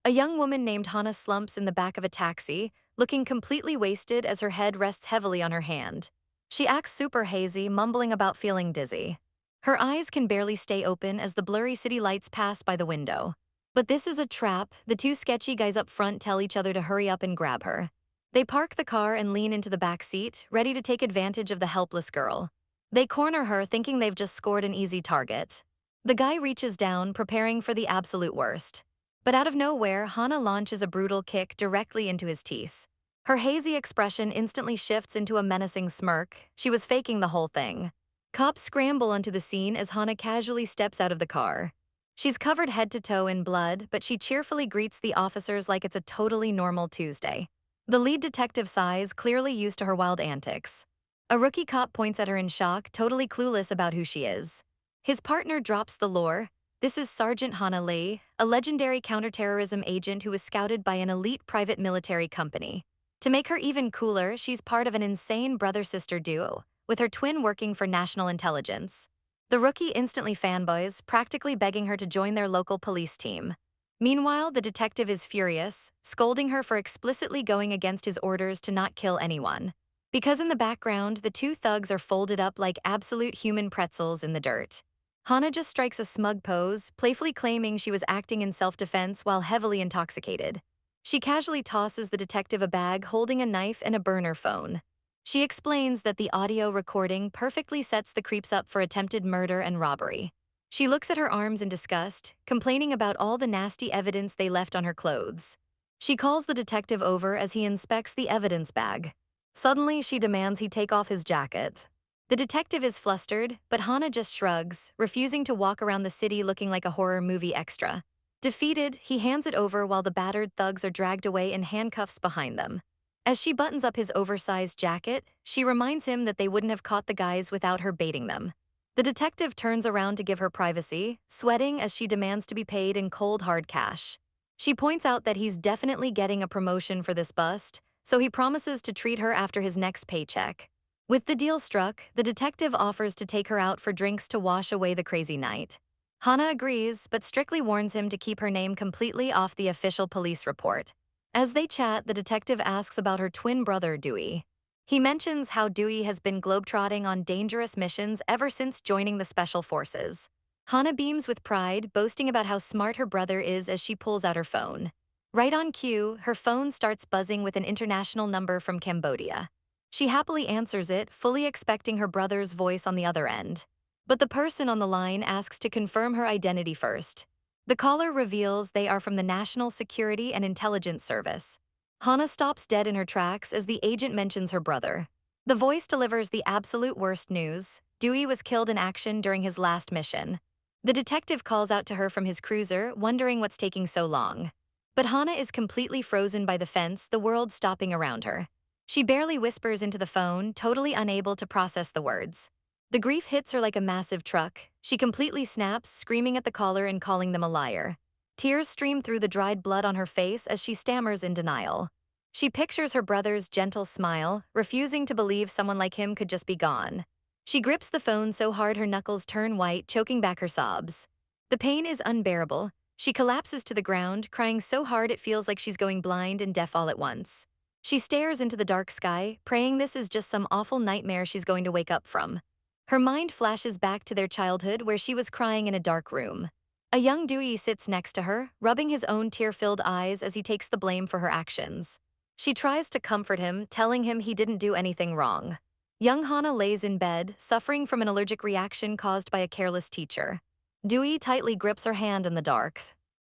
A young woman named Hana slumps in the back of a taxi, looking completely wasted as her head rests heavily on her hand. She acts super hazy, mumbling about feeling dizzy. Her eyes can barely stay open as the blurry city lights pass by the window. But this is a trap. The two sketchy guys up front tell each other to hurry up and grab her. They park the car and lean into the back seat, ready to take advantage of the helpless girl. They corner her, thinking they've just scored an easy target. The guy reaches down, preparing for the absolute worst. But out of nowhere, Hana launches a brutal kick directly into his teeth. Her hazy expression instantly shifts into a menacing smirk. She was faking the whole thing. Cops scramble onto the scene as Hana casually steps out of the car. She's covered head to toe in blood, but she cheerfully greets the officers like it's a totally normal Tuesday. The lead detective sighs, clearly used to her wild antics. A rookie cop points at her in shock, totally clueless about who she is. His partner drops the lore. This is Sergeant Hana Lee, a legendary counterterrorism agent who was scouted by an elite private military company. To make her even cooler, she's part of an insane brother-sister duo, with her twin working for national intelligence. The rookie instantly fanboys, practically begging her to join their local police team. Meanwhile, the detective is furious, scolding her for explicitly going against his orders to not kill anyone. Because in the background, the two thugs are folded up like absolute human pretzels in the dirt. Hana just strikes a smug pose, playfully claiming she was acting in self-defense while heavily intoxicated. She casually tosses the detective a bag holding a knife and a burner phone. She explains that the audio recording perfectly sets the creeps up for attempted murder and robbery. She looks at her arms in disgust, complaining about all the nasty evidence they left on her clothes. She calls the detective over as he inspects the evidence bag. Suddenly, she demands he take off his jacket. The detective is flustered, but Hana just shrugs, refusing to walk around the city looking like a horror movie extra. Defeated, he hands it over while the battered thugs are dragged away in handcuffs behind them. As she buttons up his oversized jacket, she reminds him that they wouldn't have caught the guys without her baiting them. The detective turns around to give her privacy, sweating as she demands to be paid in cold hard cash. She points out that he's definitely getting a promotion for this bust, so he promises to treat her after his next paycheck. With the deal struck, the detective offers to take her out for drinks to wash away the crazy night. Hana agrees, but strictly warns him to keep her name completely off the official police report. As they chat, the detective asks about her twin brother, Dewey. He mentions how Dewey has been globetrotting on dangerous missions ever since joining the Special Forces. Hana beams with pride, boasting about how smart her brother is as she pulls out her phone. Right on cue, her phone starts buzzing with an international number from Cambodia. She happily answers it, fully expecting her brother's voice on the other end. But the person on the line asks to confirm her identity first. The caller reveals they are from the National Security and Intelligence Service. Hana stops dead in her tracks as the agent mentions her brother. The voice delivers the absolute worst news. Dewey was killed in action during his last mission. The detective calls out to her from his cruiser, wondering what's taking so long. But Hana is completely frozen by the fence, the world stopping around her. She barely whispers into the phone, totally unable to process the words. The grief hits her like a massive truck. She completely snaps, screaming at the caller and calling them a liar. Tears stream through the dried blood on her face as she stammers in denial. She pictures her brother's gentle smile, refusing to believe someone like him could just be gone. She grips the phone so hard her knuckles turn white, choking back her sobs. The pain is unbearable. She collapses to the ground, crying so hard it feels like she's going blind and deaf all at once. She stares into the dark sky, praying this is just some awful nightmare she's going to wake up from. Her mind flashes back to their childhood where she was crying in a dark room. A young Dewey sits next to her, rubbing his own tear-filled eyes as he takes the blame for her actions. She tries to comfort him, telling him he didn't do anything wrong. Young Hana lays in bed, suffering from an allergic reaction caused by a careless teacher. Dewey tightly grips her hand in the dark.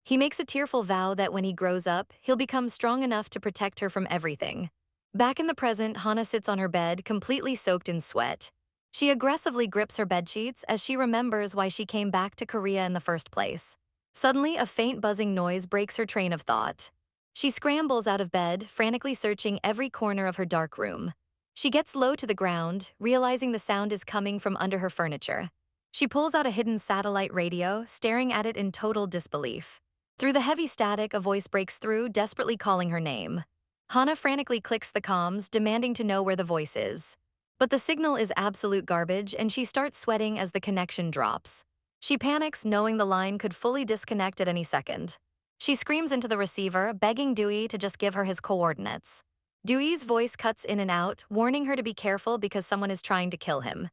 He makes a tearful vow that when he grows up, he'll become strong enough to protect her from everything. Back in the present, Hana sits on her bed, completely soaked in sweat. She aggressively grips her bedsheets as she remembers why she came back to Korea in the first place. Suddenly, a faint buzzing noise breaks her train of thought. She scrambles out of bed, frantically searching every corner of her dark room. She gets low to the ground, realizing the sound is coming from under her furniture. She pulls out a hidden satellite radio, staring at it in total disbelief. Through the heavy static, a voice breaks through, desperately calling her name. Hana frantically clicks the comms, demanding to know where the voice is. But the signal is absolute garbage, and she starts sweating as the connection drops. She panics, knowing the line could fully disconnect at any second. She screams into the receiver, begging Dewey to just give her his coordinates. Dewey's voice cuts in and out, warning her to be careful because someone is trying to kill him.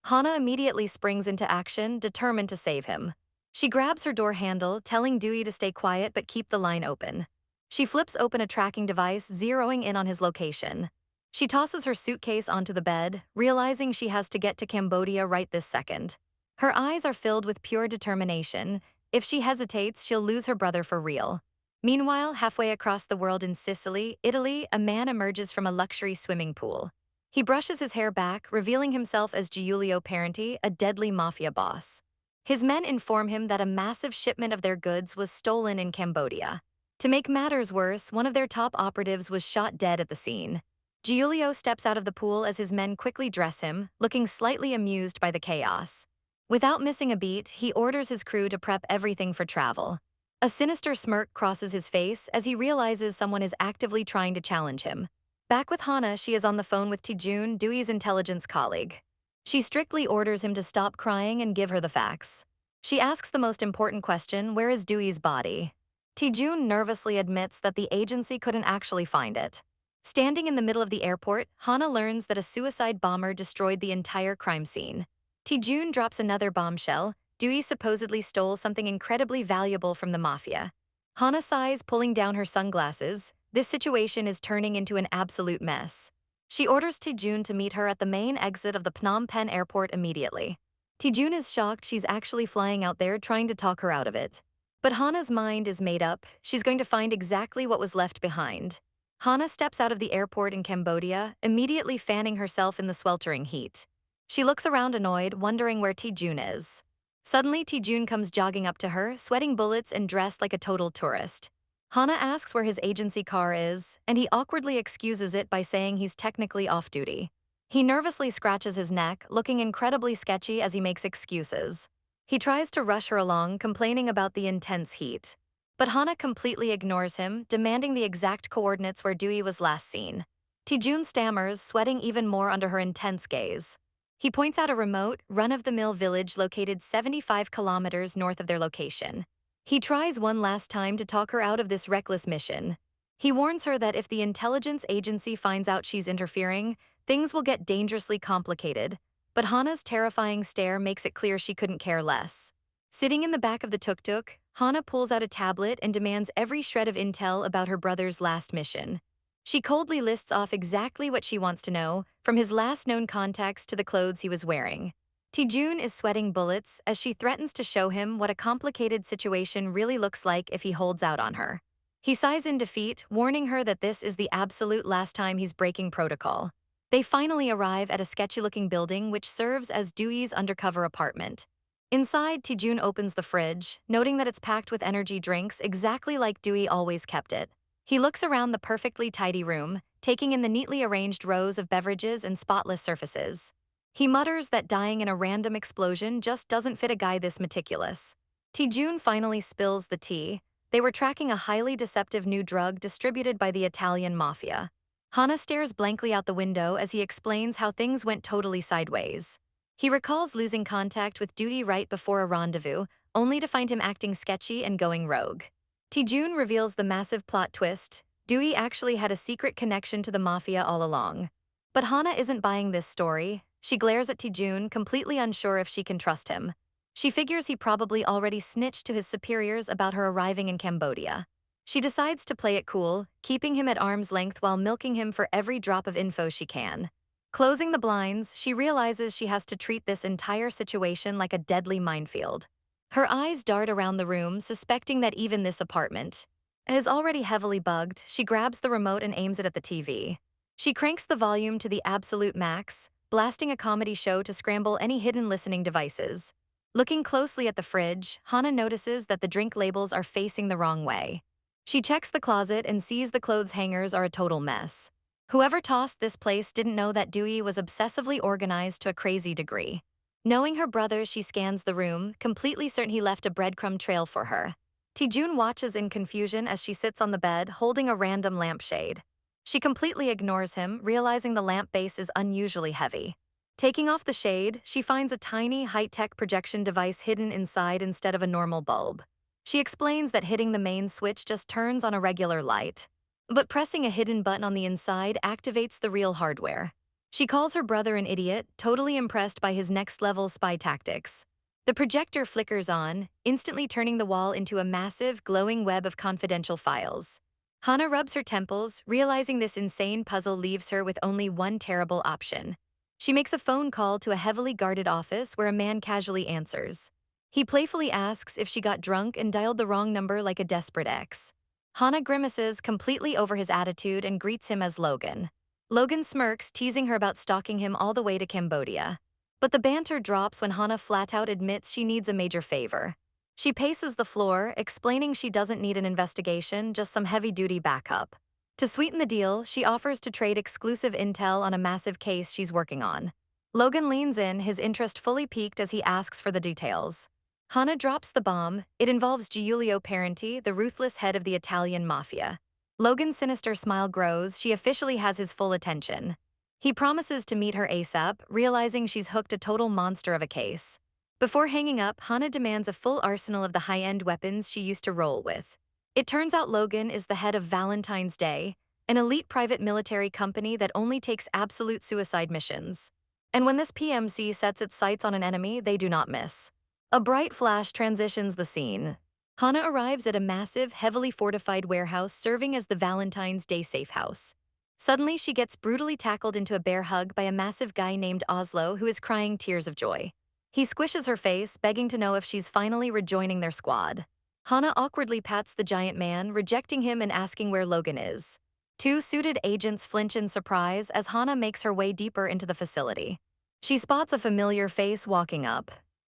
Hana immediately springs into action, determined to save him. She grabs her door handle, telling Dewey to stay quiet but keep the line open. She flips open a tracking device, zeroing in on his location. She tosses her suitcase onto the bed, realizing she has to get to Cambodia right this second. Her eyes are filled with pure determination. If she hesitates, she'll lose her brother for real. Meanwhile, halfway across the world in Sicily, Italy, a man emerges from a luxury swimming pool. He brushes his hair back, revealing himself as Giulio Parenti, a deadly mafia boss. His men inform him that a massive shipment of their goods was stolen in Cambodia. To make matters worse, one of their top operatives was shot dead at the scene. Giulio steps out of the pool as his men quickly dress him, looking slightly amused by the chaos. Without missing a beat, he orders his crew to prep everything for travel. A sinister smirk crosses his face as he realizes someone is actively trying to challenge him. Back with Hana, she is on the phone with Taejun, Dewey's intelligence colleague. She strictly orders him to stop crying and give her the facts. She asks the most important question, where is Dewey's body? Taejun nervously admits that the agency couldn't actually find it. Standing in the middle of the airport, Hana learns that a suicide bomber destroyed the entire crime scene. Taejun drops another bombshell. Dewey supposedly stole something incredibly valuable from the Mafia. Hana sighs, pulling down her sunglasses. This situation is turning into an absolute mess. She orders Taejun to meet her at the main exit of the Phnom Penh airport immediately. Taejun is shocked she's actually flying out there, trying to talk her out of it. But Hana's mind is made up. She's going to find exactly what was left behind. Hana steps out of the airport in Cambodia, immediately fanning herself in the sweltering heat. She looks around annoyed, wondering where Taejun is. Suddenly, Taejun comes jogging up to her, sweating bullets and dressed like a total tourist. Hana asks where his agency car is, and he awkwardly excuses it by saying he's technically off duty. He nervously scratches his neck, looking incredibly sketchy as he makes excuses. He tries to rush her along, complaining about the intense heat. But Hana completely ignores him, demanding the exact coordinates where Dewey was last seen. Taejun stammers, sweating even more under her intense gaze. He points out a remote, run-of-the-mill village located 75 kilometers north of their location. He tries one last time to talk her out of this reckless mission. He warns her that if the intelligence agency finds out she's interfering, things will get dangerously complicated. But Hana's terrifying stare makes it clear she couldn't care less. Sitting in the back of the tuk-tuk, Hana pulls out a tablet and demands every shred of intel about her brother's last mission. She coldly lists off exactly what she wants to know, from his last known contacts to the clothes he was wearing. Taejun is sweating bullets as she threatens to show him what a complicated situation really looks like if he holds out on her. He sighs in defeat, warning her that this is the absolute last time he's breaking protocol. They finally arrive at a sketchy-looking building which serves as Dewey's undercover apartment. Inside, Taejun opens the fridge, noting that it's packed with energy drinks exactly like Dewey always kept it. He looks around the perfectly tidy room, taking in the neatly arranged rows of beverages and spotless surfaces. He mutters that dying in a random explosion just doesn't fit a guy this meticulous. Taejun finally spills the tea. They were tracking a highly deceptive new drug distributed by the Italian Mafia. Hana stares blankly out the window as he explains how things went totally sideways. He recalls losing contact with Dewey right before a rendezvous, only to find him acting sketchy and going rogue. Taejun reveals the massive plot twist. Dewey actually had a secret connection to the Mafia all along. But Hana isn't buying this story. She glares at Taejun, completely unsure if she can trust him. She figures he probably already snitched to his superiors about her arriving in Cambodia. She decides to play it cool, keeping him at arm's length while milking him for every drop of info she can. Closing the blinds, she realizes she has to treat this entire situation like a deadly minefield. Her eyes dart around the room, suspecting that even this apartment is already heavily bugged. She grabs the remote and aims it at the TV. She cranks the volume to the absolute max, blasting a comedy show to scramble any hidden listening devices. Looking closely at the fridge, Hana notices that the drink labels are facing the wrong way. She checks the closet and sees the clothes hangers are a total mess. Whoever tossed this place didn't know that Dewey was obsessively organized to a crazy degree. Knowing her brother, she scans the room, completely certain he left a breadcrumb trail for her. Taejun watches in confusion as she sits on the bed, holding a random lampshade. She completely ignores him, realizing the lamp base is unusually heavy. Taking off the shade, she finds a tiny, high-tech projection device hidden inside instead of a normal bulb. She explains that hitting the main switch just turns on a regular light. But pressing a hidden button on the inside activates the real hardware. She calls her brother an idiot, totally impressed by his next-level spy tactics. The projector flickers on, instantly turning the wall into a massive, glowing web of confidential files. Hana rubs her temples, realizing this insane puzzle leaves her with only one terrible option. She makes a phone call to a heavily guarded office where a man casually answers. He playfully asks if she got drunk and dialed the wrong number like a desperate ex. Hana grimaces completely over his attitude and greets him as Logan. Logan smirks, teasing her about stalking him all the way to Cambodia. But the banter drops when Hana flat out admits she needs a major favor. She paces the floor, explaining she doesn't need an investigation, just some heavy-duty backup. To sweeten the deal, she offers to trade exclusive intel on a massive case she's working on. Logan leans in, his interest fully piqued as he asks for the details. Hana drops the bomb. It involves Giulio Parenti, the ruthless head of the Italian Mafia. Logan's sinister smile grows, she officially has his full attention. He promises to meet her ASAP, realizing she's hooked a total monster of a case. Before hanging up, Hana demands a full arsenal of the high-end weapons she used to roll with. It turns out Logan is the head of Valentine's Day, an elite private military company that only takes absolute suicide missions. And when this PMC sets its sights on an enemy, they do not miss. A bright flash transitions the scene. Hana arrives at a massive, heavily fortified warehouse serving as the Valentine's Day safe house. Suddenly, she gets brutally tackled into a bear hug by a massive guy named Oslo who is crying tears of joy. He squishes her face, begging to know if she's finally rejoining their squad. Hana awkwardly pats the giant man, rejecting him and asking where Logan is. Two suited agents flinch in surprise as Hana makes her way deeper into the facility. She spots a familiar face walking up.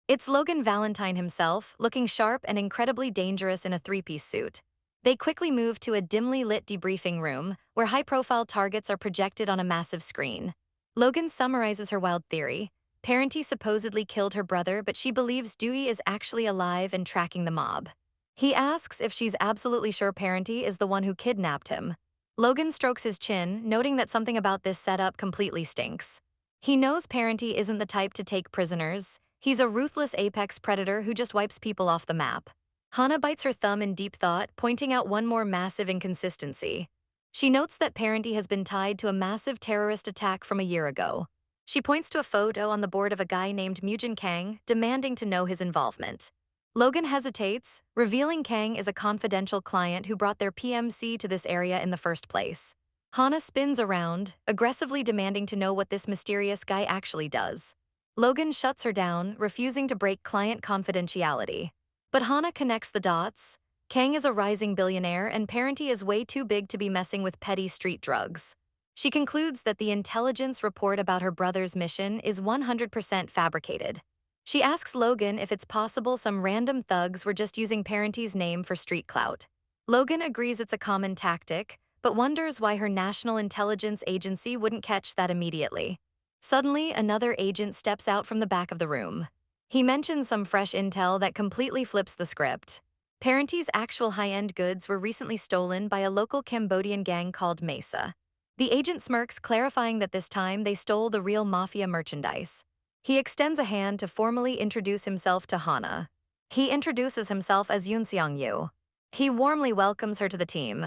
It's Logan Valentine himself, looking sharp and incredibly dangerous in a three-piece suit. They quickly move to a dimly lit debriefing room, where high-profile targets are projected on a massive screen. Logan summarizes her wild theory. Parenti supposedly killed her brother, but she believes Dewey is actually alive and tracking the mob. He asks if she's absolutely sure Parenti is the one who kidnapped him. Logan strokes his chin, noting that something about this setup completely stinks. He knows Parenti isn't the type to take prisoners. He's a ruthless apex predator who just wipes people off the map. Hana bites her thumb in deep thought, pointing out one more massive inconsistency. She notes that Parenti has been tied to a massive terrorist attack from a year ago. She points to a photo on the board of a guy named Mujin Kang, demanding to know his involvement. Logan hesitates, revealing Kang is a confidential client who brought their PMC to this area in the first place. Hana spins around, aggressively demanding to know what this mysterious guy actually does. Logan shuts her down, refusing to break client confidentiality. But Hana connects the dots. Kang is a rising billionaire and Parenti is way too big to be messing with petty street drugs. She concludes that the intelligence report about her brother's mission is 100% fabricated. She asks Logan if it's possible some random thugs were just using Parenti's name for street clout. Logan agrees it's a common tactic, but wonders why her national intelligence agency wouldn't catch that immediately. Suddenly, another agent steps out from the back of the room. He mentions some fresh intel that completely flips the script. Parenti's actual high-end goods were recently stolen by a local Cambodian gang called Mesa. The agent smirks, clarifying that this time they stole the real Mafia merchandise. He extends a hand to formally introduce himself to Hana. He introduces himself as Yoon Seong-yu. He warmly welcomes her to the team.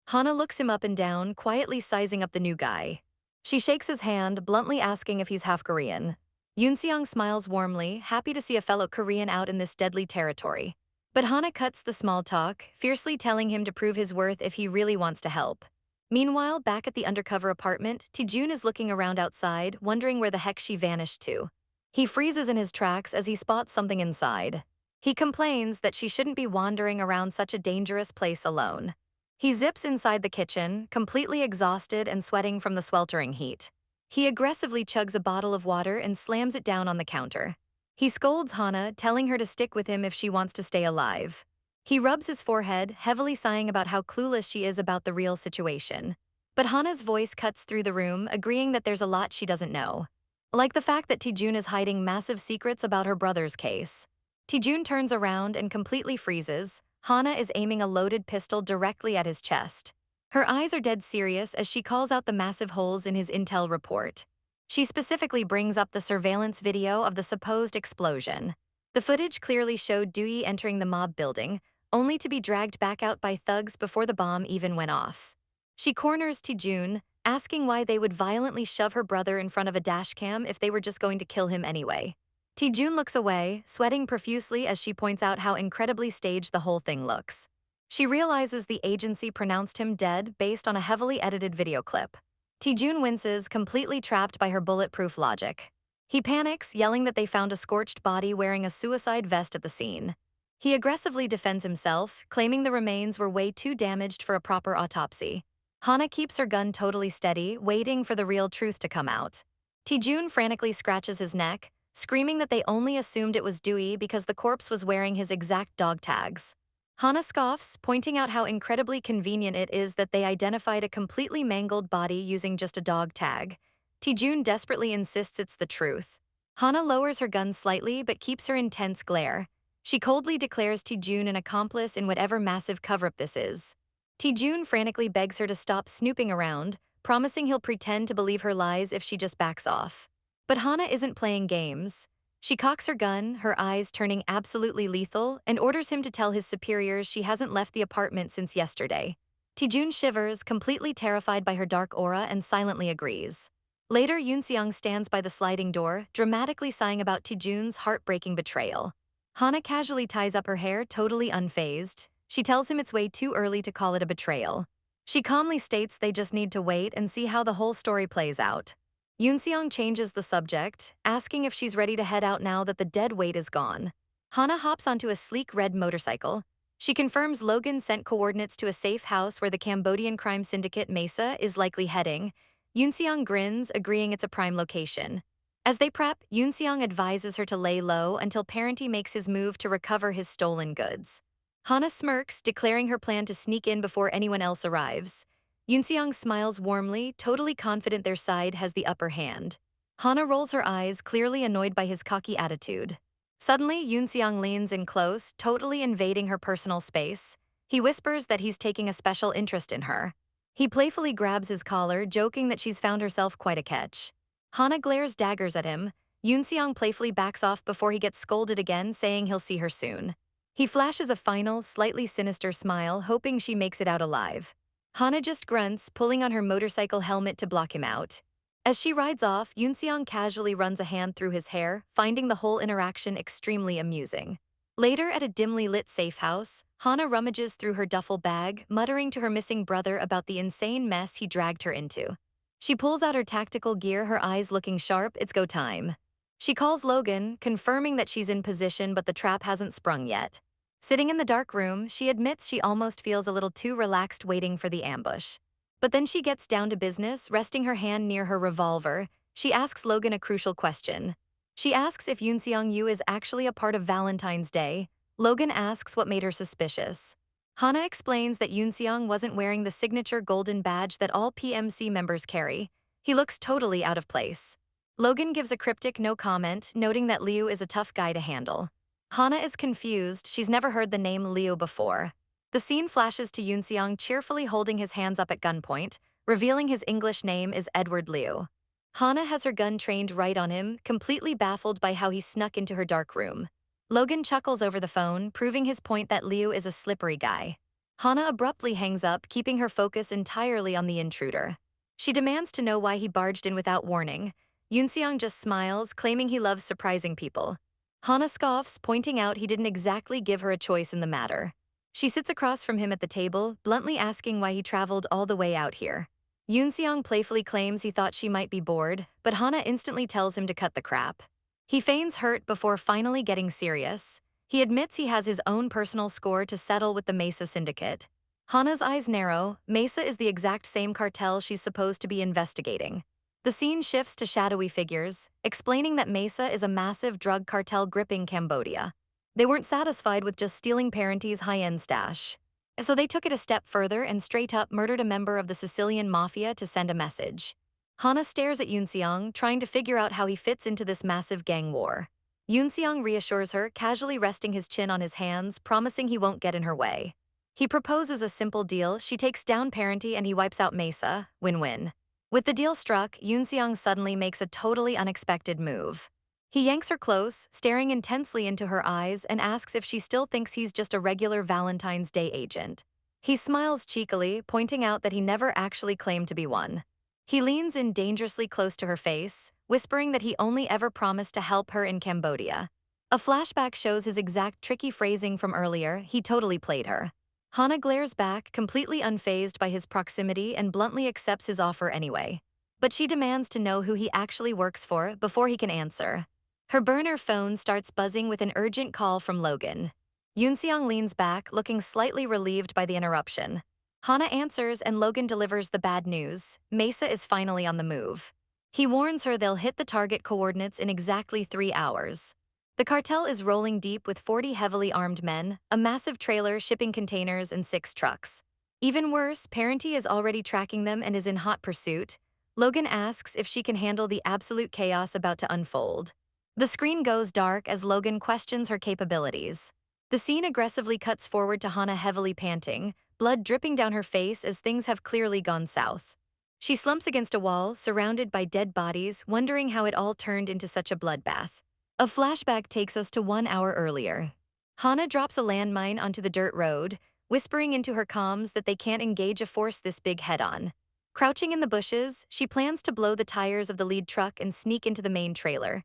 Hana looks him up and down, quietly sizing up the new guy. She shakes his hand, bluntly asking if he's half Korean. Yoon Seong smiles warmly, happy to see a fellow Korean out in this deadly territory. But Hana cuts the small talk, fiercely telling him to prove his worth if he really wants to help. Meanwhile, back at the undercover apartment, Taejun is looking around outside, wondering where the heck she vanished to. He freezes in his tracks as he spots something inside. He complains that she shouldn't be wandering around such a dangerous place alone. He zips inside the kitchen, completely exhausted and sweating from the sweltering heat. He aggressively chugs a bottle of water and slams it down on the counter. He scolds Hana, telling her to stick with him if she wants to stay alive. He rubs his forehead, heavily sighing about how clueless she is about the real situation. But Hana's voice cuts through the room, agreeing that there's a lot she doesn't know. Like the fact that Taejun is hiding massive secrets about her brother's case. Taejun turns around and completely freezes. Hana is aiming a loaded pistol directly at his chest. Her eyes are dead serious as she calls out the massive holes in his intel report. She specifically brings up the surveillance video of the supposed explosion. The footage clearly showed Dewey entering the mob building, only to be dragged back out by thugs before the bomb even went off. She corners Taejun, asking why they would violently shove her brother in front of a dashcam if they were just going to kill him anyway. Taejun looks away, sweating profusely as she points out how incredibly staged the whole thing looks. She realizes the agency pronounced him dead based on a heavily edited video clip. Taejun winces, completely trapped by her bulletproof logic. He panics, yelling that they found a scorched body wearing a suicide vest at the scene. He aggressively defends himself, claiming the remains were way too damaged for a proper autopsy. Hana keeps her gun totally steady, waiting for the real truth to come out. Taejun frantically scratches his neck, screaming that they only assumed it was Dewey because the corpse was wearing his exact dog tags. Hana scoffs, pointing out how incredibly convenient it is that they identified a completely mangled body using just a dog tag. Taejun desperately insists it's the truth. Hana lowers her gun slightly but keeps her intense glare. She coldly declares Taejun an accomplice in whatever massive cover-up this is. Taejun frantically begs her to stop snooping around, promising he'll pretend to believe her lies if she just backs off. But Hana isn't playing games. She cocks her gun, her eyes turning absolutely lethal, and orders him to tell his superiors she hasn't left the apartment since yesterday. Taejun shivers, completely terrified by her dark aura, and silently agrees. Later, Yoonseong stands by the sliding door, dramatically sighing about Taejun's heartbreaking betrayal. Hana casually ties up her hair, totally unfazed. She tells him it's way too early to call it a betrayal. She calmly states they just need to wait and see how the whole story plays out. Yoonseong changes the subject, asking if she's ready to head out now that the dead weight is gone. Hana hops onto a sleek red motorcycle. She confirms Logan sent coordinates to a safe house where the Cambodian crime syndicate Mesa is likely heading. Yoonseong grins, agreeing it's a prime location. As they prep, Yoonseong advises her to lay low until Parenty makes his move to recover his stolen goods. Hana smirks, declaring her plan to sneak in before anyone else arrives. Yoonseong smiles warmly, totally confident their side has the upper hand. Hana rolls her eyes, clearly annoyed by his cocky attitude. Suddenly, Yoonseong leans in close, totally invading her personal space. He whispers that he's taking a special interest in her. He playfully grabs his collar, joking that she's found herself quite a catch. Hana glares daggers at him. Yoonseong playfully backs off before he gets scolded again, saying he'll see her soon. He flashes a final, slightly sinister smile, hoping she makes it out alive. Hana just grunts, pulling on her motorcycle helmet to block him out. As she rides off, Yoonseong casually runs a hand through his hair, finding the whole interaction extremely amusing. Later, at a dimly lit safe house, Hana rummages through her duffel bag, muttering to her missing brother about the insane mess he dragged her into. She pulls out her tactical gear, her eyes looking sharp. It's go time. She calls Logan, confirming that she's in position but the trap hasn't sprung yet. Sitting in the dark room, she admits she almost feels a little too relaxed waiting for the ambush. But then she gets down to business, resting her hand near her revolver. She asks Logan a crucial question. She asks if Yoonseong is actually a part of Valentine's Day. Logan asks what made her suspicious. Hana explains that Yoonseong wasn't wearing the signature golden badge that all PMC members carry. He looks totally out of place. Logan gives a cryptic no comment, noting that Liu is a tough guy to handle. Hana is confused, she's never heard the name Liu before. The scene flashes to Yoonseong cheerfully holding his hands up at gunpoint, revealing his English name is Edward Liu. Hana has her gun trained right on him, completely baffled by how he snuck into her dark room. Logan chuckles over the phone, proving his point that Liu is a slippery guy. Hana abruptly hangs up, keeping her focus entirely on the intruder. She demands to know why he barged in without warning. Yoonseong just smiles, claiming he loves surprising people. Hana scoffs, pointing out he didn't exactly give her a choice in the matter. She sits across from him at the table, bluntly asking why he traveled all the way out here. Yoonseong playfully claims he thought she might be bored, but Hana instantly tells him to cut the crap. He feigns hurt before finally getting serious. He admits he has his own personal score to settle with the Mesa syndicate. Hana's eyes narrow. Mesa is the exact same cartel she's supposed to be investigating. The scene shifts to shadowy figures, explaining that Mesa is a massive drug cartel gripping Cambodia. They weren't satisfied with just stealing Parenty's high-end stash. So they took it a step further and straight up murdered a member of the Sicilian Mafia to send a message. Hana stares at Yoonseong, trying to figure out how he fits into this massive gang war. Yoonseong reassures her, casually resting his chin on his hands, promising he won't get in her way. He proposes a simple deal. She takes down Parenty and he wipes out Mesa. Win-win. With the deal struck, Yoonseong suddenly makes a totally unexpected move. He yanks her close, staring intensely into her eyes, and asks if she still thinks he's just a regular Valentine's Day agent. He smiles cheekily, pointing out that he never actually claimed to be one. He leans in dangerously close to her face, whispering that he only ever promised to help her in Cambodia. A flashback shows his exact tricky phrasing from earlier. He totally played her. Hana glares back, completely unfazed by his proximity, and bluntly accepts his offer anyway. But she demands to know who he actually works for before he can answer. Her burner phone starts buzzing with an urgent call from Logan. Yoonseong leans back, looking slightly relieved by the interruption. Hana answers and Logan delivers the bad news. Mesa is finally on the move. He warns her they'll hit the target coordinates in exactly 3 hours. The cartel is rolling deep with 40 heavily armed men, a massive trailer shipping containers, and 6 trucks. Even worse, Parenty is already tracking them and is in hot pursuit. Logan asks if she can handle the absolute chaos about to unfold. The screen goes dark as Logan questions her capabilities. The scene aggressively cuts forward to Hana heavily panting, blood dripping down her face as things have clearly gone south. She slumps against a wall, surrounded by dead bodies, wondering how it all turned into such a bloodbath. A flashback takes us to 1 hour earlier. Hana drops a landmine onto the dirt road, whispering into her comms that they can't engage a force this big head-on. Crouching in the bushes, she plans to blow the tires of the lead truck and sneak into the main trailer.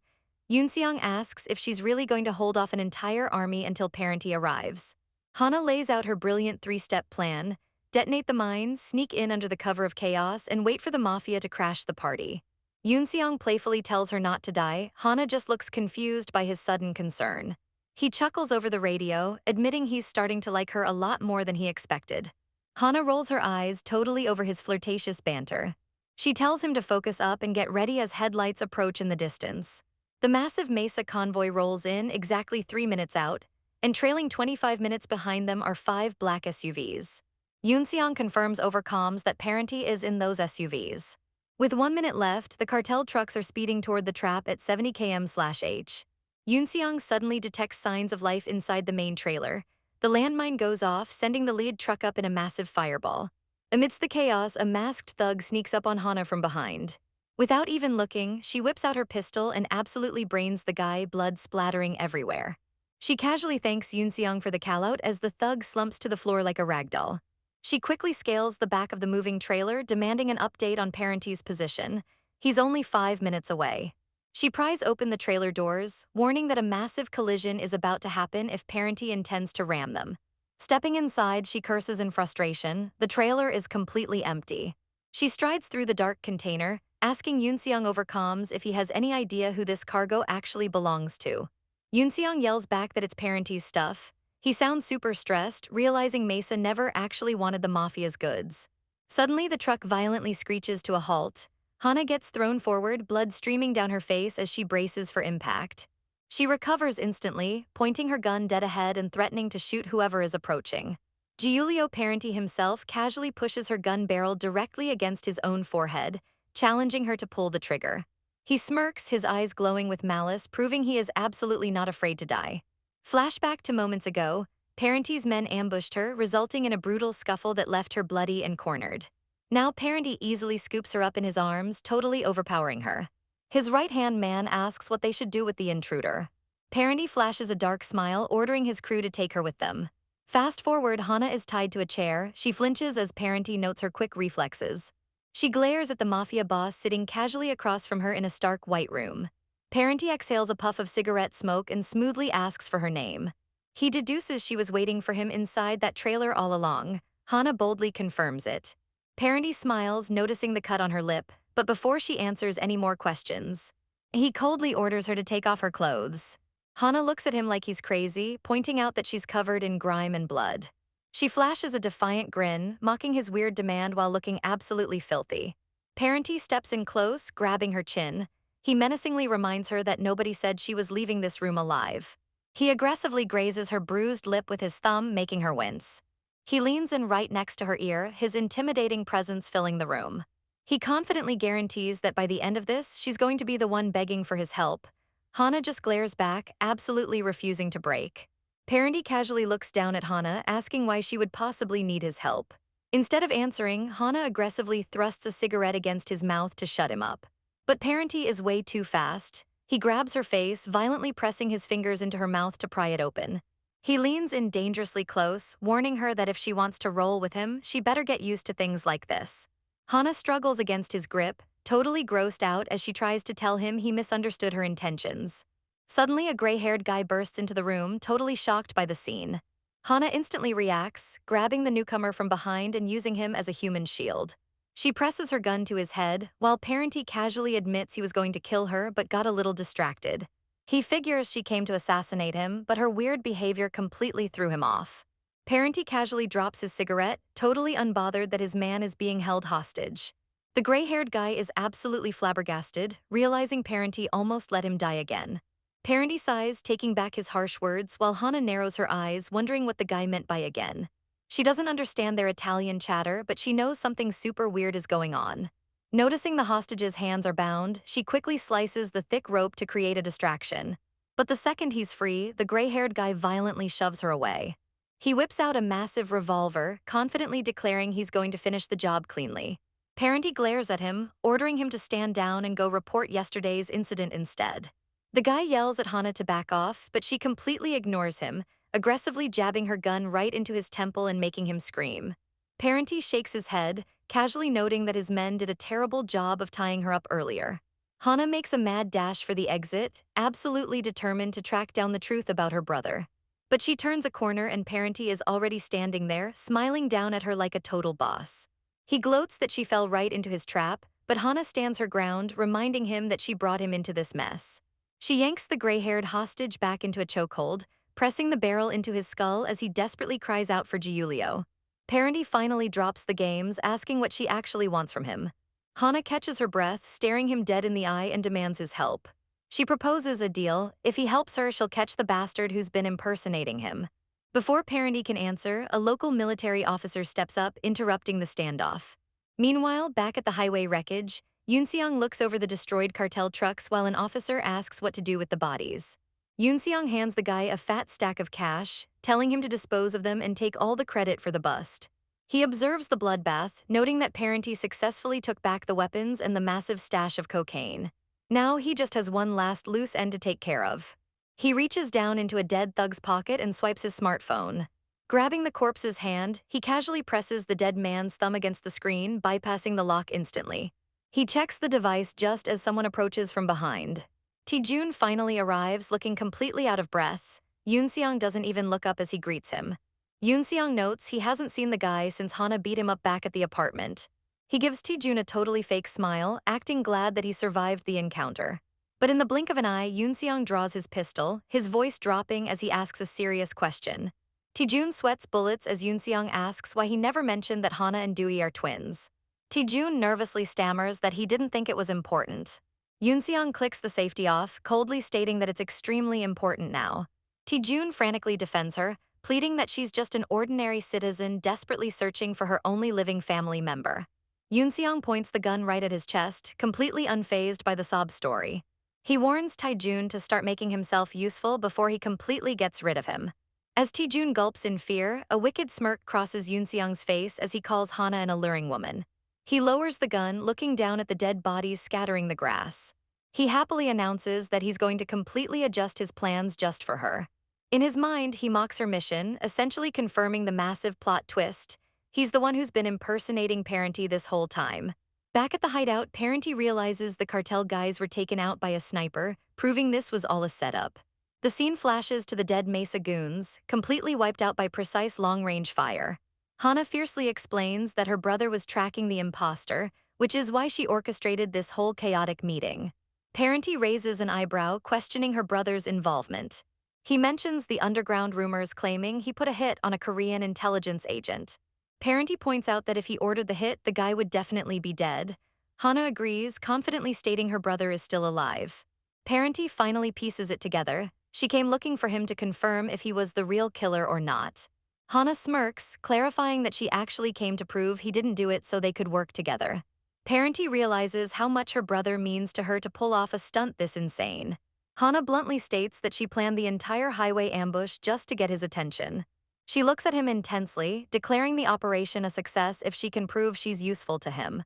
Yoonseong asks if she's really going to hold off an entire army until Parenty arrives. Hana lays out her brilliant 3-step plan: detonate the mines, sneak in under the cover of chaos, and wait for the Mafia to crash the party. Yoonseong playfully tells her not to die. Hana just looks confused by his sudden concern. He chuckles over the radio, admitting he's starting to like her a lot more than he expected. Hana rolls her eyes totally over his flirtatious banter. She tells him to focus up and get ready as headlights approach in the distance. The massive Mesa convoy rolls in exactly 3 minutes out, and trailing 25 minutes behind them are 5 black SUVs. Yoonseong confirms over comms that Parenty is in those SUVs. With 1 minute left, the cartel trucks are speeding toward the trap at 70 km/h. Yoonseong suddenly detects signs of life inside the main trailer. The landmine goes off, sending the lead truck up in a massive fireball. Amidst the chaos, a masked thug sneaks up on Hana from behind. Without even looking, she whips out her pistol and absolutely brains the guy, blood splattering everywhere. She casually thanks Yoonseong for the callout as the thug slumps to the floor like a ragdoll. She quickly scales the back of the moving trailer, demanding an update on Parenty's position. He's only 5 minutes away. She pries open the trailer doors, warning that a massive collision is about to happen if Parenty intends to ram them. Stepping inside, she curses in frustration. The trailer is completely empty. She strides through the dark container, asking Yoonseong over comms if he has any idea who this cargo actually belongs to. Yoonseong yells back that it's Parenty's stuff. He sounds super stressed, realizing Mesa never actually wanted the Mafia's goods. Suddenly, the truck violently screeches to a halt. Hana gets thrown forward, blood streaming down her face as she braces for impact. She recovers instantly, pointing her gun dead ahead and threatening to shoot whoever is approaching. Giulio Parenty himself casually pushes her gun barrel directly against his own forehead, challenging her to pull the trigger. He smirks, his eyes glowing with malice, proving he is absolutely not afraid to die. Flashback to moments ago, Parenty's men ambushed her, resulting in a brutal scuffle that left her bloody and cornered. Now Parenty easily scoops her up in his arms, totally overpowering her. His right-hand man asks what they should do with the intruder. Parenty flashes a dark smile, ordering his crew to take her with them. Fast forward, Hana is tied to a chair. She flinches as Parenty notes her quick reflexes. She glares at the Mafia boss sitting casually across from her in a stark white room. Parenty exhales a puff of cigarette smoke and smoothly asks for her name. He deduces she was waiting for him inside that trailer all along. Hana boldly confirms it. Parenty smiles, noticing the cut on her lip, but before she answers any more questions, he coldly orders her to take off her clothes. Hana looks at him like he's crazy, pointing out that she's covered in grime and blood. She flashes a defiant grin, mocking his weird demand while looking absolutely filthy. Parenty steps in close, grabbing her chin. He menacingly reminds her that nobody said she was leaving this room alive. He aggressively grazes her bruised lip with his thumb, making her wince. He leans in right next to her ear, his intimidating presence filling the room. He confidently guarantees that by the end of this, she's going to be the one begging for his help. Hana just glares back, absolutely refusing to break. Parenty casually looks down at Hana, asking why she would possibly need his help. Instead of answering, Hana aggressively thrusts a cigarette against his mouth to shut him up. But Parenty is way too fast. He grabs her face, violently pressing his fingers into her mouth to pry it open. He leans in dangerously close, warning her that if she wants to roll with him, she better get used to things like this. Hana struggles against his grip, totally grossed out as she tries to tell him he misunderstood her intentions. Suddenly, a gray-haired guy bursts into the room, totally shocked by the scene. Hana instantly reacts, grabbing the newcomer from behind and using him as a human shield. She presses her gun to his head, while Parenti casually admits he was going to kill her but got a little distracted. He figures she came to assassinate him, but her weird behavior completely threw him off. Parenti casually drops his cigarette, totally unbothered that his man is being held hostage. The gray-haired guy is absolutely flabbergasted, realizing Parenti almost let him die again. Parenti sighs, taking back his harsh words, while Hana narrows her eyes, wondering what the guy meant by again. She doesn't understand their Italian chatter, but she knows something super weird is going on. Noticing the hostage's hands are bound, she quickly slices the thick rope to create a distraction. But the second he's free, the gray-haired guy violently shoves her away. He whips out a massive revolver, confidently declaring he's going to finish the job cleanly. Parenti glares at him, ordering him to stand down and go report yesterday's incident instead. The guy yells at Hana to back off, but she completely ignores him, aggressively jabbing her gun right into his temple and making him scream. Parenti shakes his head, casually noting that his men did a terrible job of tying her up earlier. Hana makes a mad dash for the exit, absolutely determined to track down the truth about her brother. But she turns a corner and Parenti is already standing there, smiling down at her like a total boss. He gloats that she fell right into his trap, but Hana stands her ground, reminding him that she brought him into this mess. She yanks the gray-haired hostage back into a chokehold, pressing the barrel into his skull as he desperately cries out for Giulio. Parenti finally drops the games, asking what she actually wants from him. Hana catches her breath, staring him dead in the eye and demands his help. She proposes a deal. If he helps her, she'll catch the bastard who's been impersonating him. Before Parenti can answer, a local military officer steps up, interrupting the standoff. Meanwhile, back at the highway wreckage, Yoonseong looks over the destroyed cartel trucks while an officer asks what to do with the bodies. Yoonseong hands the guy a fat stack of cash, telling him to dispose of them and take all the credit for the bust. He observes the bloodbath, noting that Parenti successfully took back the weapons and the massive stash of cocaine. Now he just has one last loose end to take care of. He reaches down into a dead thug's pocket and swipes his smartphone. Grabbing the corpse's hand, he casually presses the dead man's thumb against the screen, bypassing the lock instantly. He checks the device just as someone approaches from behind. Taejun finally arrives, looking completely out of breath. Yoonseong doesn't even look up as he greets him. Yoonseong notes he hasn't seen the guy since Hana beat him up back at the apartment. He gives Taejun a totally fake smile, acting glad that he survived the encounter. But in the blink of an eye, Yoonseong draws his pistol, his voice dropping as he asks a serious question. Taejun sweats bullets as Yoonseong asks why he never mentioned that Hana and Dewey are twins. Taejun nervously stammers that he didn't think it was important. Yoonseong clicks the safety off, coldly stating that it's extremely important now. Taejun frantically defends her, pleading that she's just an ordinary citizen desperately searching for her only living family member. Yoonseong points the gun right at his chest, completely unfazed by the sob story. He warns Taejun to start making himself useful before he completely gets rid of him. As Taejun gulps in fear, a wicked smirk crosses Yoonseong's face as he calls Hana an alluring woman. He lowers the gun, looking down at the dead bodies scattering the grass. He happily announces that he's going to completely adjust his plans just for her. In his mind, he mocks her mission, essentially confirming the massive plot twist. He's the one who's been impersonating Parenti this whole time. Back at the hideout, Parenti realizes the cartel guys were taken out by a sniper, proving this was all a setup. The scene flashes to the dead Mesa goons, completely wiped out by precise long-range fire. Hana fiercely explains that her brother was tracking the imposter, which is why she orchestrated this whole chaotic meeting. Parenti raises an eyebrow, questioning her brother's involvement. He mentions the underground rumors claiming he put a hit on a Korean intelligence agent. Parenti points out that if he ordered the hit, the guy would definitely be dead. Hana agrees, confidently stating her brother is still alive. Parenti finally pieces it together. She came looking for him to confirm if he was the real killer or not. Hana smirks, clarifying that she actually came to prove he didn't do it so they could work together. Parenti realizes how much her brother means to her to pull off a stunt this insane. Hana bluntly states that she planned the entire highway ambush just to get his attention. She looks at him intensely, declaring the operation a success if she can prove she's useful to him.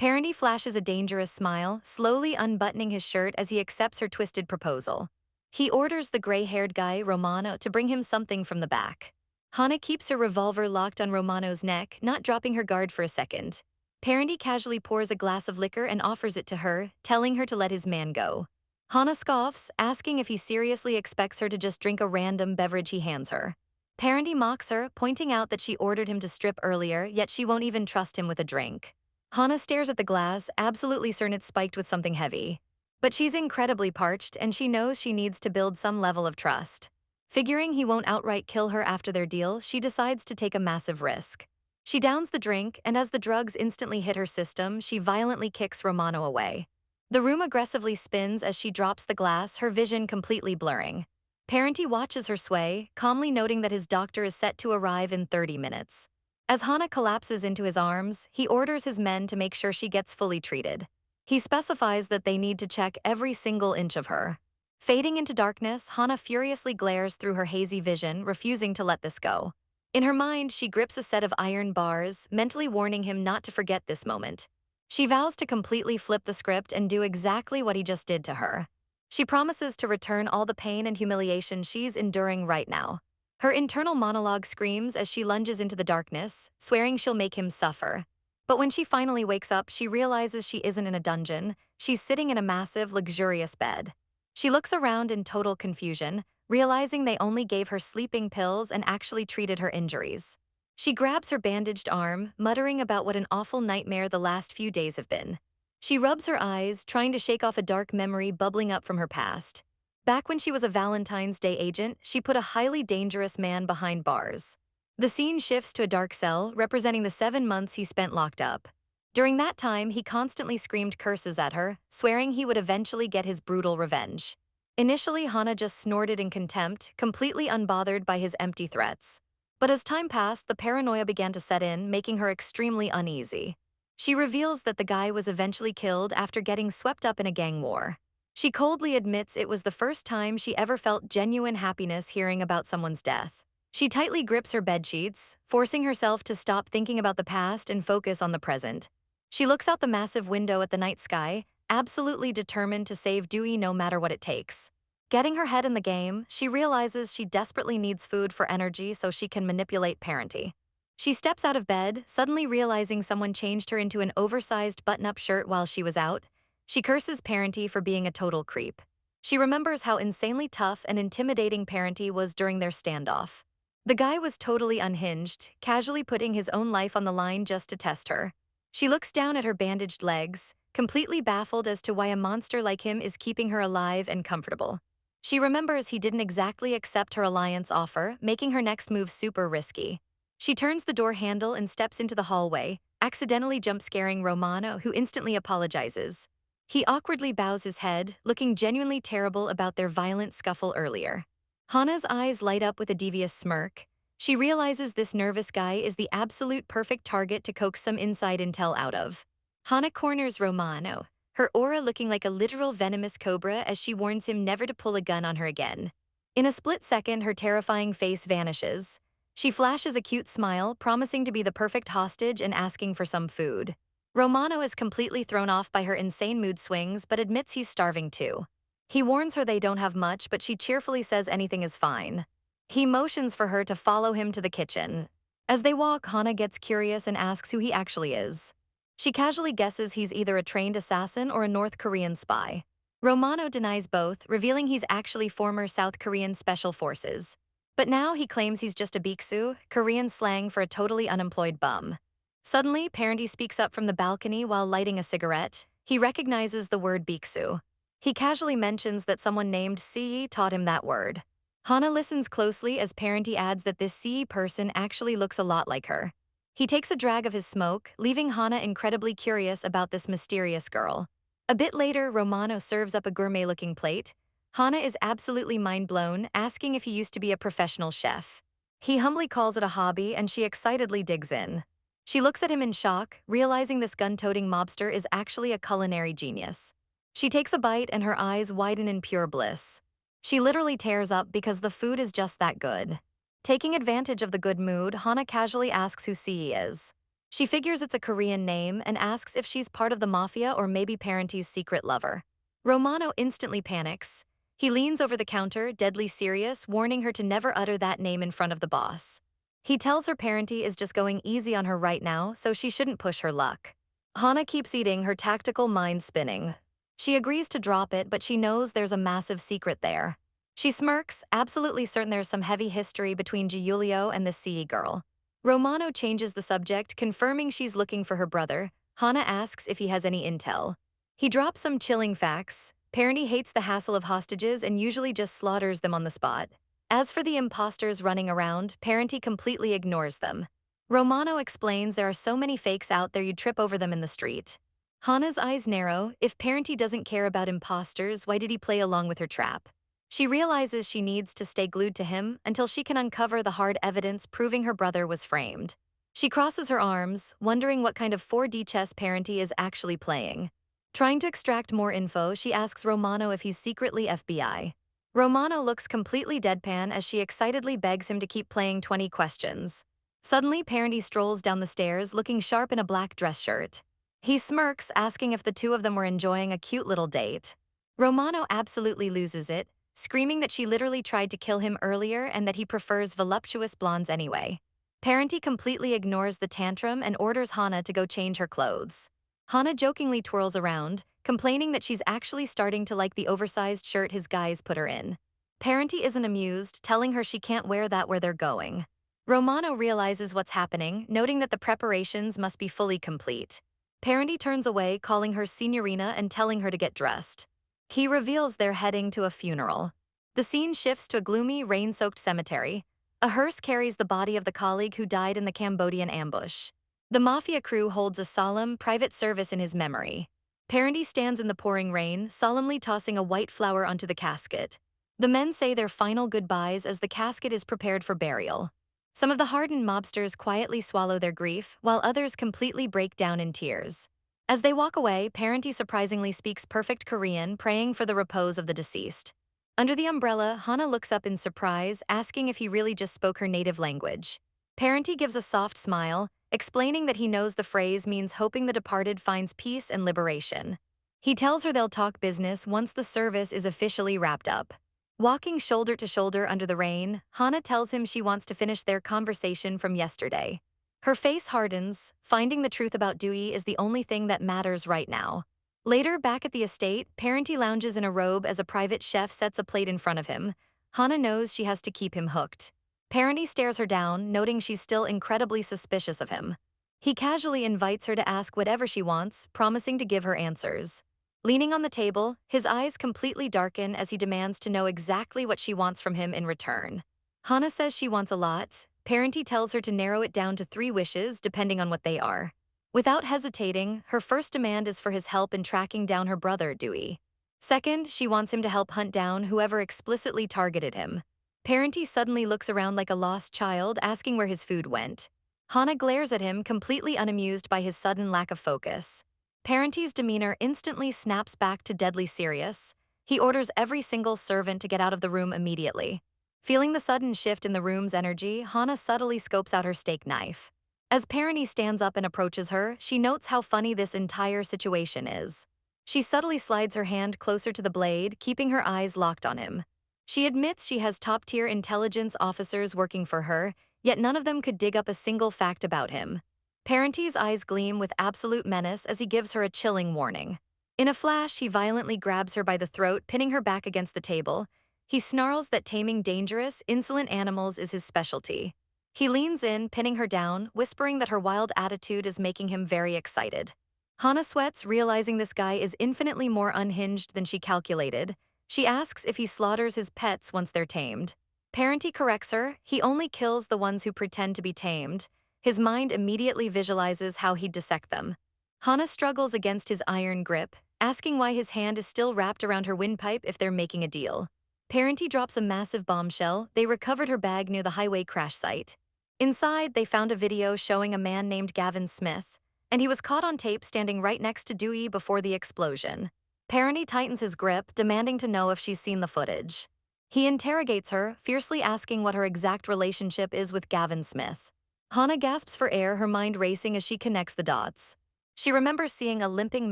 Parenty flashes a dangerous smile, slowly unbuttoning his shirt as he accepts her twisted proposal. He orders the gray-haired guy, Romano, to bring him something from the back. Hana keeps her revolver locked on Romano's neck, not dropping her guard for a second. Parenty casually pours a glass of liquor and offers it to her, telling her to let his man go. Hana scoffs, asking if he seriously expects her to just drink a random beverage he hands her. Parenty mocks her, pointing out that she ordered him to strip earlier, yet she won't even trust him with a drink. Hana stares at the glass, absolutely certain it's spiked with something heavy. But she's incredibly parched, and she knows she needs to build some level of trust. Figuring he won't outright kill her after their deal, she decides to take a massive risk. She downs the drink, and as the drugs instantly hit her system, she violently kicks Romano away. The room aggressively spins as she drops the glass, her vision completely blurring. Parenty watches her sway, calmly noting that his doctor is set to arrive in 30 minutes. As Hana collapses into his arms, he orders his men to make sure she gets fully treated. He specifies that they need to check every single inch of her. Fading into darkness, Hana furiously glares through her hazy vision, refusing to let this go. In her mind, she grips a set of iron bars, mentally warning him not to forget this moment. She vows to completely flip the script and do exactly what he just did to her. She promises to return all the pain and humiliation she's enduring right now. Her internal monologue screams as she lunges into the darkness, swearing she'll make him suffer. But when she finally wakes up, she realizes she isn't in a dungeon. She's sitting in a massive, luxurious bed. She looks around in total confusion, realizing they only gave her sleeping pills and actually treated her injuries. She grabs her bandaged arm, muttering about what an awful nightmare the last few days have been. She rubs her eyes, trying to shake off a dark memory bubbling up from her past. Back when she was a Valentine's Day agent, she put a highly dangerous man behind bars. The scene shifts to a dark cell, representing the 7 months he spent locked up. During that time, he constantly screamed curses at her, swearing he would eventually get his brutal revenge. Initially, Hana just snorted in contempt, completely unbothered by his empty threats. But as time passed, the paranoia began to set in, making her extremely uneasy. She reveals that the guy was eventually killed after getting swept up in a gang war. She coldly admits it was the first time she ever felt genuine happiness hearing about someone's death. She tightly grips her bedsheets, forcing herself to stop thinking about the past and focus on the present. She looks out the massive window at the night sky, absolutely determined to save Dewey no matter what it takes. Getting her head in the game, she realizes she desperately needs food for energy so she can manipulate Parenty. She steps out of bed, suddenly realizing someone changed her into an oversized button-up shirt while she was out. She curses Parenty for being a total creep. She remembers how insanely tough and intimidating Parenty was during their standoff. The guy was totally unhinged, casually putting his own life on the line just to test her. She looks down at her bandaged legs, completely baffled as to why a monster like him is keeping her alive and comfortable. She remembers he didn't exactly accept her alliance offer, making her next move super risky. She turns the door handle and steps into the hallway, accidentally jump-scaring Romano, who instantly apologizes. He awkwardly bows his head, looking genuinely terrible about their violent scuffle earlier. Hana's eyes light up with a devious smirk. She realizes this nervous guy is the absolute perfect target to coax some inside intel out of. Hana corners Romano, her aura looking like a literal venomous cobra as she warns him never to pull a gun on her again. In a split second, her terrifying face vanishes. She flashes a cute smile, promising to be the perfect hostage and asking for some food. Romano is completely thrown off by her insane mood swings but admits he's starving too. He warns her they don't have much, but she cheerfully says anything is fine. He motions for her to follow him to the kitchen. As they walk, Hana gets curious and asks who he actually is. She casually guesses he's either a trained assassin or a North Korean spy. Romano denies both, revealing he's actually former South Korean Special Forces. But now he claims he's just a biksu, Korean slang for a totally unemployed bum. Suddenly, Parenty speaks up from the balcony while lighting a cigarette. He recognizes the word biksu. He casually mentions that someone named Siyi taught him that word. Hana listens closely as Parenty adds that this Siyi person actually looks a lot like her. He takes a drag of his smoke, leaving Hana incredibly curious about this mysterious girl. A bit later, Romano serves up a gourmet-looking plate. Hana is absolutely mind-blown, asking if he used to be a professional chef. He humbly calls it a hobby, and she excitedly digs in. She looks at him in shock, realizing this gun-toting mobster is actually a culinary genius. She takes a bite and her eyes widen in pure bliss. She literally tears up because the food is just that good. Taking advantage of the good mood, Hana casually asks who Siyi is. She figures it's a Korean name and asks if she's part of the Mafia or maybe Parenti's secret lover. Romano instantly panics. He leans over the counter, deadly serious, warning her to never utter that name in front of the boss. He tells her Parenti is just going easy on her right now, so she shouldn't push her luck. Hana keeps eating, her tactical mind spinning. She agrees to drop it, but she knows there's a massive secret there. She smirks, absolutely certain there's some heavy history between Giulio and the CE girl. Romano changes the subject, confirming she's looking for her brother. Hana asks if he has any intel. He drops some chilling facts. Parenti hates the hassle of hostages and usually just slaughters them on the spot. As for the imposters running around, Parenti completely ignores them. Romano explains there are so many fakes out there you'd trip over them in the street. Hana's eyes narrow. If Parenti doesn't care about imposters, why did he play along with her trap? She realizes she needs to stay glued to him until she can uncover the hard evidence proving her brother was framed. She crosses her arms, wondering what kind of 4D chess Parenti is actually playing. Trying to extract more info, she asks Romano if he's secretly FBI. Romano looks completely deadpan as she excitedly begs him to keep playing 20 questions. Suddenly, Parenti strolls down the stairs, looking sharp in a black dress shirt. He smirks, asking if the two of them were enjoying a cute little date. Romano absolutely loses it, screaming that she literally tried to kill him earlier and that he prefers voluptuous blondes anyway. Parenti completely ignores the tantrum and orders Hana to go change her clothes. Hana jokingly twirls around, complaining that she's actually starting to like the oversized shirt his guys put her in. Parenti isn't amused, telling her she can't wear that where they're going. Romano realizes what's happening, noting that the preparations must be fully complete. Parenti turns away, calling her Signorina and telling her to get dressed. He reveals they're heading to a funeral. The scene shifts to a gloomy, rain-soaked cemetery. A hearse carries the body of the colleague who died in the Cambodian ambush. The Mafia crew holds a solemn, private service in his memory. Parenti stands in the pouring rain, solemnly tossing a white flower onto the casket. The men say their final goodbyes as the casket is prepared for burial. Some of the hardened mobsters quietly swallow their grief, while others completely break down in tears. As they walk away, Parenti surprisingly speaks perfect Korean, praying for the repose of the deceased. Under the umbrella, Hana looks up in surprise, asking if he really just spoke her native language. Parenti gives a soft smile, explaining that he knows the phrase means hoping the departed finds peace and liberation. He tells her they'll talk business once the service is officially wrapped up. Walking shoulder to shoulder under the rain, Hana tells him she wants to finish their conversation from yesterday. Her face hardens, finding the truth about Dewey is the only thing that matters right now. Later, back at the estate, Parenti lounges in a robe as a private chef sets a plate in front of him. Hana knows she has to keep him hooked. Parenti stares her down, noting she's still incredibly suspicious of him. He casually invites her to ask whatever she wants, promising to give her answers. Leaning on the table, his eyes completely darken as he demands to know exactly what she wants from him in return. Hana says she wants a lot. Parenti tells her to narrow it down to 3 wishes, depending on what they are. Without hesitating, her first demand is for his help in tracking down her brother, Dewey. Second, she wants him to help hunt down whoever explicitly targeted him. Parenti suddenly looks around like a lost child, asking where his food went. Hana glares at him, completely unamused by his sudden lack of focus. Parenti's demeanor instantly snaps back to deadly serious. He orders every single servant to get out of the room immediately. Feeling the sudden shift in the room's energy, Hana subtly scopes out her steak knife. As Parenti stands up and approaches her, she notes how funny this entire situation is. She subtly slides her hand closer to the blade, keeping her eyes locked on him. She admits she has top-tier intelligence officers working for her, yet none of them could dig up a single fact about him. Parenti's eyes gleam with absolute menace as he gives her a chilling warning. In a flash, he violently grabs her by the throat, pinning her back against the table. He snarls that taming dangerous, insolent animals is his specialty. He leans in, pinning her down, whispering that her wild attitude is making him very excited. Hana sweats, realizing this guy is infinitely more unhinged than she calculated. She asks if he slaughters his pets once they're tamed. Parenti corrects her, he only kills the ones who pretend to be tamed. His mind immediately visualizes how he'd dissect them. Hana struggles against his iron grip, asking why his hand is still wrapped around her windpipe if they're making a deal. Parenti drops a massive bombshell. They recovered her bag near the highway crash site. Inside, they found a video showing a man named Gavin Smith, and he was caught on tape standing right next to Dewey before the explosion. Parenti tightens his grip, demanding to know if she's seen the footage. He interrogates her, fiercely asking what her exact relationship is with Gavin Smith. Hana gasps for air, her mind racing as she connects the dots. She remembers seeing a limping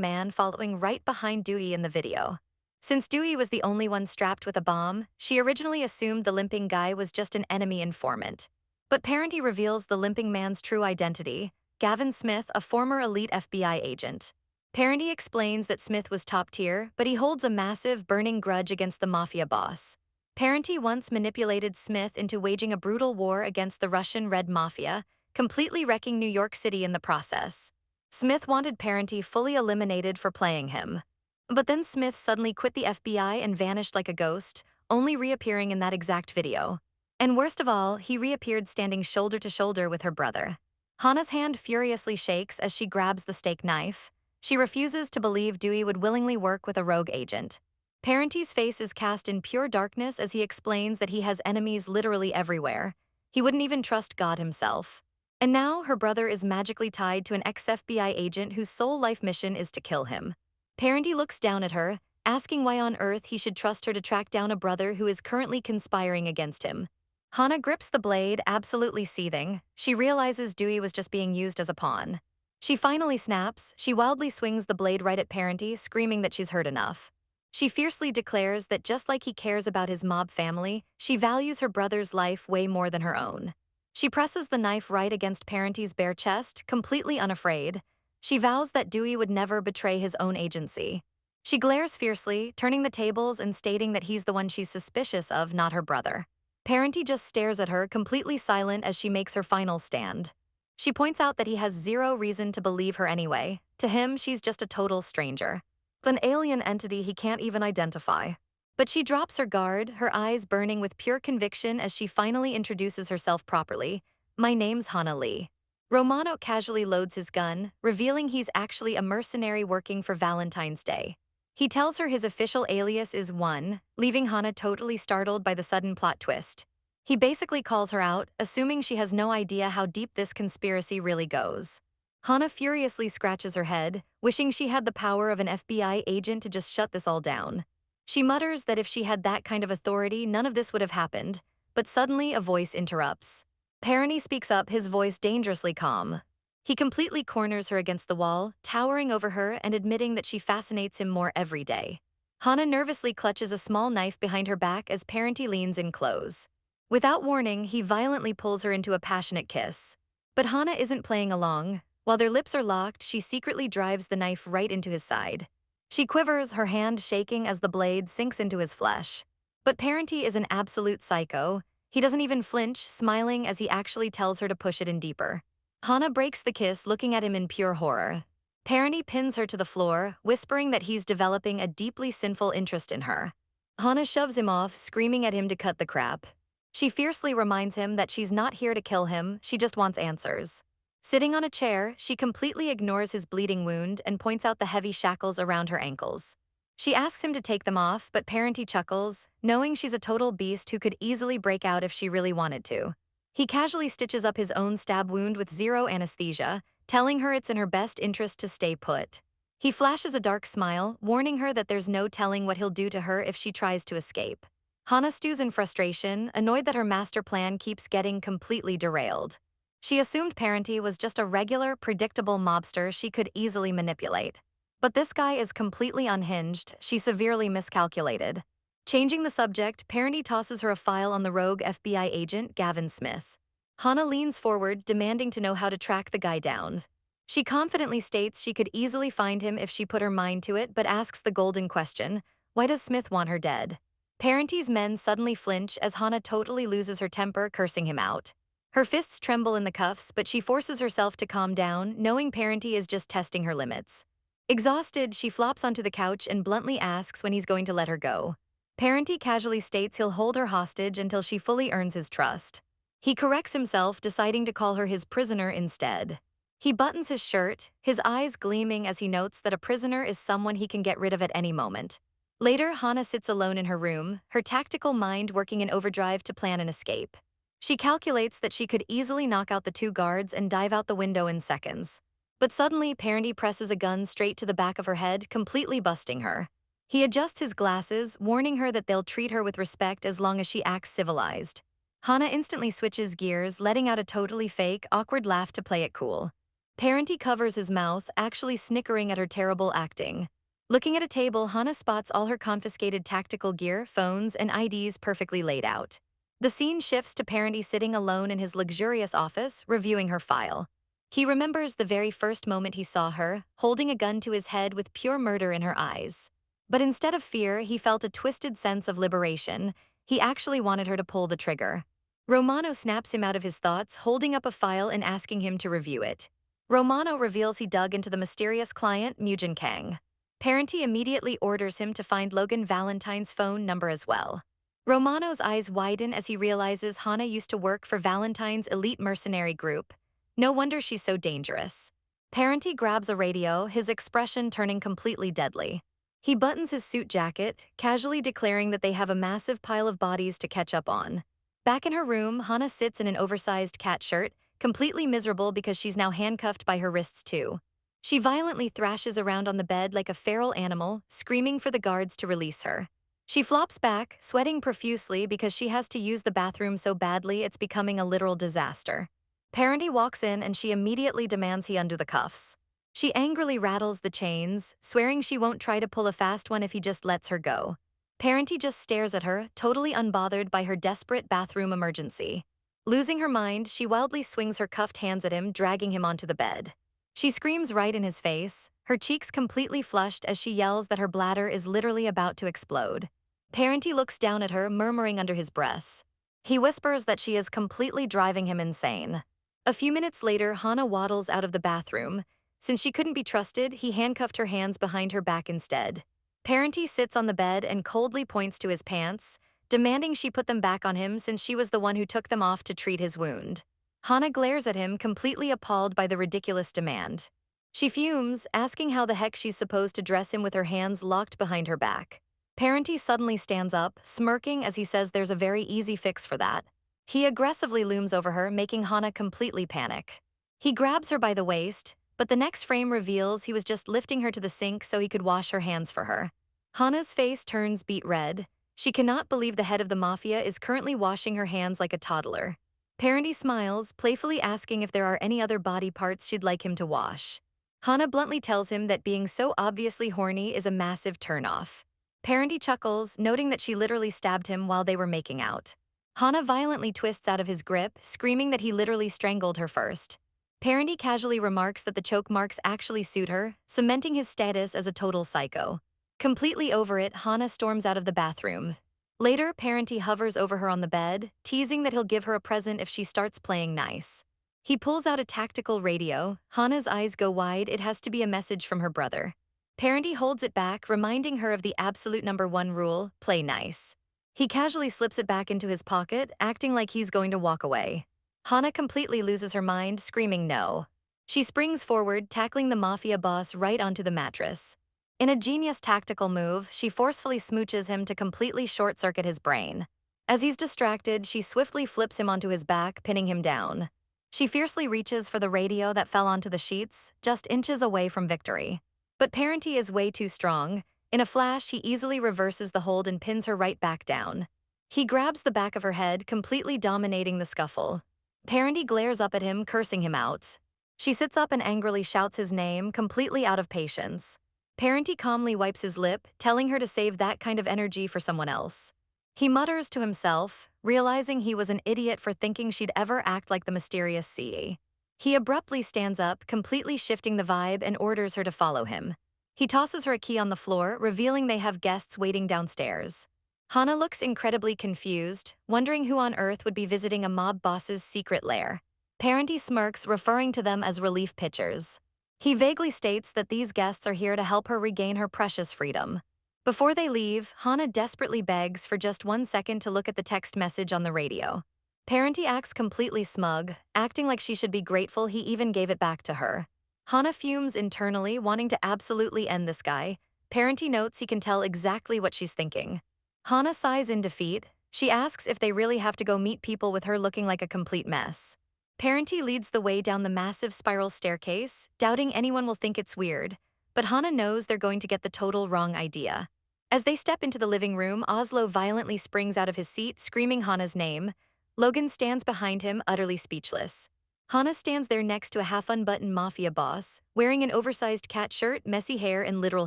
man following right behind Dewey in the video. Since Dewey was the only one strapped with a bomb, she originally assumed the limping guy was just an enemy informant. But Parenty reveals the limping man's true identity, Gavin Smith, a former elite FBI agent. Parenty explains that Smith was top tier, but he holds a massive, burning grudge against the Mafia boss. Parenty once manipulated Smith into waging a brutal war against the Russian Red Mafia, completely wrecking New York City in the process. Smith wanted Parenty fully eliminated for playing him. But then Smith suddenly quit the FBI and vanished like a ghost, only reappearing in that exact video. And worst of all, he reappeared standing shoulder to shoulder with her brother. Hana's hand furiously shakes as she grabs the steak knife. She refuses to believe Dewey would willingly work with a rogue agent. Parenty's face is cast in pure darkness as he explains that he has enemies literally everywhere. He wouldn't even trust God himself. And now her brother is magically tied to an ex-FBI agent whose sole life mission is to kill him. Parenty looks down at her, asking why on earth he should trust her to track down a brother who is currently conspiring against him. Hana grips the blade, absolutely seething. She realizes Dewey was just being used as a pawn. She finally snaps. She wildly swings the blade right at Parenty, screaming that she's heard enough. She fiercely declares that just like he cares about his mob family, she values her brother's life way more than her own. She presses the knife right against Parenty's bare chest, completely unafraid. She vows that Dewey would never betray his own agency. She glares fiercely, turning the tables and stating that he's the one she's suspicious of, not her brother. Parenty just stares at her, completely silent as she makes her final stand. She points out that he has zero reason to believe her anyway. To him, she's just a total stranger. It's an alien entity he can't even identify. But she drops her guard, her eyes burning with pure conviction as she finally introduces herself properly. "My name's Hana Lee." Romano casually loads his gun, revealing he's actually a mercenary working for Valentine's Day. He tells her his official alias is One, leaving Hana totally startled by the sudden plot twist. He basically calls her out, assuming she has no idea how deep this conspiracy really goes. Hana furiously scratches her head, wishing she had the power of an FBI agent to just shut this all down. She mutters that if she had that kind of authority, none of this would have happened, but suddenly a voice interrupts. Parenty speaks up, his voice dangerously calm. He completely corners her against the wall, towering over her and admitting that she fascinates him more every day. Hana nervously clutches a small knife behind her back as Parenty leans in close. Without warning, he violently pulls her into a passionate kiss. But Hana isn't playing along. While their lips are locked, she secretly drives the knife right into his side. She quivers, her hand shaking as the blade sinks into his flesh. But Parenty is an absolute psycho. He doesn't even flinch, smiling as he actually tells her to push it in deeper. Hana breaks the kiss, looking at him in pure horror. Parenty pins her to the floor, whispering that he's developing a deeply sinful interest in her. Hana shoves him off, screaming at him to cut the crap. She fiercely reminds him that she's not here to kill him, she just wants answers. Sitting on a chair, she completely ignores his bleeding wound and points out the heavy shackles around her ankles. She asks him to take them off, but Parenty chuckles, knowing she's a total beast who could easily break out if she really wanted to. He casually stitches up his own stab wound with zero anesthesia, telling her it's in her best interest to stay put. He flashes a dark smile, warning her that there's no telling what he'll do to her if she tries to escape. Hana stews in frustration, annoyed that her master plan keeps getting completely derailed. She assumed Parenty was just a regular, predictable mobster she could easily manipulate. But this guy is completely unhinged, she severely miscalculated. Changing the subject, Parenty tosses her a file on the rogue FBI agent, Gavin Smith. Hana leans forward, demanding to know how to track the guy down. She confidently states she could easily find him if she put her mind to it, but asks the golden question: why does Smith want her dead? Parenty's men suddenly flinch as Hana totally loses her temper, cursing him out. Her fists tremble in the cuffs, but she forces herself to calm down, knowing Parenty is just testing her limits. Exhausted, she flops onto the couch and bluntly asks when he's going to let her go. Parenty casually states he'll hold her hostage until she fully earns his trust. He corrects himself, deciding to call her his prisoner instead. He buttons his shirt, his eyes gleaming as he notes that a prisoner is someone he can get rid of at any moment. Later, Hana sits alone in her room, her tactical mind working in overdrive to plan an escape. She calculates that she could easily knock out the two guards and dive out the window in seconds. But suddenly, Parenty presses a gun straight to the back of her head, completely busting her. He adjusts his glasses, warning her that they'll treat her with respect as long as she acts civilized. Hana instantly switches gears, letting out a totally fake, awkward laugh to play it cool. Parenty covers his mouth, actually snickering at her terrible acting. Looking at a table, Hana spots all her confiscated tactical gear, phones, and IDs perfectly laid out. The scene shifts to Parenty sitting alone in his luxurious office, reviewing her file. He remembers the very first moment he saw her, holding a gun to his head with pure murder in her eyes. But instead of fear, he felt a twisted sense of liberation. He actually wanted her to pull the trigger. Romano snaps him out of his thoughts, holding up a file and asking him to review it. Romano reveals he dug into the mysterious client, Mujin Kang. Parenty immediately orders him to find Logan Valentine's phone number as well. Romano's eyes widen as he realizes Hana used to work for Valentine's elite mercenary group. No wonder she's so dangerous. Parenty grabs a radio, his expression turning completely deadly. He buttons his suit jacket, casually declaring that they have a massive pile of bodies to catch up on. Back in her room, Hana sits in an oversized cat shirt, completely miserable because she's now handcuffed by her wrists too. She violently thrashes around on the bed like a feral animal, screaming for the guards to release her. She flops back, sweating profusely because she has to use the bathroom so badly it's becoming a literal disaster. Parenty walks in and she immediately demands he undo the cuffs. She angrily rattles the chains, swearing she won't try to pull a fast one if he just lets her go. Parenty just stares at her, totally unbothered by her desperate bathroom emergency. Losing her mind, she wildly swings her cuffed hands at him, dragging him onto the bed. She screams right in his face, her cheeks completely flushed as she yells that her bladder is literally about to explode. Parenty looks down at her, murmuring under his breaths. He whispers that she is completely driving him insane. A few minutes later, Hana waddles out of the bathroom. Since she couldn't be trusted, he handcuffed her hands behind her back instead. Parenty sits on the bed and coldly points to his pants, demanding she put them back on him since she was the one who took them off to treat his wound. Hana glares at him, completely appalled by the ridiculous demand. She fumes, asking how the heck she's supposed to dress him with her hands locked behind her back. Parenty suddenly stands up, smirking as he says there's a very easy fix for that. He aggressively looms over her, making Hana completely panic. He grabs her by the waist, but the next frame reveals he was just lifting her to the sink so he could wash her hands for her. Hana's face turns beet red. She cannot believe the head of the Mafia is currently washing her hands like a toddler. Parenty smiles, playfully asking if there are any other body parts she'd like him to wash. Hana bluntly tells him that being so obviously horny is a massive turnoff. Parenty chuckles, noting that she literally stabbed him while they were making out. Hana violently twists out of his grip, screaming that he literally strangled her first. Parenty casually remarks that the choke marks actually suit her, cementing his status as a total psycho. Completely over it, Hana storms out of the bathroom. Later, Parenty hovers over her on the bed, teasing that he'll give her a present if she starts playing nice. He pulls out a tactical radio. Hana's eyes go wide. It has to be a message from her brother. Parenty holds it back, reminding her of the absolute #1 rule, play nice. He casually slips it back into his pocket, acting like he's going to walk away. Hana completely loses her mind, screaming no. She springs forward, tackling the Mafia boss right onto the mattress. In a genius tactical move, she forcefully smooches him to completely short-circuit his brain. As he's distracted, she swiftly flips him onto his back, pinning him down. She fiercely reaches for the radio that fell onto the sheets, just inches away from victory. But Parenty is way too strong. In a flash, he easily reverses the hold and pins her right back down. He grabs the back of her head, completely dominating the scuffle. Parenty glares up at him, cursing him out. She sits up and angrily shouts his name, completely out of patience. Parenty calmly wipes his lip, telling her to save that kind of energy for someone else. He mutters to himself, realizing he was an idiot for thinking she'd ever act like the mysterious CE. He abruptly stands up, completely shifting the vibe, and orders her to follow him. He tosses her a key on the floor, revealing they have guests waiting downstairs. Hana looks incredibly confused, wondering who on earth would be visiting a mob boss's secret lair. Parenty smirks, referring to them as relief pitchers. He vaguely states that these guests are here to help her regain her precious freedom. Before they leave, Hana desperately begs for just 1 second to look at the text message on the radio. Parenty acts completely smug, acting like she should be grateful he even gave it back to her. Hana fumes internally, wanting to absolutely end this guy. Parenty notes he can tell exactly what she's thinking. Hana sighs in defeat. She asks if they really have to go meet people with her looking like a complete mess. Parenty leads the way down the massive spiral staircase, doubting anyone will think it's weird, but Hana knows they're going to get the total wrong idea. As they step into the living room, Oslo violently springs out of his seat, screaming Hana's name. Logan stands behind him, utterly speechless. Hana stands there next to a half-unbuttoned Mafia boss, wearing an oversized cat shirt, messy hair, and literal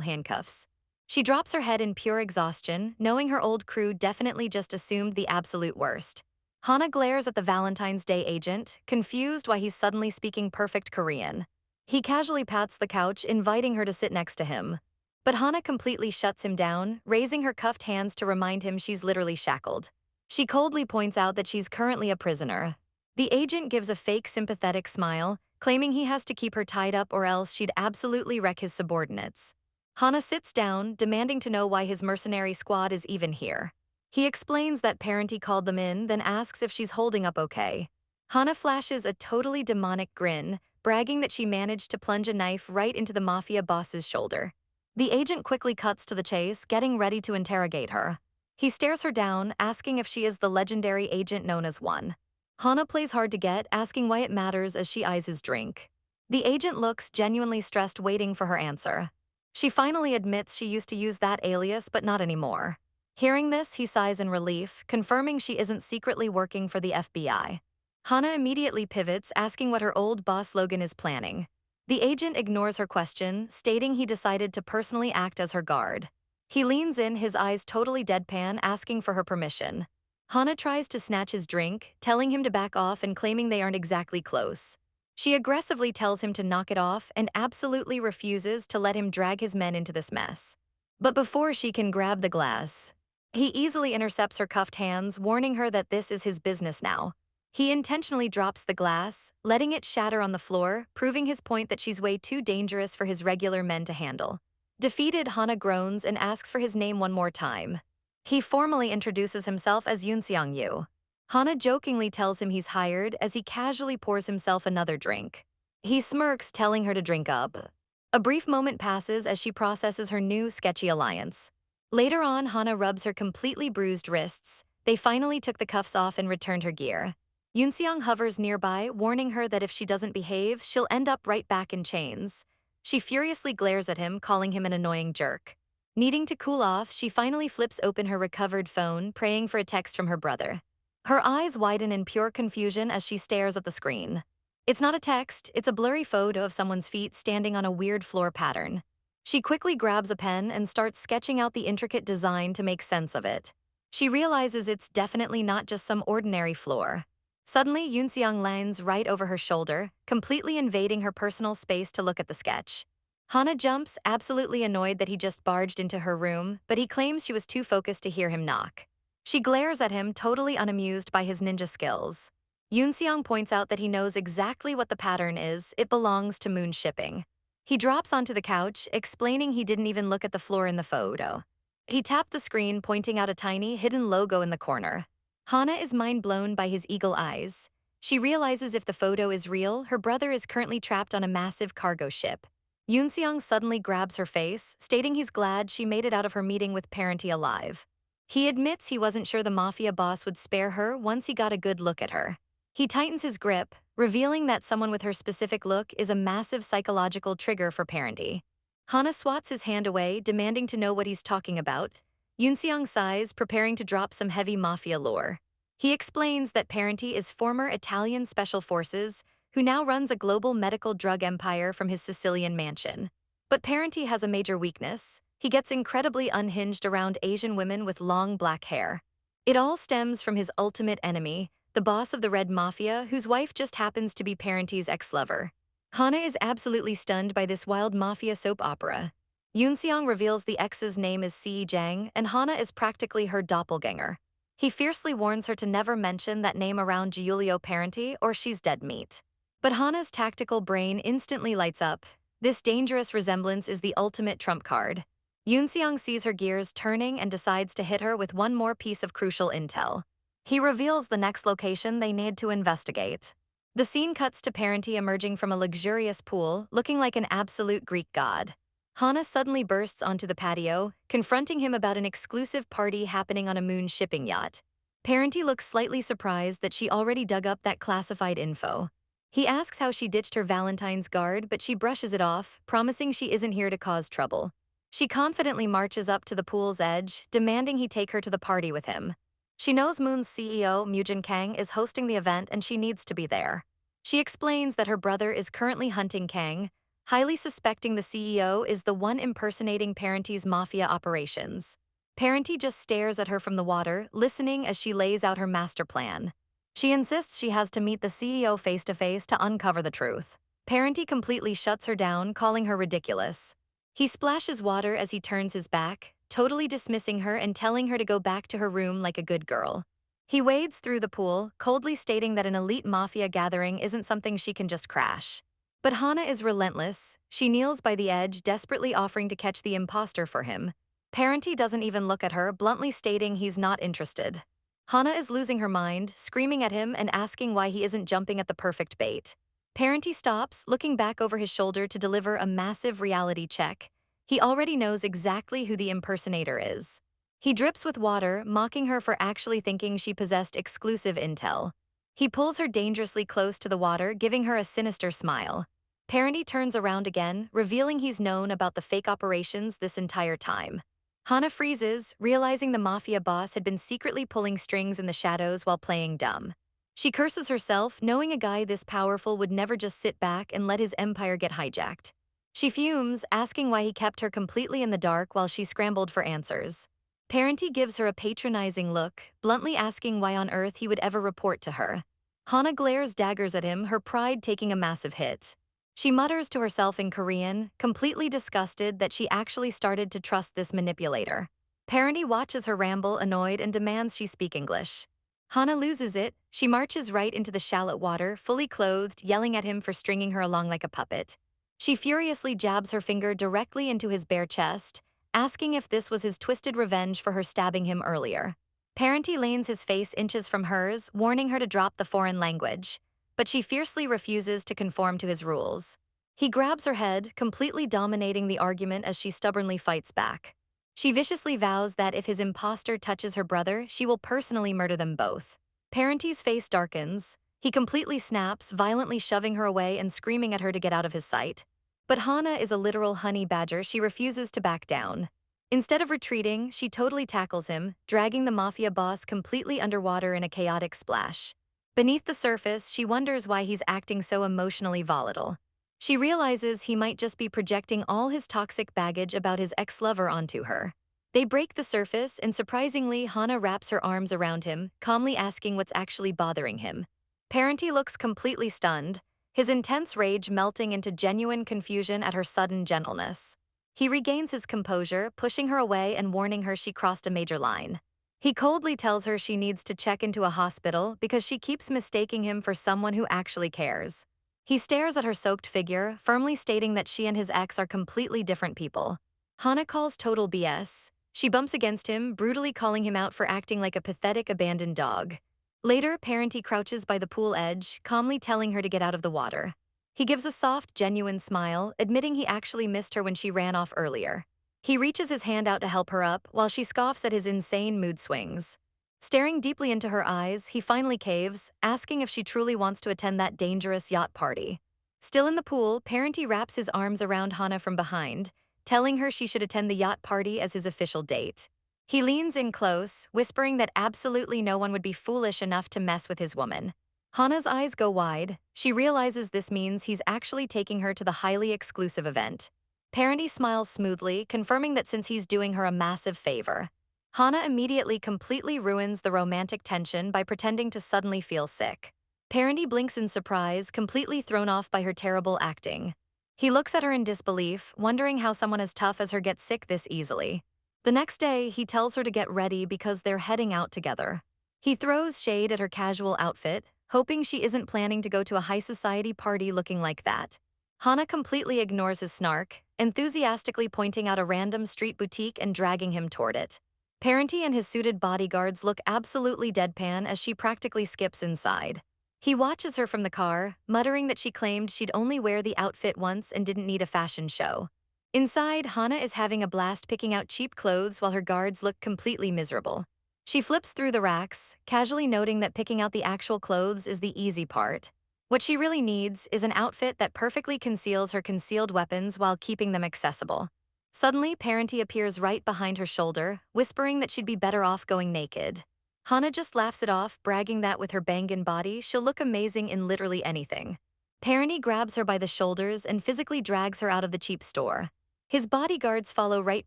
handcuffs. She drops her head in pure exhaustion, knowing her old crew definitely just assumed the absolute worst. Hana glares at the Valentine's Day agent, confused why he's suddenly speaking perfect Korean. He casually pats the couch, inviting her to sit next to him. But Hana completely shuts him down, raising her cuffed hands to remind him she's literally shackled. She coldly points out that she's currently a prisoner. The agent gives a fake sympathetic smile, claiming he has to keep her tied up or else she'd absolutely wreck his subordinates. Hana sits down, demanding to know why his mercenary squad is even here. He explains that Parenti called them in, then asks if she's holding up okay. Hana flashes a totally demonic grin, bragging that she managed to plunge a knife right into the Mafia boss's shoulder. The agent quickly cuts to the chase, getting ready to interrogate her. He stares her down, asking if she is the legendary agent known as One. Hana plays hard to get, asking why it matters as she eyes his drink. The agent looks genuinely stressed, waiting for her answer. She finally admits she used to use that alias, but not anymore. Hearing this, he sighs in relief, confirming she isn't secretly working for the FBI. Hana immediately pivots, asking what her old boss Logan is planning. The agent ignores her question, stating he decided to personally act as her guard. He leans in, his eyes totally deadpan, asking for her permission. Hana tries to snatch his drink, telling him to back off and claiming they aren't exactly close. She aggressively tells him to knock it off and absolutely refuses to let him drag his men into this mess. But before she can grab the glass, he easily intercepts her cuffed hands, warning her that this is his business now. He intentionally drops the glass, letting it shatter on the floor, proving his point that she's way too dangerous for his regular men to handle. Defeated, Hana groans and asks for his name one more time. He formally introduces himself as Yoon-seong-yu. Hana jokingly tells him he's hired as he casually pours himself another drink. He smirks, telling her to drink up. A brief moment passes as she processes her new sketchy alliance. Later on, Hana rubs her completely bruised wrists. They finally took the cuffs off and returned her gear. Yoon-seong hovers nearby, warning her that if she doesn't behave, she'll end up right back in chains. She furiously glares at him, calling him an annoying jerk. Needing to cool off, she finally flips open her recovered phone, praying for a text from her brother. Her eyes widen in pure confusion as she stares at the screen. It's not a text, it's a blurry photo of someone's feet standing on a weird floor pattern. She quickly grabs a pen and starts sketching out the intricate design to make sense of it. She realizes it's definitely not just some ordinary floor. Suddenly, Yoon-seong leans right over her shoulder, completely invading her personal space to look at the sketch. Hana jumps, absolutely annoyed that he just barged into her room, but he claims she was too focused to hear him knock. She glares at him, totally unamused by his ninja skills. Yoon-seong points out that he knows exactly what the pattern is, it belongs to moon shipping. He drops onto the couch, explaining he didn't even look at the floor in the photo. He tapped the screen, pointing out a tiny, hidden logo in the corner. Hana is mind-blown by his eagle eyes. She realizes if the photo is real, her brother is currently trapped on a massive cargo ship. Yoon-seong suddenly grabs her face, stating he's glad she made it out of her meeting with Parenti alive. He admits he wasn't sure the Mafia boss would spare her once he got a good look at her. He tightens his grip, revealing that someone with her specific look is a massive psychological trigger for Parenti. Hana swats his hand away, demanding to know what he's talking about. Yoon-seong sighs, preparing to drop some heavy Mafia lore. He explains that Parenti is former Italian Special Forces, who now runs a global medical drug empire from his Sicilian mansion. But Parenti has a major weakness. He gets incredibly unhinged around Asian women with long black hair. It all stems from his ultimate enemy, the boss of the Red Mafia, whose wife just happens to be Parenti's ex-lover. Hana is absolutely stunned by this wild mafia soap opera. Yoon-seong reveals the ex's name is Si Jang, and Hana is practically her doppelganger. He fiercely warns her to never mention that name around Giulio Parenti or she's dead meat. But Hana's tactical brain instantly lights up. This dangerous resemblance is the ultimate trump card. Yoon-seong sees her gears turning and decides to hit her with one more piece of crucial intel. He reveals the next location they need to investigate. The scene cuts to Parenti emerging from a luxurious pool, looking like an absolute Greek god. Hana suddenly bursts onto the patio, confronting him about an exclusive party happening on a moon shipping yacht. Parenti looks slightly surprised that she already dug up that classified info. He asks how she ditched her Valentine's guard, but she brushes it off, promising she isn't here to cause trouble. She confidently marches up to the pool's edge, demanding he take her to the party with him. She knows Moon's CEO, Mujin Kang, is hosting the event and she needs to be there. She explains that her brother is currently hunting Kang, highly suspecting the CEO is the one impersonating Parenty's mafia operations. Parenty just stares at her from the water, listening as she lays out her master plan. She insists she has to meet the CEO face to face to uncover the truth. Parenty completely shuts her down, calling her ridiculous. He splashes water as he turns his back, totally dismissing her and telling her to go back to her room like a good girl. He wades through the pool, coldly stating that an elite mafia gathering isn't something she can just crash. But Hana is relentless. She kneels by the edge, desperately offering to catch the imposter for him. Parenty doesn't even look at her, bluntly stating he's not interested. Hana is losing her mind, screaming at him and asking why he isn't jumping at the perfect bait. Parenty stops, looking back over his shoulder to deliver a massive reality check. He already knows exactly who the impersonator is. He drips with water, mocking her for actually thinking she possessed exclusive intel. He pulls her dangerously close to the water, giving her a sinister smile. Parenty turns around again, revealing he's known about the fake operations this entire time. Hana freezes, realizing the mafia boss had been secretly pulling strings in the shadows while playing dumb. She curses herself, knowing a guy this powerful would never just sit back and let his empire get hijacked. She fumes, asking why he kept her completely in the dark while she scrambled for answers. Parenty gives her a patronizing look, bluntly asking why on earth he would ever report to her. Hana glares daggers at him, her pride taking a massive hit. She mutters to herself in Korean, completely disgusted that she actually started to trust this manipulator. Parenty watches her ramble, annoyed, and demands she speak English. Hana loses it. She marches right into the shallow water, fully clothed, yelling at him for stringing her along like a puppet. She furiously jabs her finger directly into his bare chest, asking if this was his twisted revenge for her stabbing him earlier. Parenty lanes his face inches from hers, warning her to drop the foreign language, but she fiercely refuses to conform to his rules. He grabs her head, completely dominating the argument as she stubbornly fights back. She viciously vows that if his imposter touches her brother, she will personally murder them both. Parenty's face darkens. He completely snaps, violently shoving her away and screaming at her to get out of his sight. But Hana is a literal honey badger. She refuses to back down. Instead of retreating, she totally tackles him, dragging the mafia boss completely underwater in a chaotic splash. Beneath the surface, she wonders why he's acting so emotionally volatile. She realizes he might just be projecting all his toxic baggage about his ex-lover onto her. They break the surface, and surprisingly, Hana wraps her arms around him, calmly asking what's actually bothering him. Parenty looks completely stunned, his intense rage melting into genuine confusion at her sudden gentleness. He regains his composure, pushing her away and warning her she crossed a major line. He coldly tells her she needs to check into a hospital because she keeps mistaking him for someone who actually cares. He stares at her soaked figure, firmly stating that she and his ex are completely different people. Hana calls total BS. She bumps against him, brutally calling him out for acting like a pathetic abandoned dog. Later, Parenty crouches by the pool edge, calmly telling her to get out of the water. He gives a soft, genuine smile, admitting he actually missed her when she ran off earlier. He reaches his hand out to help her up, while she scoffs at his insane mood swings. Staring deeply into her eyes, he finally caves, asking if she truly wants to attend that dangerous yacht party. Still in the pool, Parenty wraps his arms around Hana from behind, telling her she should attend the yacht party as his official date. He leans in close, whispering that absolutely no one would be foolish enough to mess with his woman. Hana's eyes go wide. She realizes this means he's actually taking her to the highly exclusive event. Parenty smiles smoothly, confirming that since he's doing her a massive favor. Hana immediately completely ruins the romantic tension by pretending to suddenly feel sick. Parenty blinks in surprise, completely thrown off by her terrible acting. He looks at her in disbelief, wondering how someone as tough as her gets sick this easily. The next day, he tells her to get ready because they're heading out together. He throws shade at her casual outfit, hoping she isn't planning to go to a high society party looking like that. Hana completely ignores his snark, enthusiastically pointing out a random street boutique and dragging him toward it. Parenty and his suited bodyguards look absolutely deadpan as she practically skips inside. He watches her from the car, muttering that she claimed she'd only wear the outfit once and didn't need a fashion show. Inside, Hana is having a blast picking out cheap clothes while her guards look completely miserable. She flips through the racks, casually noting that picking out the actual clothes is the easy part. What she really needs is an outfit that perfectly conceals her concealed weapons while keeping them accessible. Suddenly, Parenty appears right behind her shoulder, whispering that she'd be better off going naked. Hana just laughs it off, bragging that with her bangin' body, she'll look amazing in literally anything. Parenty grabs her by the shoulders and physically drags her out of the cheap store. His bodyguards follow right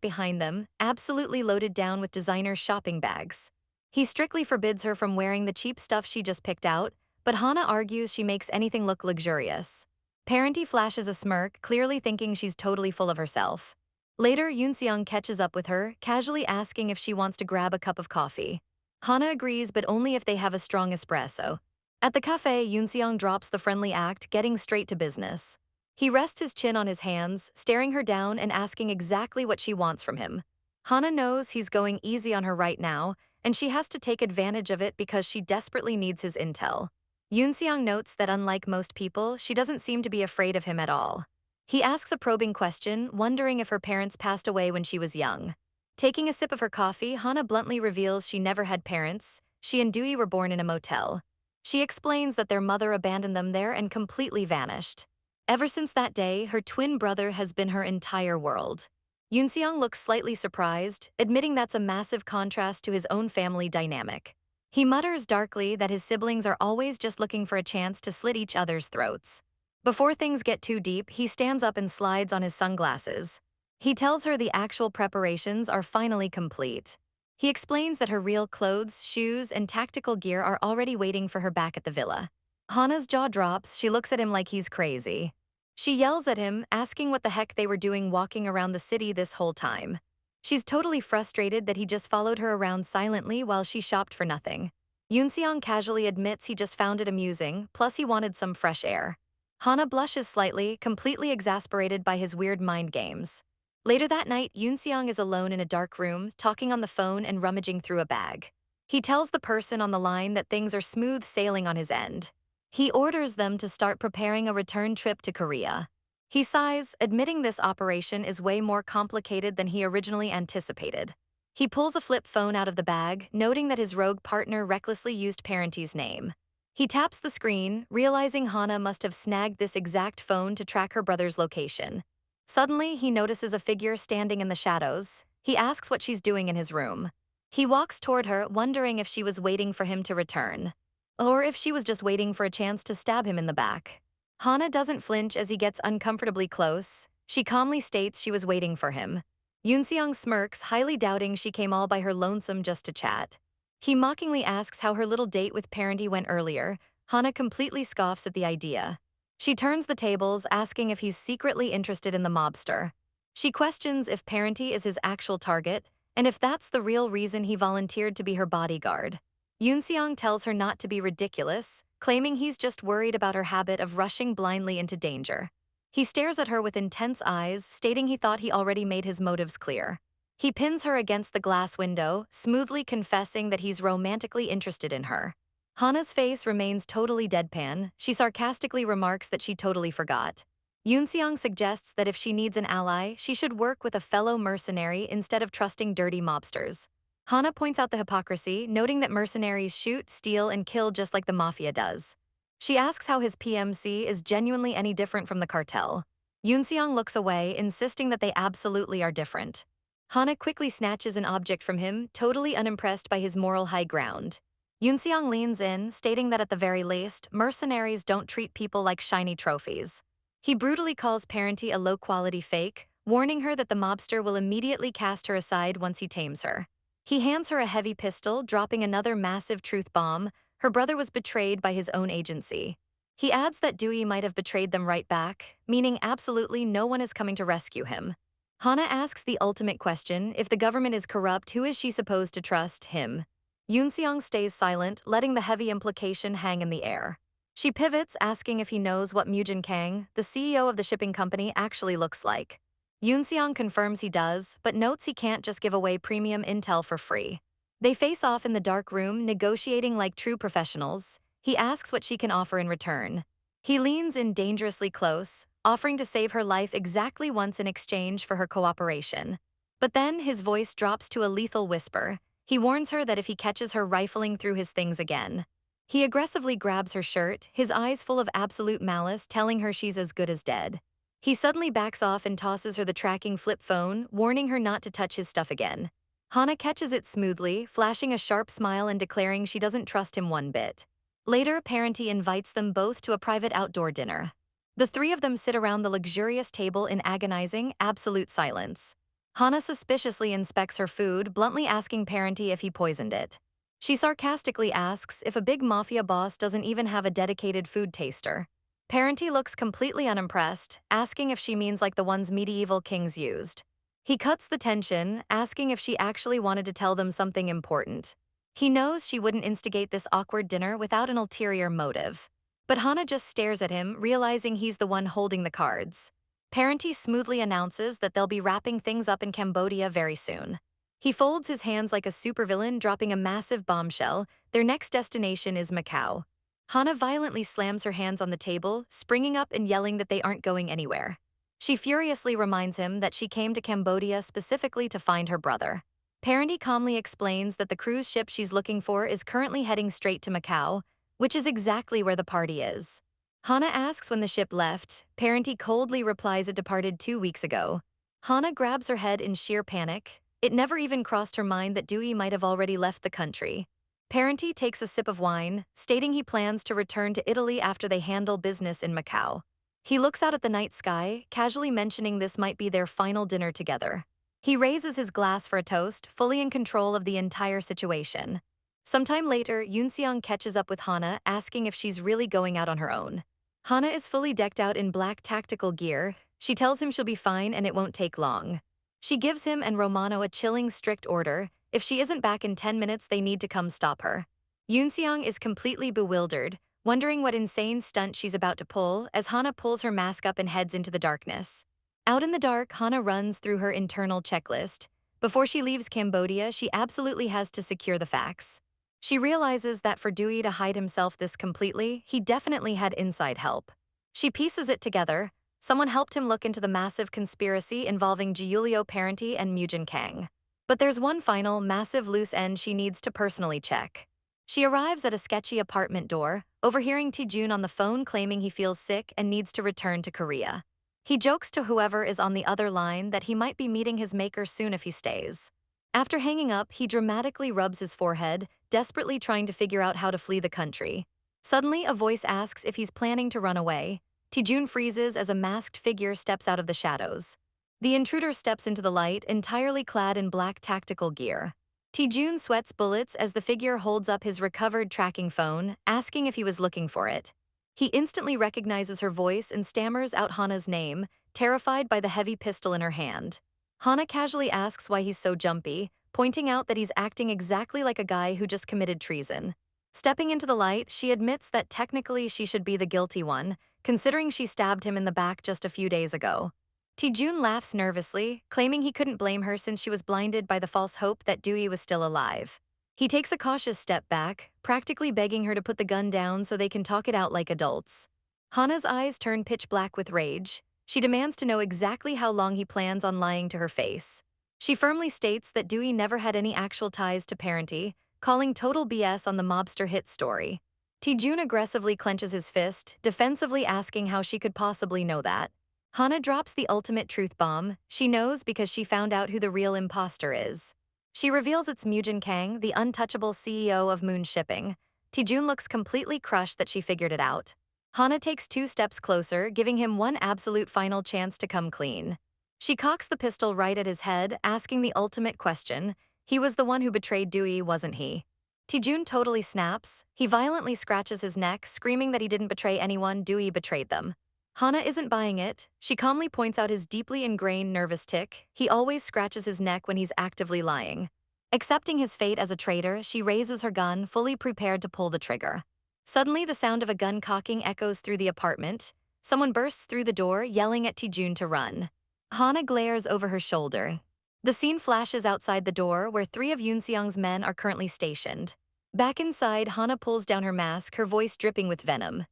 behind them, absolutely loaded down with designer shopping bags. He strictly forbids her from wearing the cheap stuff she just picked out, but Hana argues she makes anything look luxurious. Parenty flashes a smirk, clearly thinking she's totally full of herself. Later, Yoonseong catches up with her, casually asking if she wants to grab a cup of coffee. Hana agrees, but only if they have a strong espresso. At the cafe, Yoonseong drops the friendly act, getting straight to business. He rests his chin on his hands, staring her down and asking exactly what she wants from him. Hana knows he's going easy on her right now, and she has to take advantage of it because she desperately needs his intel. Yoonseong notes that unlike most people, she doesn't seem to be afraid of him at all. He asks a probing question, wondering if her parents passed away when she was young. Taking a sip of her coffee, Hana bluntly reveals she never had parents. She and Dewey were born in a motel. She explains that their mother abandoned them there and completely vanished. Ever since that day, her twin brother has been her entire world. Yoonseong looks slightly surprised, admitting that's a massive contrast to his own family dynamic. He mutters darkly that his siblings are always just looking for a chance to slit each other's throats. Before things get too deep, he stands up and slides on his sunglasses. He tells her the actual preparations are finally complete. He explains that her real clothes, shoes, and tactical gear are already waiting for her back at the villa. Hana's jaw drops, she looks at him like he's crazy. She yells at him, asking what the heck they were doing walking around the city this whole time. She's totally frustrated that he just followed her around silently while she shopped for nothing. Yoonseong casually admits he just found it amusing, plus he wanted some fresh air. Hana blushes slightly, completely exasperated by his weird mind games. Later that night, Yoonseong is alone in a dark room, talking on the phone and rummaging through a bag. He tells the person on the line that things are smooth sailing on his end. He orders them to start preparing a return trip to Korea. He sighs, admitting this operation is way more complicated than he originally anticipated. He pulls a flip phone out of the bag, noting that his rogue partner recklessly used Parenty's name. He taps the screen, realizing Hana must have snagged this exact phone to track her brother's location. Suddenly, he notices a figure standing in the shadows. He asks what she's doing in his room. He walks toward her, wondering if she was waiting for him to return, or if she was just waiting for a chance to stab him in the back. Hana doesn't flinch as he gets uncomfortably close. She calmly states she was waiting for him. Yoonseong smirks, highly doubting she came all by her lonesome just to chat. He mockingly asks how her little date with Parenty went earlier. Hana completely scoffs at the idea. She turns the tables, asking if he's secretly interested in the mobster. She questions if Parenty is his actual target, and if that's the real reason he volunteered to be her bodyguard. Yoonseong tells her not to be ridiculous, claiming he's just worried about her habit of rushing blindly into danger. He stares at her with intense eyes, stating he thought he already made his motives clear. He pins her against the glass window, smoothly confessing that he's romantically interested in her. Hana's face remains totally deadpan. She sarcastically remarks that she totally forgot. Yoonseong suggests that if she needs an ally, she should work with a fellow mercenary instead of trusting dirty mobsters. Hana points out the hypocrisy, noting that mercenaries shoot, steal, and kill just like the Mafia does. She asks how his PMC is genuinely any different from the cartel. Yoonseong looks away, insisting that they absolutely are different. Hana quickly snatches an object from him, totally unimpressed by his moral high ground. Yoonseong leans in, stating that at the very least, mercenaries don't treat people like shiny trophies. He brutally calls Parenty a low-quality fake, warning her that the mobster will immediately cast her aside once he tames her. He hands her a heavy pistol, dropping another massive truth bomb. Her brother was betrayed by his own agency. He adds that Dewey might have betrayed them right back, meaning absolutely no one is coming to rescue him. Hana asks the ultimate question, if the government is corrupt, who is she supposed to trust, him? Yoonseong stays silent, letting the heavy implication hang in the air. She pivots, asking if he knows what Mujin Kang, the CEO of the shipping company, actually looks like. Yoonseong confirms he does, but notes he can't just give away premium intel for free. They face off in the dark room, negotiating like true professionals. He asks what she can offer in return. He leans in dangerously close, offering to save her life exactly once in exchange for her cooperation. But then his voice drops to a lethal whisper. He warns her that if he catches her rifling through his things again. He aggressively grabs her shirt, his eyes full of absolute malice, telling her she's as good as dead. He suddenly backs off and tosses her the tracking flip phone, warning her not to touch his stuff again. Hana catches it smoothly, flashing a sharp smile and declaring she doesn't trust him one bit. Later, Parenti invites them both to a private outdoor dinner. The three of them sit around the luxurious table in agonizing, absolute silence. Hana suspiciously inspects her food, bluntly asking Parenti if he poisoned it. She sarcastically asks if a big mafia boss doesn't even have a dedicated food taster. Parenti looks completely unimpressed, asking if she means like the ones medieval kings used. He cuts the tension, asking if she actually wanted to tell them something important. He knows she wouldn't instigate this awkward dinner without an ulterior motive. But Hana just stares at him, realizing he's the one holding the cards. Parenti smoothly announces that they'll be wrapping things up in Cambodia very soon. He folds his hands like a supervillain, dropping a massive bombshell. Their next destination is Macau. Hana violently slams her hands on the table, springing up and yelling that they aren't going anywhere. She furiously reminds him that she came to Cambodia specifically to find her brother. Parenti calmly explains that the cruise ship she's looking for is currently heading straight to Macau, which is exactly where the party is. Hana asks when the ship left. Parenti coldly replies it departed 2 weeks ago. Hana grabs her head in sheer panic. It never even crossed her mind that Dewey might have already left the country. Parenti takes a sip of wine, stating he plans to return to Italy after they handle business in Macau. He looks out at the night sky, casually mentioning this might be their final dinner together. He raises his glass for a toast, fully in control of the entire situation. Sometime later, Yoonseong catches up with Hana, asking if she's really going out on her own. Hana is fully decked out in black tactical gear. She tells him she'll be fine and it won't take long. She gives him and Romano a chilling, strict order. If she isn't back in 10 minutes, they need to come stop her. Yoonseong is completely bewildered, wondering what insane stunt she's about to pull as Hana pulls her mask up and heads into the darkness. Out in the dark, Hana runs through her internal checklist. Before she leaves Cambodia, she absolutely has to secure the facts. She realizes that for Dewey to hide himself this completely, he definitely had inside help. She pieces it together. Someone helped him look into the massive conspiracy involving Giulio Parenti and Mujin Kang. But there's one final, massive loose end she needs to personally check. She arrives at a sketchy apartment door, overhearing Taejun on the phone claiming he feels sick and needs to return to Korea. He jokes to whoever is on the other line that he might be meeting his maker soon if he stays. After hanging up, he dramatically rubs his forehead, desperately trying to figure out how to flee the country. Suddenly, a voice asks if he's planning to run away. Taejun freezes as a masked figure steps out of the shadows. The intruder steps into the light, entirely clad in black tactical gear. Taejun sweats bullets as the figure holds up his recovered tracking phone, asking if he was looking for it. He instantly recognizes her voice and stammers out Hana's name, terrified by the heavy pistol in her hand. Hana casually asks why he's so jumpy, pointing out that he's acting exactly like a guy who just committed treason. Stepping into the light, she admits that technically she should be the guilty one, considering she stabbed him in the back just a few days ago. Taejun laughs nervously, claiming he couldn't blame her since she was blinded by the false hope that Dewey was still alive. He takes a cautious step back, practically begging her to put the gun down so they can talk it out like adults. Hana's eyes turn pitch black with rage. She demands to know exactly how long he plans on lying to her face. She firmly states that Dewey never had any actual ties to Parenti, calling total BS on the mobster hit story. Taejun aggressively clenches his fist, defensively asking how she could possibly know that. Hana drops the ultimate truth bomb. She knows because she found out who the real imposter is. She reveals it's Mujin Kang, the untouchable CEO of Moon Shipping. Taejun looks completely crushed that she figured it out. Hana takes 2 steps closer, giving him one absolute final chance to come clean. She cocks the pistol right at his head, asking the ultimate question. He was the one who betrayed Dewey, wasn't he? Taejun totally snaps. He violently scratches his neck, screaming that he didn't betray anyone, Dewey betrayed them. Hana isn't buying it. She calmly points out his deeply ingrained nervous tic. He always scratches his neck when he's actively lying. Accepting his fate as a traitor, she raises her gun, fully prepared to pull the trigger. Suddenly, the sound of a gun cocking echoes through the apartment. Someone bursts through the door, yelling at Taejun to run. Hana glares over her shoulder. The scene flashes outside the door, where 3 of Yoonseong's men are currently stationed. Back inside, Hana pulls down her mask, her voice dripping with venom.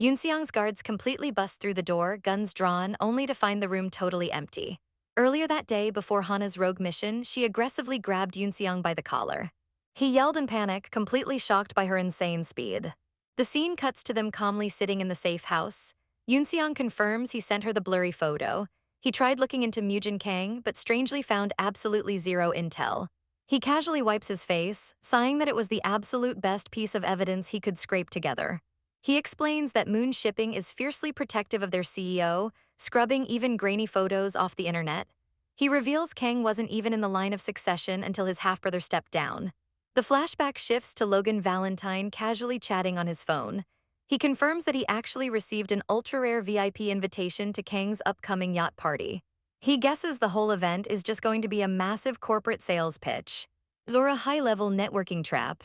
Yoonseong's guards completely bust through the door, guns drawn, only to find the room totally empty. Earlier that day, before Hana's rogue mission, she aggressively grabbed Yoonseong by the collar. He yelled in panic, completely shocked by her insane speed. The scene cuts to them calmly sitting in the safe house. Yoonseong confirms he sent her the blurry photo. He tried looking into Mujin Kang, but strangely found absolutely zero intel. He casually wipes his face, sighing that it was the absolute best piece of evidence he could scrape together. He explains that Moon Shipping is fiercely protective of their CEO, scrubbing even grainy photos off the internet. He reveals Kang wasn't even in the line of succession until his half-brother stepped down. The flashback shifts to Logan Valentine casually chatting on his phone. He confirms that he actually received an ultra-rare VIP invitation to Kang's upcoming yacht party. He guesses the whole event is just going to be a massive corporate sales pitch. Or a high-level networking trap.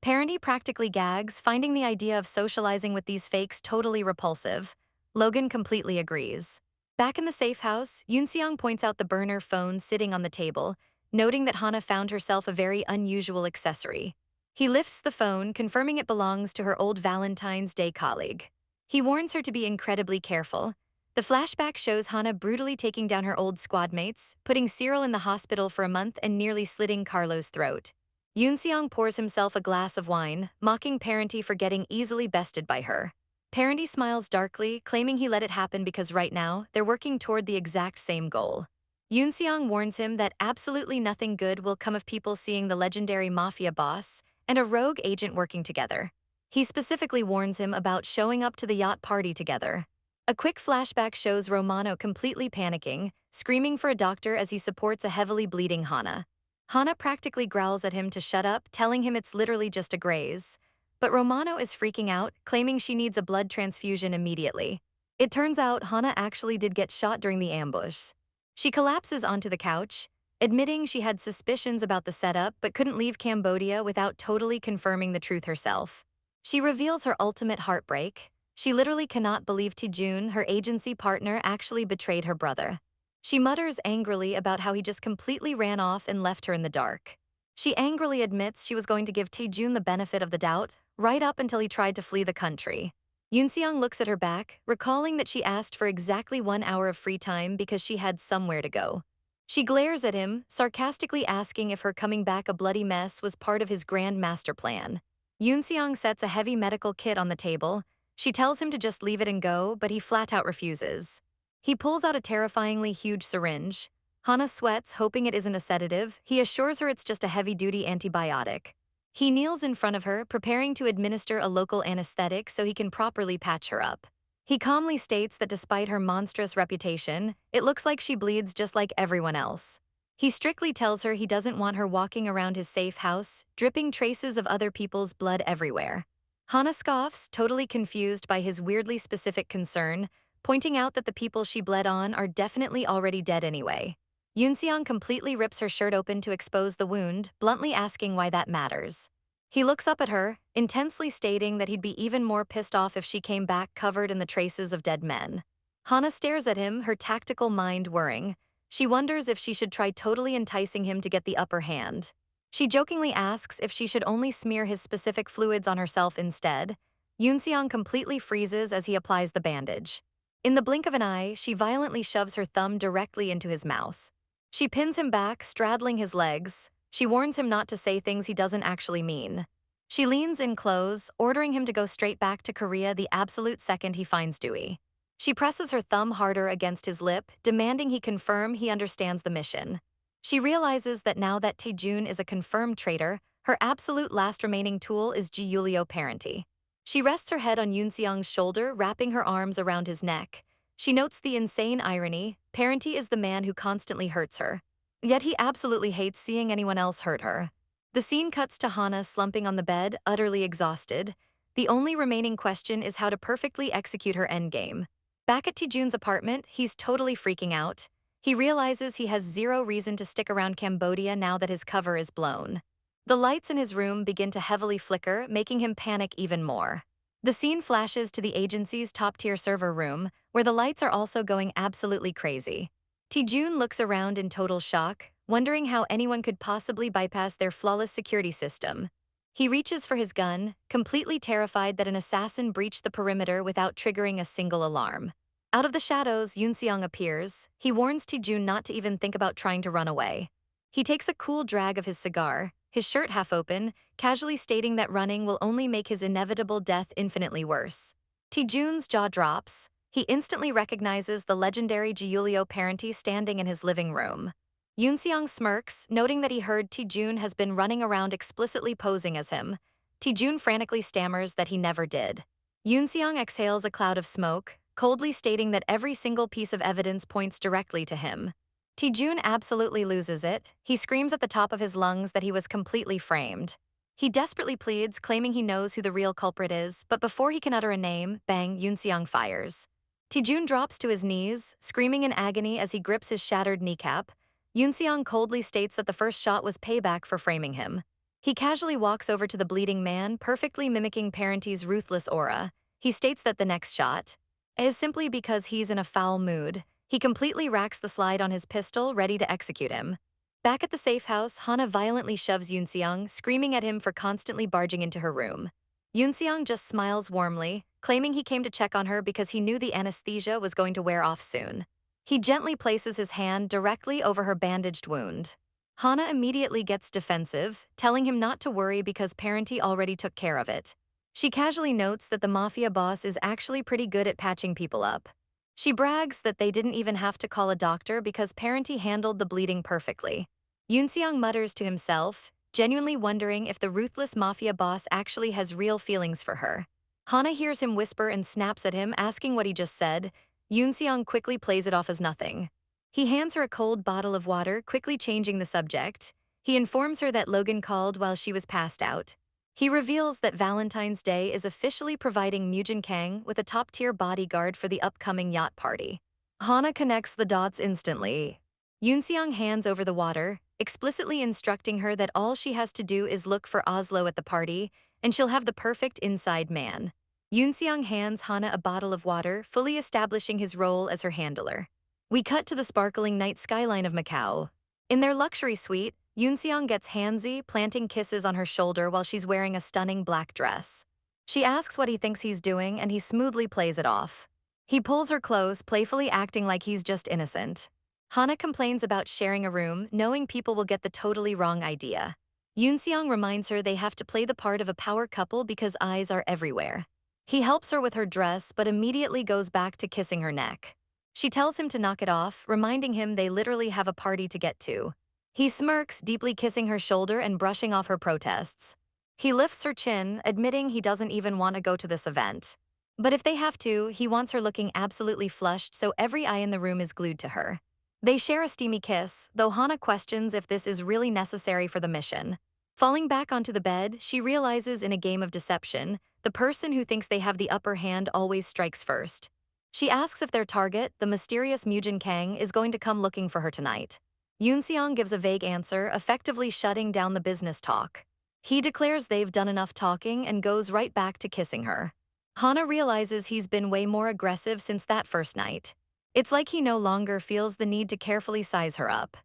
Parenty practically gags, finding the idea of socializing with these fakes totally repulsive. Logan completely agrees. Back in the safe house, Yoon-seong points out the burner phone sitting on the table, noting that Hana found herself a very unusual accessory. He lifts the phone, confirming it belongs to her old Valentine's Day colleague. He warns her to be incredibly careful. The flashback shows Hana brutally taking down her old squad mates, putting Cyril in the hospital for a month and nearly slitting Carlo's throat. Yoon-seong pours himself a glass of wine, mocking Parenty for getting easily bested by her. Parenty smiles darkly, claiming he let it happen because right now, they're working toward the exact same goal. Yoon-seong warns him that absolutely nothing good will come of people seeing the legendary Mafia boss and a rogue agent working together. He specifically warns him about showing up to the yacht party together. A quick flashback shows Romano completely panicking, screaming for a doctor as he supports a heavily bleeding Hana. Hana practically growls at him to shut up, telling him it's literally just a graze. But Romano is freaking out, claiming she needs a blood transfusion immediately. It turns out Hana actually did get shot during the ambush. She collapses onto the couch, admitting she had suspicions about the setup but couldn't leave Cambodia without totally confirming the truth herself. She reveals her ultimate heartbreak. She literally cannot believe Taejun, her agency partner, actually betrayed her brother. She mutters angrily about how he just completely ran off and left her in the dark. She angrily admits she was going to give Taejun the benefit of the doubt, right up until he tried to flee the country. Yoon-seong looks at her back, recalling that she asked for exactly 1 hour of free time because she had somewhere to go. She glares at him, sarcastically asking if her coming back a bloody mess was part of his grand master plan. Yoon-seong sets a heavy medical kit on the table. She tells him to just leave it and go, but he flat out refuses. He pulls out a terrifyingly huge syringe. Hana sweats, hoping it isn't a sedative. He assures her it's just a heavy-duty antibiotic. He kneels in front of her, preparing to administer a local anesthetic so he can properly patch her up. He calmly states that despite her monstrous reputation, it looks like she bleeds just like everyone else. He strictly tells her he doesn't want her walking around his safe house, dripping traces of other people's blood everywhere. Hana scoffs, totally confused by his weirdly specific concern, pointing out that the people she bled on are definitely already dead anyway. Yoon-seong completely rips her shirt open to expose the wound, bluntly asking why that matters. He looks up at her, intensely stating that he'd be even more pissed off if she came back covered in the traces of dead men. Hana stares at him, her tactical mind whirring. She wonders if she should try totally enticing him to get the upper hand. She jokingly asks if she should only smear his specific fluids on herself instead. Yoon-seong completely freezes as he applies the bandage. In the blink of an eye, she violently shoves her thumb directly into his mouth. She pins him back, straddling his legs. She warns him not to say things he doesn't actually mean. She leans in close, ordering him to go straight back to Korea the absolute second he finds Dewey. She presses her thumb harder against his lip, demanding he confirm he understands the mission. She realizes that now that Taejun is a confirmed traitor, her absolute last remaining tool is Giulio Parenty. She rests her head on Yoon-seong's shoulder, wrapping her arms around his neck. She notes the insane irony. Parenty is the man who constantly hurts her. Yet he absolutely hates seeing anyone else hurt her. The scene cuts to Hana slumping on the bed, utterly exhausted. The only remaining question is how to perfectly execute her endgame. Back at Taejun's apartment, he's totally freaking out. He realizes he has zero reason to stick around Cambodia now that his cover is blown. The lights in his room begin to heavily flicker, making him panic even more. The scene flashes to the agency's top-tier server room, where the lights are also going absolutely crazy. Taejun looks around in total shock, wondering how anyone could possibly bypass their flawless security system. He reaches for his gun, completely terrified that an assassin breached the perimeter without triggering a single alarm. Out of the shadows, Yoon-seong appears. He warns Taejun not to even think about trying to run away. He takes a cool drag of his cigar, his shirt half open, casually stating that running will only make his inevitable death infinitely worse. Taejun's jaw drops. He instantly recognizes the legendary Giulio Parenty standing in his living room. Yoonseong smirks, noting that he heard Taejun has been running around explicitly posing as him. Taejun frantically stammers that he never did. Yoonseong exhales a cloud of smoke, coldly stating that every single piece of evidence points directly to him. Taejun absolutely loses it. He screams at the top of his lungs that he was completely framed. He desperately pleads, claiming he knows who the real culprit is, but before he can utter a name, bang, Yoonseong fires. Taejun drops to his knees, screaming in agony as he grips his shattered kneecap. Yoonseong coldly states that the first shot was payback for framing him. He casually walks over to the bleeding man, perfectly mimicking Parenti's ruthless aura. He states that the next shot is simply because he's in a foul mood. He completely racks the slide on his pistol, ready to execute him. Back at the safe house, Hana violently shoves Yoonseong, screaming at him for constantly barging into her room. Yoonseong just smiles warmly, claiming he came to check on her because he knew the anesthesia was going to wear off soon. He gently places his hand directly over her bandaged wound. Hana immediately gets defensive, telling him not to worry because Parenti already took care of it. She casually notes that the Mafia boss is actually pretty good at patching people up. She brags that they didn't even have to call a doctor because Parenti handled the bleeding perfectly. Yoonseong mutters to himself, genuinely wondering if the ruthless Mafia boss actually has real feelings for her. Hana hears him whisper and snaps at him, asking what he just said. Yoonseong quickly plays it off as nothing. He hands her a cold bottle of water, quickly changing the subject. He informs her that Logan called while she was passed out. He reveals that Valentine's Day is officially providing Mujin Kang with a top-tier bodyguard for the upcoming yacht party. Hana connects the dots instantly. Yoonseong hands over the water, explicitly instructing her that all she has to do is look for Oslo at the party, and she'll have the perfect inside man. Yoonseong hands Hana a bottle of water, fully establishing his role as her handler. We cut to the sparkling night skyline of Macau. In their luxury suite, Yoonseong gets handsy, planting kisses on her shoulder while she's wearing a stunning black dress. She asks what he thinks he's doing, and he smoothly plays it off. He pulls her close, playfully acting like he's just innocent. Hana complains about sharing a room, knowing people will get the totally wrong idea. Yoonseong reminds her they have to play the part of a power couple because eyes are everywhere. He helps her with her dress, but immediately goes back to kissing her neck. She tells him to knock it off, reminding him they literally have a party to get to. He smirks, deeply kissing her shoulder and brushing off her protests. He lifts her chin, admitting he doesn't even want to go to this event. But if they have to, he wants her looking absolutely flushed so every eye in the room is glued to her. They share a steamy kiss, though Hana questions if this is really necessary for the mission. Falling back onto the bed, she realizes in a game of deception, the person who thinks they have the upper hand always strikes first. She asks if their target, the mysterious Mujin Kang, is going to come looking for her tonight. Yoonseong gives a vague answer, effectively shutting down the business talk. He declares they've done enough talking and goes right back to kissing her. Hana realizes he's been way more aggressive since that first night. It's like he no longer feels the need to carefully size her up.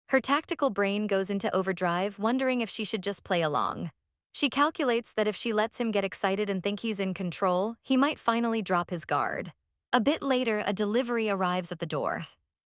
Her tactical brain goes into overdrive, wondering if she should just play along. She calculates that if she lets him get excited and think he's in control, he might finally drop his guard. A bit later, a delivery arrives at the door.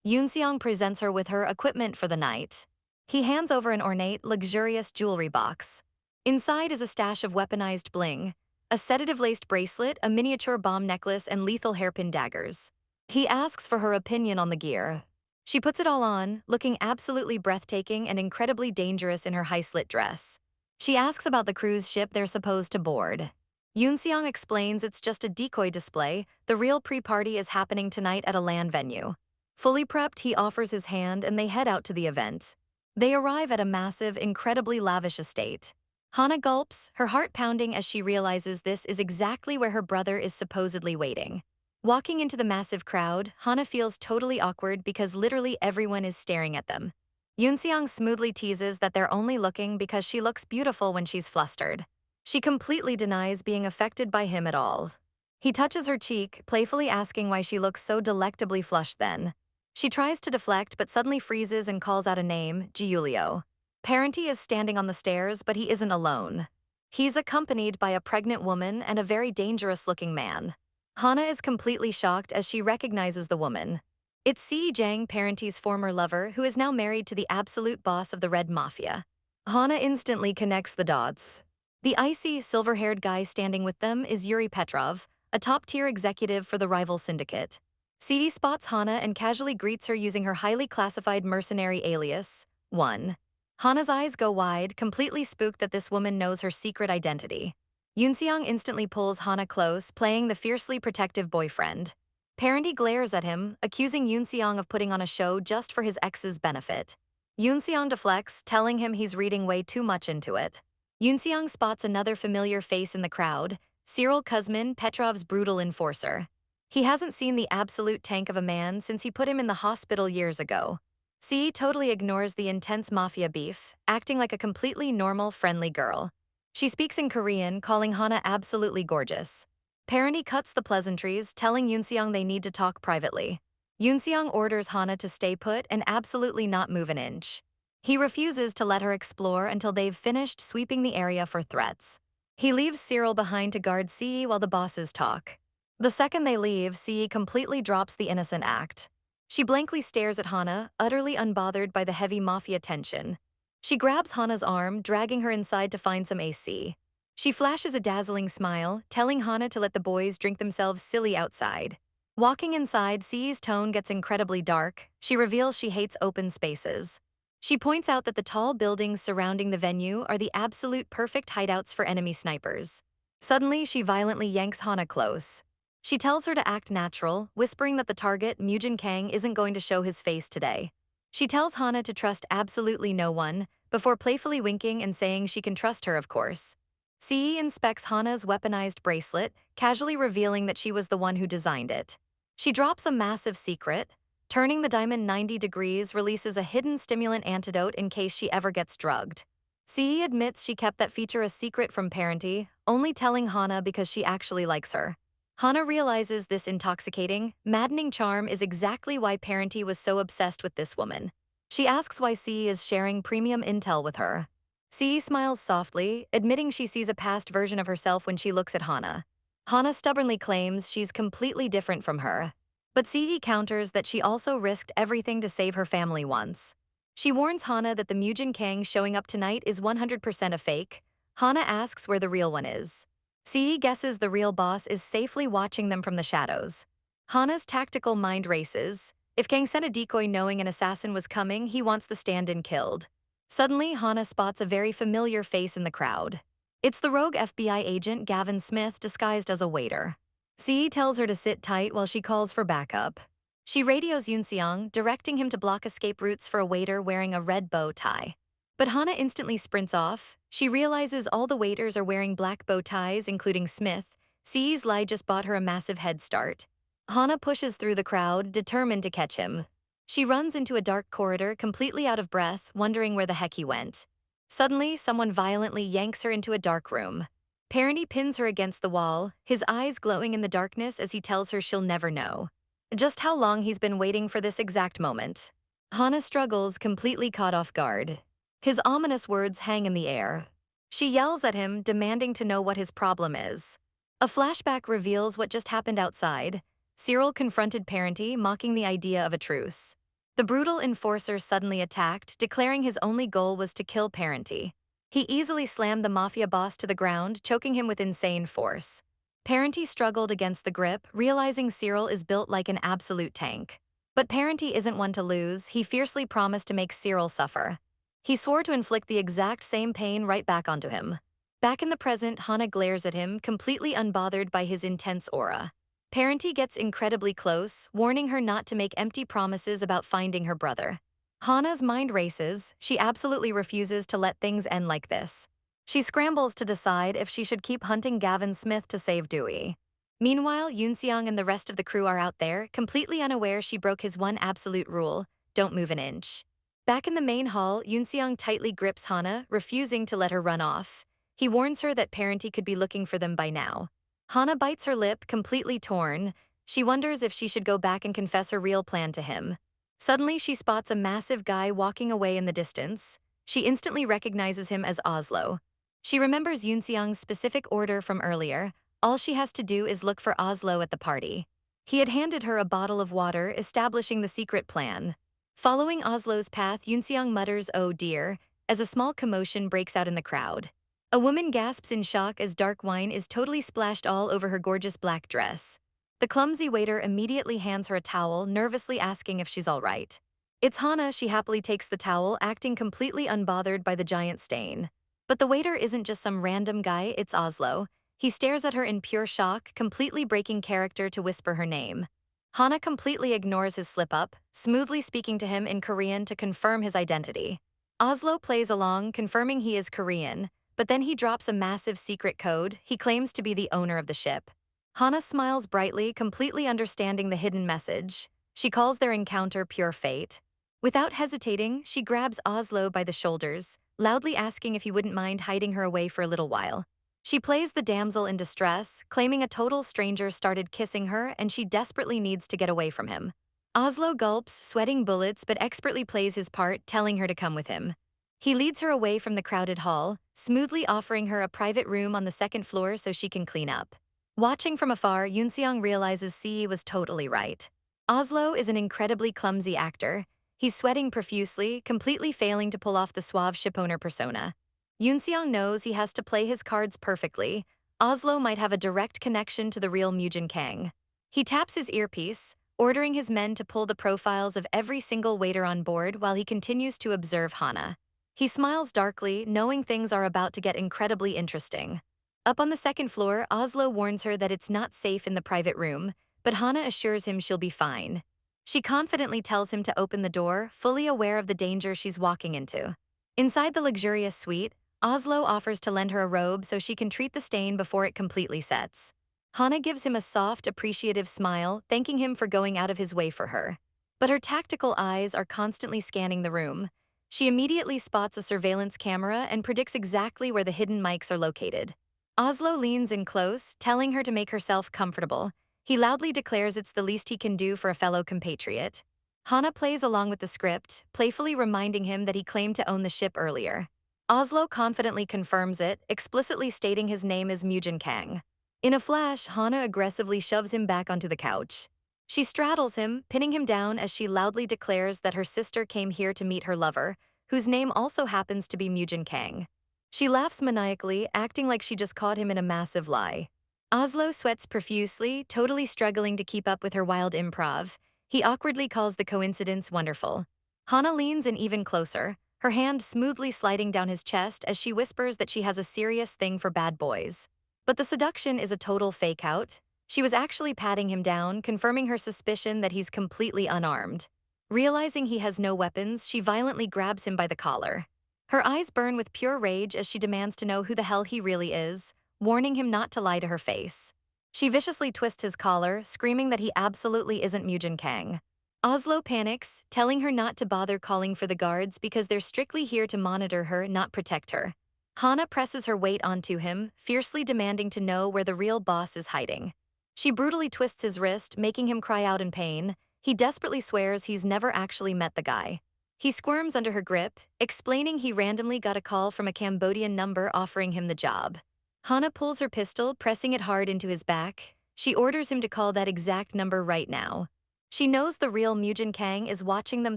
Yoonseong presents her with her equipment for the night. He hands over an ornate, luxurious jewelry box. Inside is a stash of weaponized bling, a sedative-laced bracelet, a miniature bomb necklace, and lethal hairpin daggers. He asks for her opinion on the gear. She puts it all on, looking absolutely breathtaking and incredibly dangerous in her high-slit dress. She asks about the cruise ship they're supposed to board. Yoonseong explains it's just a decoy display. The real pre-party is happening tonight at a land venue. Fully prepped, he offers his hand and they head out to the event. They arrive at a massive, incredibly lavish estate. Hana gulps, her heart pounding as she realizes this is exactly where her brother is supposedly waiting. Walking into the massive crowd, Hana feels totally awkward because literally everyone is staring at them. Yoonseong smoothly teases that they're only looking because she looks beautiful when she's flustered. She completely denies being affected by him at all. He touches her cheek, playfully asking why she looks so delectably flushed then. She tries to deflect but suddenly freezes and calls out a name, Giulio. Parenti is standing on the stairs, but he isn't alone. He's accompanied by a pregnant woman and a very dangerous-looking man. Hana is completely shocked as she recognizes the woman. It's Si Jang, Parenti's former lover, who is now married to the absolute boss of the Red Mafia. Hana instantly connects the dots. The icy, silver-haired guy standing with them is Yuri Petrov, a top-tier executive for the rival syndicate. Sidi spots Hana and casually greets her using her highly classified mercenary alias, 1. Hana's eyes go wide, completely spooked that this woman knows her secret identity. Yoonseong instantly pulls Hana close, playing the fiercely protective boyfriend. Parenty glares at him, accusing Yoonseong of putting on a show just for his ex's benefit. Yoonseong deflects, telling him he's reading way too much into it. Yoonseong spots another familiar face in the crowd, Cyril Kuzmin, Petrov's brutal enforcer. He hasn't seen the absolute tank of a man since he put him in the hospital years ago. C totally ignores the intense mafia beef, acting like a completely normal, friendly girl. She speaks in Korean, calling Hana absolutely gorgeous. Parenty cuts the pleasantries, telling Yoonseong they need to talk privately. Yoonseong orders Hana to stay put and absolutely not move an inch. He refuses to let her explore until they've finished sweeping the area for threats. He leaves Cyril behind to guard CE while the bosses talk. The second they leave, CE completely drops the innocent act. She blankly stares at Hana, utterly unbothered by the heavy mafia tension. She grabs Hana's arm, dragging her inside to find some AC. She flashes a dazzling smile, telling Hana to let the boys drink themselves silly outside. Walking inside, CE's tone gets incredibly dark. She reveals she hates open spaces. She points out that the tall buildings surrounding the venue are the absolute perfect hideouts for enemy snipers. Suddenly, she violently yanks Hana close. She tells her to act natural, whispering that the target, Mujin Kang, isn't going to show his face today. She tells Hana to trust absolutely no one, before playfully winking and saying she can trust her, of course. CE inspects Hana's weaponized bracelet, casually revealing that she was the one who designed it. She drops a massive secret. Turning the diamond 90 degrees releases a hidden stimulant antidote in case she ever gets drugged. CE admits she kept that feature a secret from Parenty, only telling Hana because she actually likes her. Hana realizes this intoxicating, maddening charm is exactly why Parenty was so obsessed with this woman. She asks why C is sharing premium intel with her. C smiles softly, admitting she sees a past version of herself when she looks at Hana. Hana stubbornly claims she's completely different from her. But C counters that she also risked everything to save her family once. She warns Hana that the Mujin Kang showing up tonight is 100% a fake. Hana asks where the real one is. CE guesses the real boss is safely watching them from the shadows. Hana's tactical mind races. If Kang sent a decoy knowing an assassin was coming, he wants the stand-in killed. Suddenly, Hana spots a very familiar face in the crowd. It's the rogue FBI agent Gavin Smith disguised as a waiter. CE tells her to sit tight while she calls for backup. She radios Yoonseong, directing him to block escape routes for a waiter wearing a red bow tie. But Hana instantly sprints off. She realizes all the waiters are wearing black bow ties, including Smith. CE's lie just bought her a massive head start. Hana pushes through the crowd, determined to catch him. She runs into a dark corridor, completely out of breath, wondering where the heck he went. Suddenly, someone violently yanks her into a dark room. Parenty pins her against the wall, his eyes glowing in the darkness as he tells her she'll never know just how long he's been waiting for this exact moment. Hana struggles, completely caught off guard. His ominous words hang in the air. She yells at him, demanding to know what his problem is. A flashback reveals what just happened outside. Cyril confronted Parenty, mocking the idea of a truce. The brutal enforcer suddenly attacked, declaring his only goal was to kill Parenty. He easily slammed the mafia boss to the ground, choking him with insane force. Parenty struggled against the grip, realizing Cyril is built like an absolute tank. But Parenty isn't one to lose. He fiercely promised to make Cyril suffer. He swore to inflict the exact same pain right back onto him. Back in the present, Hana glares at him, completely unbothered by his intense aura. Parenty gets incredibly close, warning her not to make empty promises about finding her brother. Hana's mind races. She absolutely refuses to let things end like this. She scrambles to decide if she should keep hunting Gavin Smith to save Dewey. Meanwhile, Yoonseong and the rest of the crew are out there, completely unaware she broke his one absolute rule: don't move an inch. Back in the main hall, Yoonseong tightly grips Hana, refusing to let her run off. He warns her that Parenty could be looking for them by now. Hana bites her lip, completely torn. She wonders if she should go back and confess her real plan to him. Suddenly, she spots a massive guy walking away in the distance. She instantly recognizes him as Oslo. She remembers Yoonseong's specific order from earlier. All she has to do is look for Oslo at the party. He had handed her a bottle of water, establishing the secret plan. Following Oslo's path, Yoonseong mutters, "Oh dear," as a small commotion breaks out in the crowd. A woman gasps in shock as dark wine is totally splashed all over her gorgeous black dress. The clumsy waiter immediately hands her a towel, nervously asking if she's all right. It's Hana. She happily takes the towel, acting completely unbothered by the giant stain. But the waiter isn't just some random guy, it's Oslo. He stares at her in pure shock, completely breaking character to whisper her name. Hana completely ignores his slip-up, smoothly speaking to him in Korean to confirm his identity. Oslo plays along, confirming he is Korean, but then he drops a massive secret code. He claims to be the owner of the ship. Hana smiles brightly, completely understanding the hidden message. She calls their encounter pure fate. Without hesitating, she grabs Oslo by the shoulders, loudly asking if he wouldn't mind hiding her away for a little while. She plays the damsel in distress, claiming a total stranger started kissing her and she desperately needs to get away from him. Oslo gulps, sweating bullets, but expertly plays his part, telling her to come with him. He leads her away from the crowded hall, smoothly offering her a private room on the second floor so she can clean up. Watching from afar, Yoonseong realizes CE was totally right. Oslo is an incredibly clumsy actor. He's sweating profusely, completely failing to pull off the suave shipowner persona. Yoonseong knows he has to play his cards perfectly. Oslo might have a direct connection to the real Mujin Kang. He taps his earpiece, ordering his men to pull the profiles of every single waiter on board while he continues to observe Hana. He smiles darkly, knowing things are about to get incredibly interesting. Up on the second floor, Oslo warns her that it's not safe in the private room, but Hana assures him she'll be fine. She confidently tells him to open the door, fully aware of the danger she's walking into. Inside the luxurious suite, Oslo offers to lend her a robe so she can treat the stain before it completely sets. Hana gives him a soft, appreciative smile, thanking him for going out of his way for her. But her tactical eyes are constantly scanning the room. She immediately spots a surveillance camera and predicts exactly where the hidden mics are located. Oslo leans in close, telling her to make herself comfortable. He loudly declares it's the least he can do for a fellow compatriot. Hana plays along with the script, playfully reminding him that he claimed to own the ship earlier. Oslo confidently confirms it, explicitly stating his name is Mujin Kang. In a flash, Hana aggressively shoves him back onto the couch. She straddles him, pinning him down as she loudly declares that her sister came here to meet her lover, whose name also happens to be Mujin Kang. She laughs maniacally, acting like she just caught him in a massive lie. Oslo sweats profusely, totally struggling to keep up with her wild improv. He awkwardly calls the coincidence wonderful. Hana leans in even closer, her hand smoothly sliding down his chest as she whispers that she has a serious thing for bad boys. But the seduction is a total fake-out. She was actually patting him down, confirming her suspicion that he's completely unarmed. Realizing he has no weapons, she violently grabs him by the collar. Her eyes burn with pure rage as she demands to know who the hell he really is, warning him not to lie to her face. She viciously twists his collar, screaming that he absolutely isn't Mujin Kang. Oslo panics, telling her not to bother calling for the guards because they're strictly here to monitor her, not protect her. Hana presses her weight onto him, fiercely demanding to know where the real boss is hiding. She brutally twists his wrist, making him cry out in pain. He desperately swears he's never actually met the guy. He squirms under her grip, explaining he randomly got a call from a Cambodian number offering him the job. Hana pulls her pistol, pressing it hard into his back. She orders him to call that exact number right now. She knows the real Mujin Kang is watching them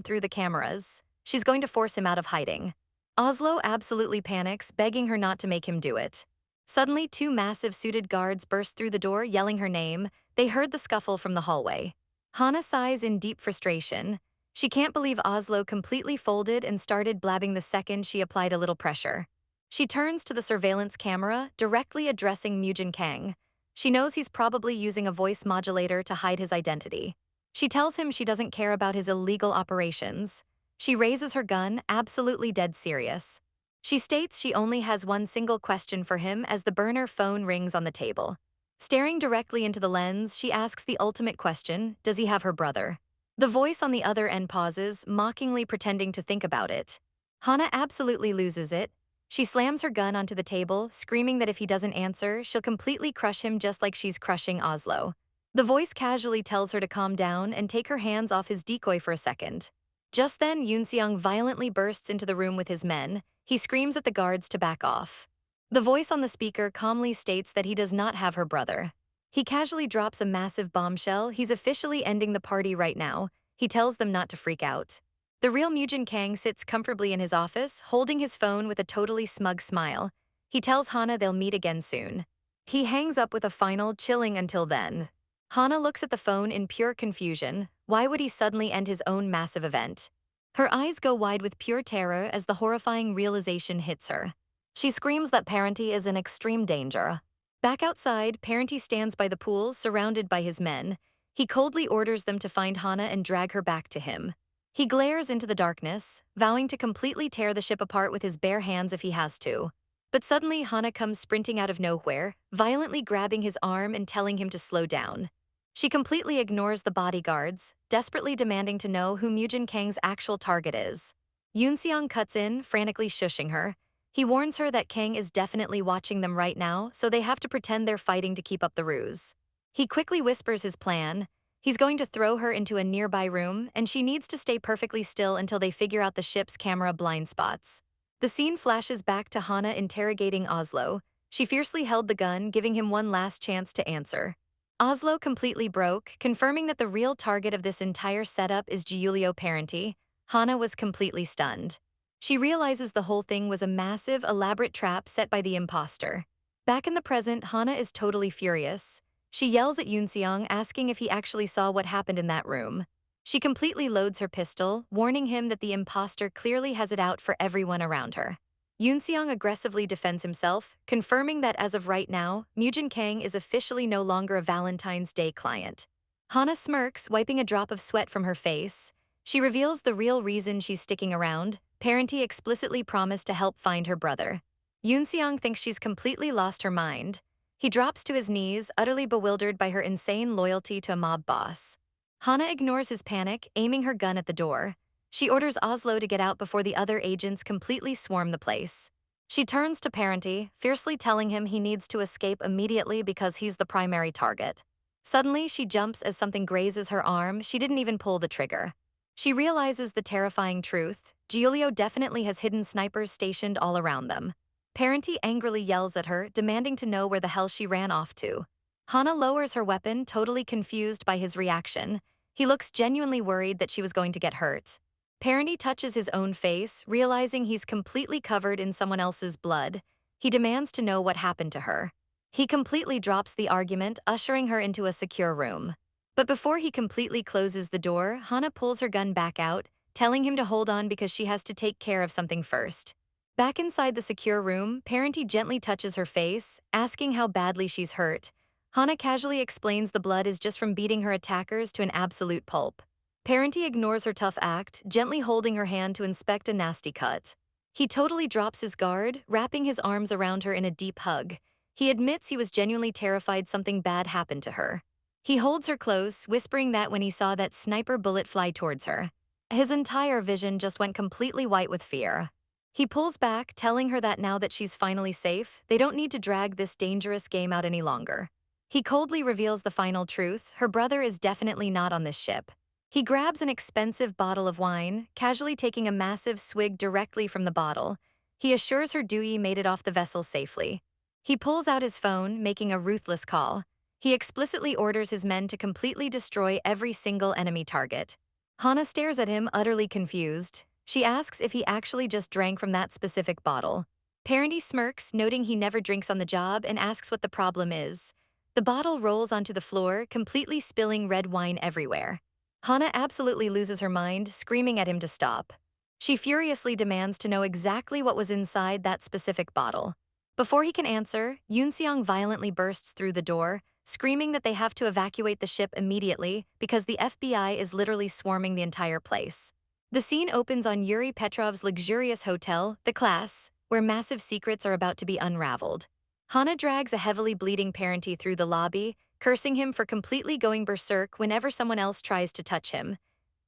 through the cameras. She's going to force him out of hiding. Oslo absolutely panics, begging her not to make him do it. Suddenly, two massive suited guards burst through the door, yelling her name. They heard the scuffle from the hallway. Hana sighs in deep frustration. She can't believe Oslo completely folded and started blabbing the second she applied a little pressure. She turns to the surveillance camera, directly addressing Mujin Kang. She knows he's probably using a voice modulator to hide his identity. She tells him she doesn't care about his illegal operations. She raises her gun, absolutely dead serious. She states she only has one single question for him as the burner phone rings on the table. Staring directly into the lens, she asks the ultimate question: does he have her brother? The voice on the other end pauses, mockingly pretending to think about it. Hana absolutely loses it. She slams her gun onto the table, screaming that if he doesn't answer, she'll completely crush him just like she's crushing Oslo. The voice casually tells her to calm down and take her hands off his decoy for a second. Just then, Yoonseong violently bursts into the room with his men. He screams at the guards to back off. The voice on the speaker calmly states that he does not have her brother. He casually drops a massive bombshell. He's officially ending the party right now. He tells them not to freak out. The real Mujin Kang sits comfortably in his office, holding his phone with a totally smug smile. He tells Hana they'll meet again soon. He hangs up with a final chilling until then. Hana looks at the phone in pure confusion. Why would he suddenly end his own massive event? Her eyes go wide with pure terror as the horrifying realization hits her. She screams that Parenti is in extreme danger. Back outside, Parenti stands by the pool, surrounded by his men. He coldly orders them to find Hana and drag her back to him. He glares into the darkness, vowing to completely tear the ship apart with his bare hands if he has to. But suddenly, Hana comes sprinting out of nowhere, violently grabbing his arm and telling him to slow down. She completely ignores the bodyguards, desperately demanding to know who Mujin Kang's actual target is. Yoonseong cuts in, frantically shushing her. He warns her that Kang is definitely watching them right now, so they have to pretend they're fighting to keep up the ruse. He quickly whispers his plan. He's going to throw her into a nearby room, and she needs to stay perfectly still until they figure out the ship's camera blind spots. The scene flashes back to Hana interrogating Oslo. She fiercely held the gun, giving him one last chance to answer. Oslo completely broke, confirming that the real target of this entire setup is Giulio Parenti. Hana was completely stunned. She realizes the whole thing was a massive, elaborate trap set by the imposter. Back in the present, Hana is totally furious. She yells at Yoonseong, asking if he actually saw what happened in that room. She completely loads her pistol, warning him that the imposter clearly has it out for everyone around her. Yoonseong aggressively defends himself, confirming that as of right now, Mujin Kang is officially no longer a Valentine's Day client. Hana smirks, wiping a drop of sweat from her face. She reveals the real reason she's sticking around. Parenti explicitly promised to help find her brother. Yoonseong thinks she's completely lost her mind. He drops to his knees, utterly bewildered by her insane loyalty to a mob boss. Hana ignores his panic, aiming her gun at the door. She orders Oslo to get out before the other agents completely swarm the place. She turns to Parenti, fiercely telling him he needs to escape immediately because he's the primary target. Suddenly, she jumps as something grazes her arm. She didn't even pull the trigger. She realizes the terrifying truth. Giulio definitely has hidden snipers stationed all around them. Parenti angrily yells at her, demanding to know where the hell she ran off to. Hana lowers her weapon, totally confused by his reaction. He looks genuinely worried that she was going to get hurt. Parenti touches his own face, realizing he's completely covered in someone else's blood. He demands to know what happened to her. He completely drops the argument, ushering her into a secure room. But before he completely closes the door, Hana pulls her gun back out, telling him to hold on because she has to take care of something first. Back inside the secure room, Parenti gently touches her face, asking how badly she's hurt. Hana casually explains the blood is just from beating her attackers to an absolute pulp. Parenti ignores her tough act, gently holding her hand to inspect a nasty cut. He totally drops his guard, wrapping his arms around her in a deep hug. He admits he was genuinely terrified something bad happened to her. He holds her close, whispering that when he saw that sniper bullet fly towards her, his entire vision just went completely white with fear. He pulls back, telling her that now that she's finally safe, they don't need to drag this dangerous game out any longer. He coldly reveals the final truth: her brother is definitely not on this ship. He grabs an expensive bottle of wine, casually taking a massive swig directly from the bottle. He assures her Dewey made it off the vessel safely. He pulls out his phone, making a ruthless call. He explicitly orders his men to completely destroy every single enemy target. Hana stares at him, utterly confused. She asks if he actually just drank from that specific bottle. Parenti smirks, noting he never drinks on the job, and asks what the problem is. The bottle rolls onto the floor, completely spilling red wine everywhere. Hana absolutely loses her mind, screaming at him to stop. She furiously demands to know exactly what was inside that specific bottle. Before he can answer, Yoonseong violently bursts through the door, screaming that they have to evacuate the ship immediately because the FBI is literally swarming the entire place. The scene opens on Yuri Petrov's luxurious hotel, The Class, where massive secrets are about to be unraveled. Hana drags a heavily bleeding Parenti through the lobby, cursing him for completely going berserk whenever someone else tries to touch him.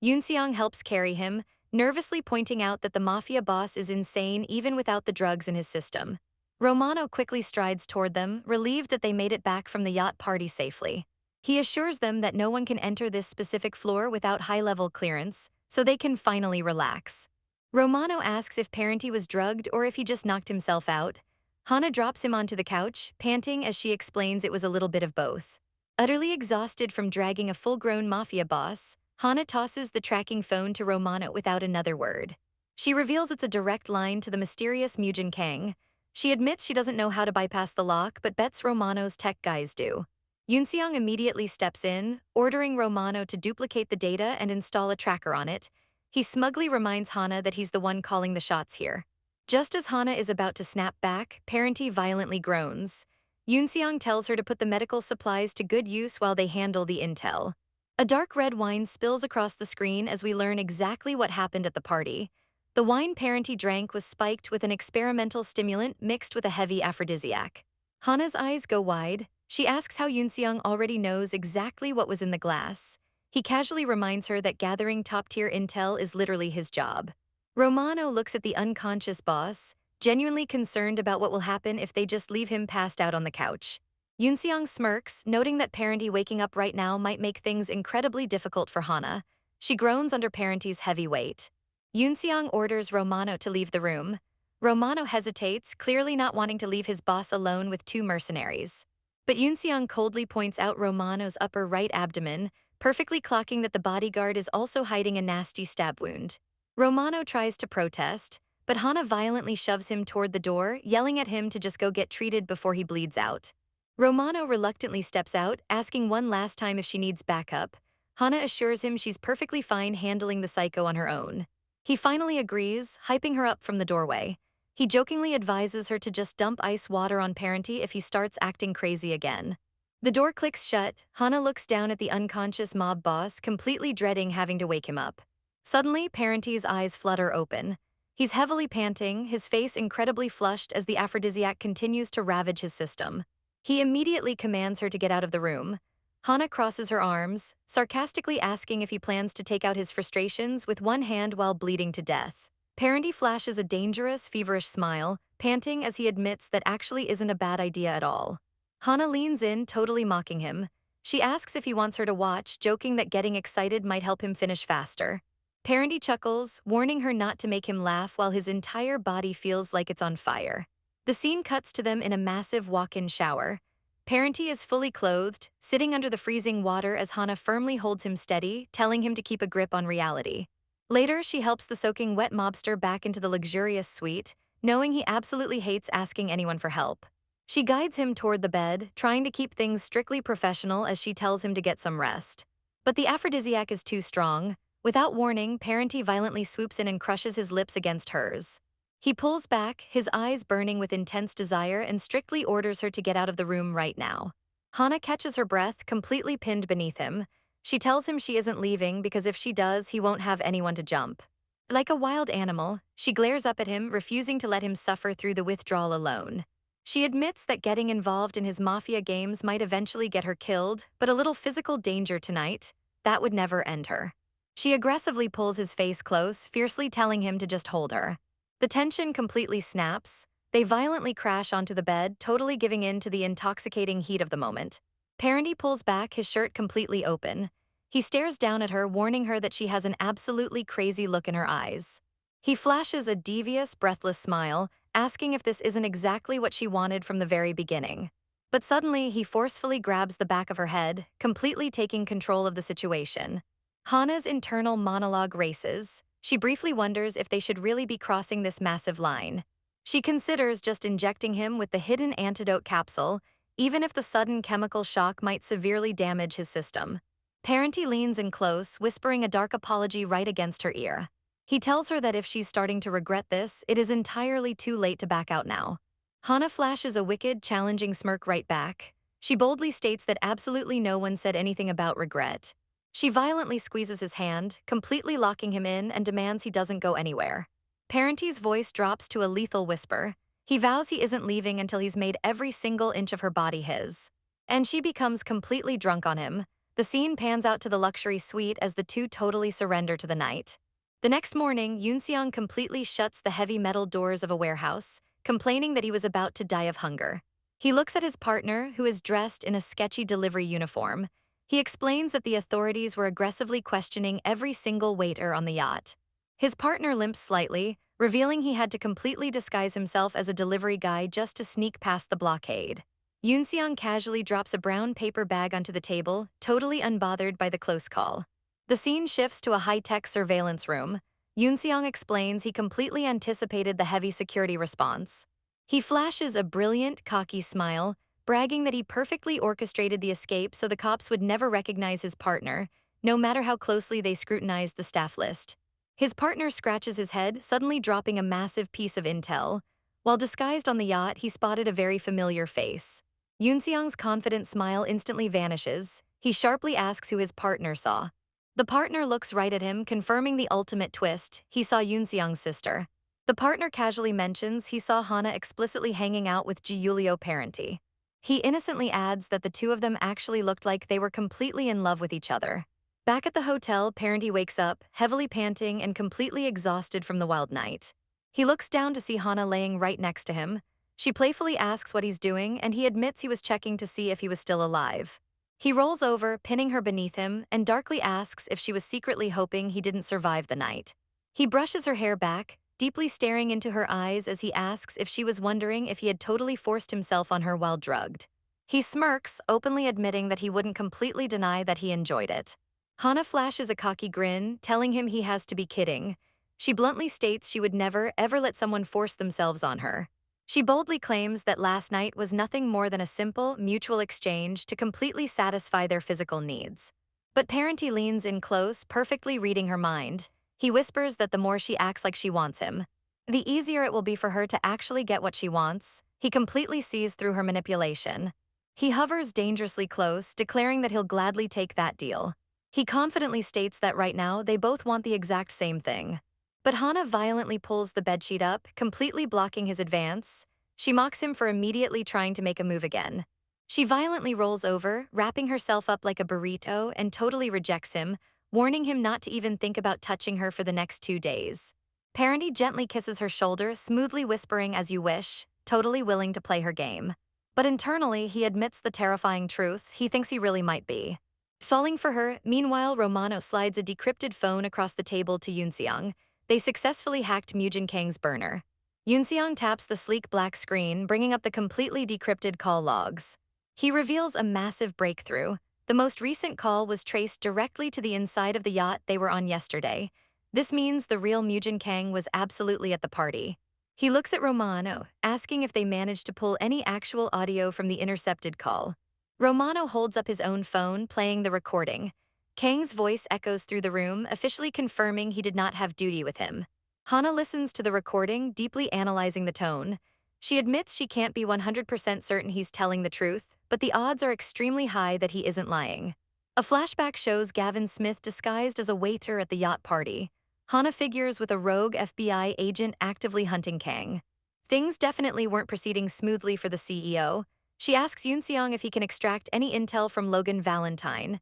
Yoonseong helps carry him, nervously pointing out that the Mafia boss is insane even without the drugs in his system. Romano quickly strides toward them, relieved that they made it back from the yacht party safely. He assures them that no one can enter this specific floor without high-level clearance, so they can finally relax. Romano asks if Parenti was drugged or if he just knocked himself out. Hana drops him onto the couch, panting as she explains it was a little bit of both. Utterly exhausted from dragging a full-grown Mafia boss, Hana tosses the tracking phone to Romano without another word. She reveals it's a direct line to the mysterious Mujin Kang. She admits she doesn't know how to bypass the lock, but bets Romano's tech guys do. Yoonseong immediately steps in, ordering Romano to duplicate the data and install a tracker on it. He smugly reminds Hana that he's the one calling the shots here. Just as Hana is about to snap back, Parenti violently groans. Yoonseong tells her to put the medical supplies to good use while they handle the intel. A dark red wine spills across the screen as we learn exactly what happened at the party. The wine Parenti drank was spiked with an experimental stimulant mixed with a heavy aphrodisiac. Hana's eyes go wide. She asks how Yoonseong already knows exactly what was in the glass. He casually reminds her that gathering top-tier intel is literally his job. Romano looks at the unconscious boss, genuinely concerned about what will happen if they just leave him passed out on the couch. Yoonseong smirks, noting that Parenti waking up right now might make things incredibly difficult for Hana. She groans under Parenti's heavy weight. Yoonseong orders Romano to leave the room. Romano hesitates, clearly not wanting to leave his boss alone with two mercenaries. But Yoonseong coldly points out Romano's upper right abdomen, perfectly clocking that the bodyguard is also hiding a nasty stab wound. Romano tries to protest, but Hana violently shoves him toward the door, yelling at him to just go get treated before he bleeds out. Romano reluctantly steps out, asking one last time if she needs backup. Hana assures him she's perfectly fine handling the psycho on her own. He finally agrees, hyping her up from the doorway. He jokingly advises her to just dump ice water on Parenti if he starts acting crazy again. The door clicks shut. Hana looks down at the unconscious mob boss, completely dreading having to wake him up. Suddenly, Parenti's eyes flutter open. He's heavily panting, his face incredibly flushed as the aphrodisiac continues to ravage his system. He immediately commands her to get out of the room. Hana crosses her arms, sarcastically asking if he plans to take out his frustrations with one hand while bleeding to death. Parenti flashes a dangerous, feverish smile, panting as he admits that actually isn't a bad idea at all. Hana leans in, totally mocking him. She asks if he wants her to watch, joking that getting excited might help him finish faster. Parenti chuckles, warning her not to make him laugh while his entire body feels like it's on fire. The scene cuts to them in a massive walk-in shower. Parenti is fully clothed, sitting under the freezing water as Hana firmly holds him steady, telling him to keep a grip on reality. Later, she helps the soaking wet mobster back into the luxurious suite, knowing he absolutely hates asking anyone for help. She guides him toward the bed, trying to keep things strictly professional as she tells him to get some rest. But the aphrodisiac is too strong. Without warning, Parenti violently swoops in and crushes his lips against hers. He pulls back, his eyes burning with intense desire, and strictly orders her to get out of the room right now. Hana catches her breath, completely pinned beneath him. She tells him she isn't leaving because if she does, he won't have anyone to jump. Like a wild animal, she glares up at him, refusing to let him suffer through the withdrawal alone. She admits that getting involved in his mafia games might eventually get her killed, but a little physical danger tonight, that would never end her. She aggressively pulls his face close, fiercely telling him to just hold her. The tension completely snaps. They violently crash onto the bed, totally giving in to the intoxicating heat of the moment. Parenti pulls back, his shirt completely open. He stares down at her, warning her that she has an absolutely crazy look in her eyes. He flashes a devious, breathless smile, asking if this isn't exactly what she wanted from the very beginning. But suddenly, he forcefully grabs the back of her head, completely taking control of the situation. Hana's internal monologue races. She briefly wonders if they should really be crossing this massive line. She considers just injecting him with the hidden antidote capsule, even if the sudden chemical shock might severely damage his system. Parenti leans in close, whispering a dark apology right against her ear. He tells her that if she's starting to regret this, it is entirely too late to back out now. Hana flashes a wicked, challenging smirk right back. She boldly states that absolutely no one said anything about regret. She violently squeezes his hand, completely locking him in, and demands he doesn't go anywhere. Parenti's voice drops to a lethal whisper. He vows he isn't leaving until he's made every single inch of her body his. And she becomes completely drunk on him. The scene pans out to the luxury suite as the two totally surrender to the night. The next morning, Yoonseong completely shuts the heavy metal doors of a warehouse, complaining that he was about to die of hunger. He looks at his partner, who is dressed in a sketchy delivery uniform. He explains that the authorities were aggressively questioning every single waiter on the yacht. His partner limps slightly, revealing he had to completely disguise himself as a delivery guy just to sneak past the blockade. Yoonseong casually drops a brown paper bag onto the table, totally unbothered by the close call. The scene shifts to a high-tech surveillance room. Yoonseong explains he completely anticipated the heavy security response. He flashes a brilliant, cocky smile, bragging that he perfectly orchestrated the escape so the cops would never recognize his partner, no matter how closely they scrutinized the staff list. His partner scratches his head, suddenly dropping a massive piece of intel. While disguised on the yacht, he spotted a very familiar face. Yoonseong's confident smile instantly vanishes. He sharply asks who his partner saw. The partner looks right at him, confirming the ultimate twist. He saw Yoonseong's sister. The partner casually mentions he saw Hana explicitly hanging out with Giulio Parenti. He innocently adds that the two of them actually looked like they were completely in love with each other. Back at the hotel, Parenti wakes up, heavily panting and completely exhausted from the wild night. He looks down to see Hana laying right next to him. She playfully asks what he's doing, and he admits he was checking to see if he was still alive. He rolls over, pinning her beneath him, and darkly asks if she was secretly hoping he didn't survive the night. He brushes her hair back, deeply staring into her eyes as he asks if she was wondering if he had totally forced himself on her while drugged. He smirks, openly admitting that he wouldn't completely deny that he enjoyed it. Hana flashes a cocky grin, telling him he has to be kidding. She bluntly states she would never, ever let someone force themselves on her. She boldly claims that last night was nothing more than a simple, mutual exchange to completely satisfy their physical needs. But Parenti leans in close, perfectly reading her mind. He whispers that the more she acts like she wants him, the easier it will be for her to actually get what she wants. He completely sees through her manipulation. He hovers dangerously close, declaring that he'll gladly take that deal. He confidently states that right now they both want the exact same thing. But Hana violently pulls the bedsheet up, completely blocking his advance. She mocks him for immediately trying to make a move again. She violently rolls over, wrapping herself up like a burrito, and totally rejects him, warning him not to even think about touching her for the next 2 days. Parenti gently kisses her shoulder, smoothly whispering "as you wish," totally willing to play her game. But internally, he admits the terrifying truth. He thinks he really might be. Stalling for her, meanwhile, Romano slides a decrypted phone across the table to Yoonseong. They successfully hacked Mujin Kang's burner. Yoonseong taps the sleek black screen, bringing up the completely decrypted call logs. He reveals a massive breakthrough. The most recent call was traced directly to the inside of the yacht they were on yesterday. This means the real Mujin Kang was absolutely at the party. He looks at Romano, asking if they managed to pull any actual audio from the intercepted call. Romano holds up his own phone, playing the recording. Kang's voice echoes through the room, officially confirming he did not have duty with him. Hana listens to the recording, deeply analyzing the tone. She admits she can't be 100% certain he's telling the truth, but the odds are extremely high that he isn't lying. A flashback shows Gavin Smith disguised as a waiter at the yacht party. Hana figures with a rogue FBI agent actively hunting Kang. Things definitely weren't proceeding smoothly for the CEO. She asks Yoonseong if he can extract any intel from Logan Valentine.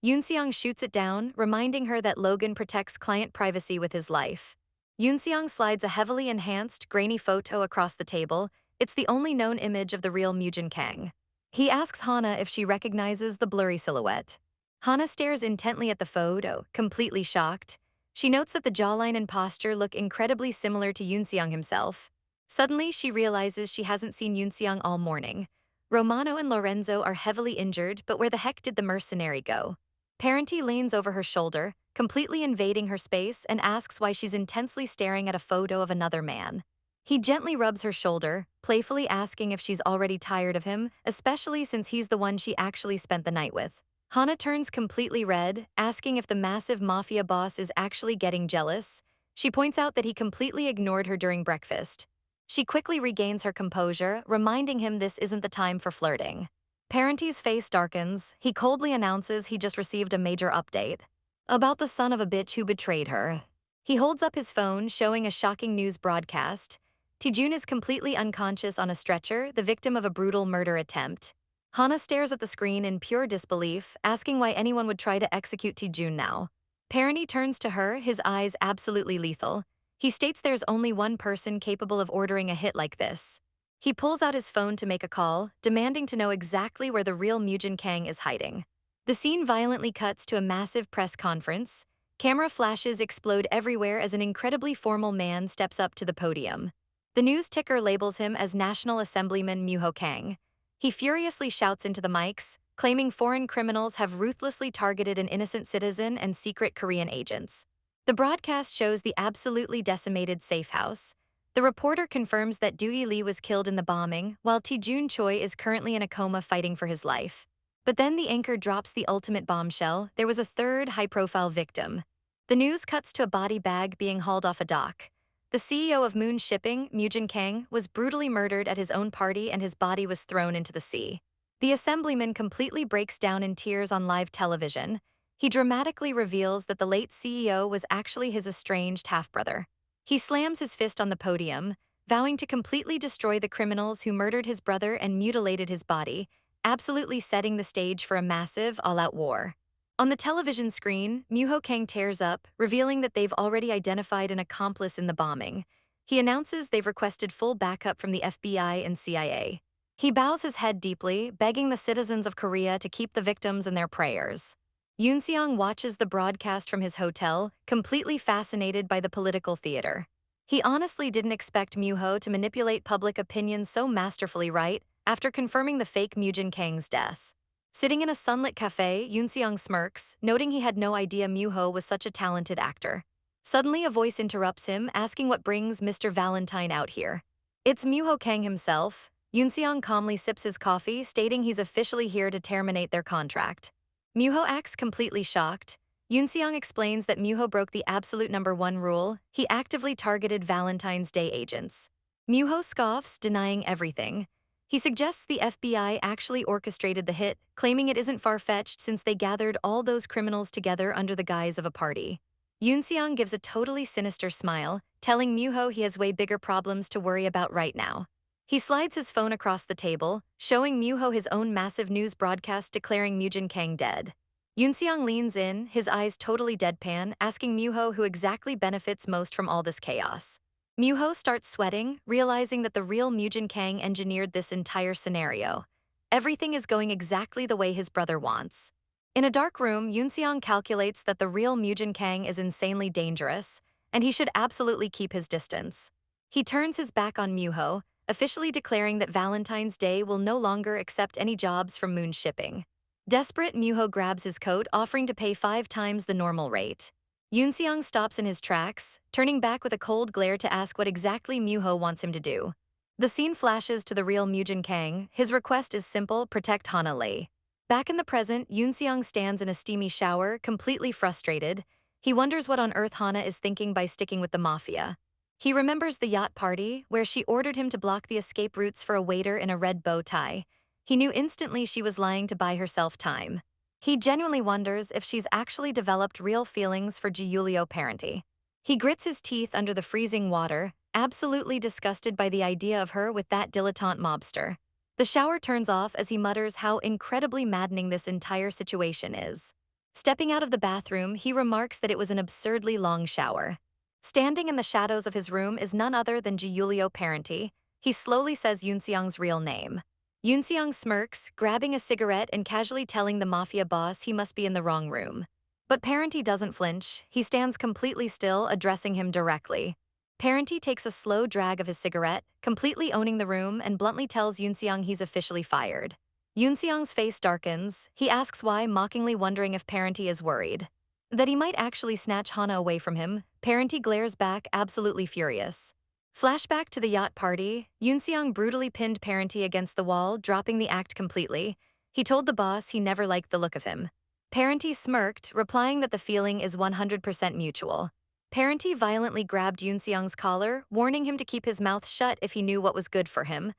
Yoonseong shoots it down, reminding her that Logan protects client privacy with his life. Yoonseong slides a heavily enhanced, grainy photo across the table. It's the only known image of the real Mujin Kang. He asks Hana if she recognizes the blurry silhouette. Hana stares intently at the photo, completely shocked. She notes that the jawline and posture look incredibly similar to Yoonseong himself. Suddenly, she realizes she hasn't seen Yoonseong all morning. Romano and Lorenzo are heavily injured, but where the heck did the mercenary go? Parenti leans over her shoulder, completely invading her space, and asks why she's intensely staring at a photo of another man. He gently rubs her shoulder, playfully asking if she's already tired of him, especially since he's the one she actually spent the night with. Hana turns completely red, asking if the massive Mafia boss is actually getting jealous. She points out that he completely ignored her during breakfast. She quickly regains her composure, reminding him this isn't the time for flirting. Parenti's face darkens. He coldly announces he just received a major update about the son of a bitch who betrayed her. He holds up his phone, showing a shocking news broadcast. Taejun is completely unconscious on a stretcher, the victim of a brutal murder attempt. Hana stares at the screen in pure disbelief, asking why anyone would try to execute Taejun now. Parenti turns to her, his eyes absolutely lethal. He states there's only one person capable of ordering a hit like this. He pulls out his phone to make a call, demanding to know exactly where the real Mujin Kang is hiding. The scene violently cuts to a massive press conference. Camera flashes explode everywhere as an incredibly formal man steps up to the podium. The news ticker labels him as National Assemblyman Moo Kang. He furiously shouts into the mics, claiming foreign criminals have ruthlessly targeted an innocent citizen and secret Korean agents. The broadcast shows the absolutely decimated safe house. The reporter confirms that Doo Lee was killed in the bombing, while Tae-jun Choi is currently in a coma fighting for his life. But then the anchor drops the ultimate bombshell: there was a third high-profile victim. The news cuts to a body bag being hauled off a dock. The CEO of Moon Shipping, Mujin Kang, was brutally murdered at his own party and his body was thrown into the sea. The assemblyman completely breaks down in tears on live television. He dramatically reveals that the late CEO was actually his estranged half-brother. He slams his fist on the podium, vowing to completely destroy the criminals who murdered his brother and mutilated his body, absolutely setting the stage for a massive, all-out war. On the television screen, Moo Kang tears up, revealing that they've already identified an accomplice in the bombing. He announces they've requested full backup from the FBI and CIA. He bows his head deeply, begging the citizens of Korea to keep the victims in their prayers. Yoon Seong watches the broadcast from his hotel, completely fascinated by the political theater. He honestly didn't expect Moo to manipulate public opinion so masterfully, right after confirming the fake Mujin Kang's death. Sitting in a sunlit cafe, Yoon Seong smirks, noting he had no idea Moo was such a talented actor. Suddenly, a voice interrupts him, asking what brings Mr. Valentine out here. It's Moo Kang himself. Yoon Seong calmly sips his coffee, stating he's officially here to terminate their contract. Moo acts completely shocked. Yoon Seong explains that Moo broke the absolute #1 rule: he actively targeted Valentine's Day agents. Moo scoffs, denying everything. He suggests the FBI actually orchestrated the hit, claiming it isn't far-fetched since they gathered all those criminals together under the guise of a party. Yoon Seong gives a totally sinister smile, telling Moo he has way bigger problems to worry about right now. He slides his phone across the table, showing Moo his own massive news broadcast declaring Mujin Kang dead. Yoon Seong leans in, his eyes totally deadpan, asking Moo who exactly benefits most from all this chaos. Moo starts sweating, realizing that the real Mujin Kang engineered this entire scenario. Everything is going exactly the way his brother wants. In a dark room, Yoon Seong calculates that the real Mujin Kang is insanely dangerous, and he should absolutely keep his distance. He turns his back on Moo, officially declaring that Valentine's Day will no longer accept any jobs from Moon Shipping. Desperate, Moo grabs his coat, offering to pay 5 times the normal rate. Yoon Seong stops in his tracks, turning back with a cold glare to ask what exactly Moo wants him to do. The scene flashes to the real Mujin Kang. His request is simple: protect Hana Lee. Back in the present, Yoon Seong stands in a steamy shower, completely frustrated. He wonders what on earth Hana is thinking by sticking with the Mafia. He remembers the yacht party, where she ordered him to block the escape routes for a waiter in a red bow tie. He knew instantly she was lying to buy herself time. He genuinely wonders if she's actually developed real feelings for Giulio Parenti. He grits his teeth under the freezing water, absolutely disgusted by the idea of her with that dilettante mobster. The shower turns off as he mutters how incredibly maddening this entire situation is. Stepping out of the bathroom, he remarks that it was an absurdly long shower. Standing in the shadows of his room is none other than Giulio Parenti. He slowly says Yoon Seong's real name. Yoon Seong smirks, grabbing a cigarette and casually telling the Mafia boss he must be in the wrong room. But Parenti doesn't flinch. He stands completely still, addressing him directly. Parenti takes a slow drag of his cigarette, completely owning the room, and bluntly tells Yoon Seong he's officially fired. Yoon Seong's face darkens. He asks why, mockingly wondering if Parenti is worried that he might actually snatch Hana away from him. Parenti glares back, absolutely furious. Flashback to the yacht party. Yoon Seong brutally pinned Parenti against the wall, dropping the act completely. He told the boss he never liked the look of him. Parenti smirked, replying that the feeling is 100% mutual. Parenti violently grabbed Yoon Seong's collar, warning him to keep his mouth shut if he knew what was good for him.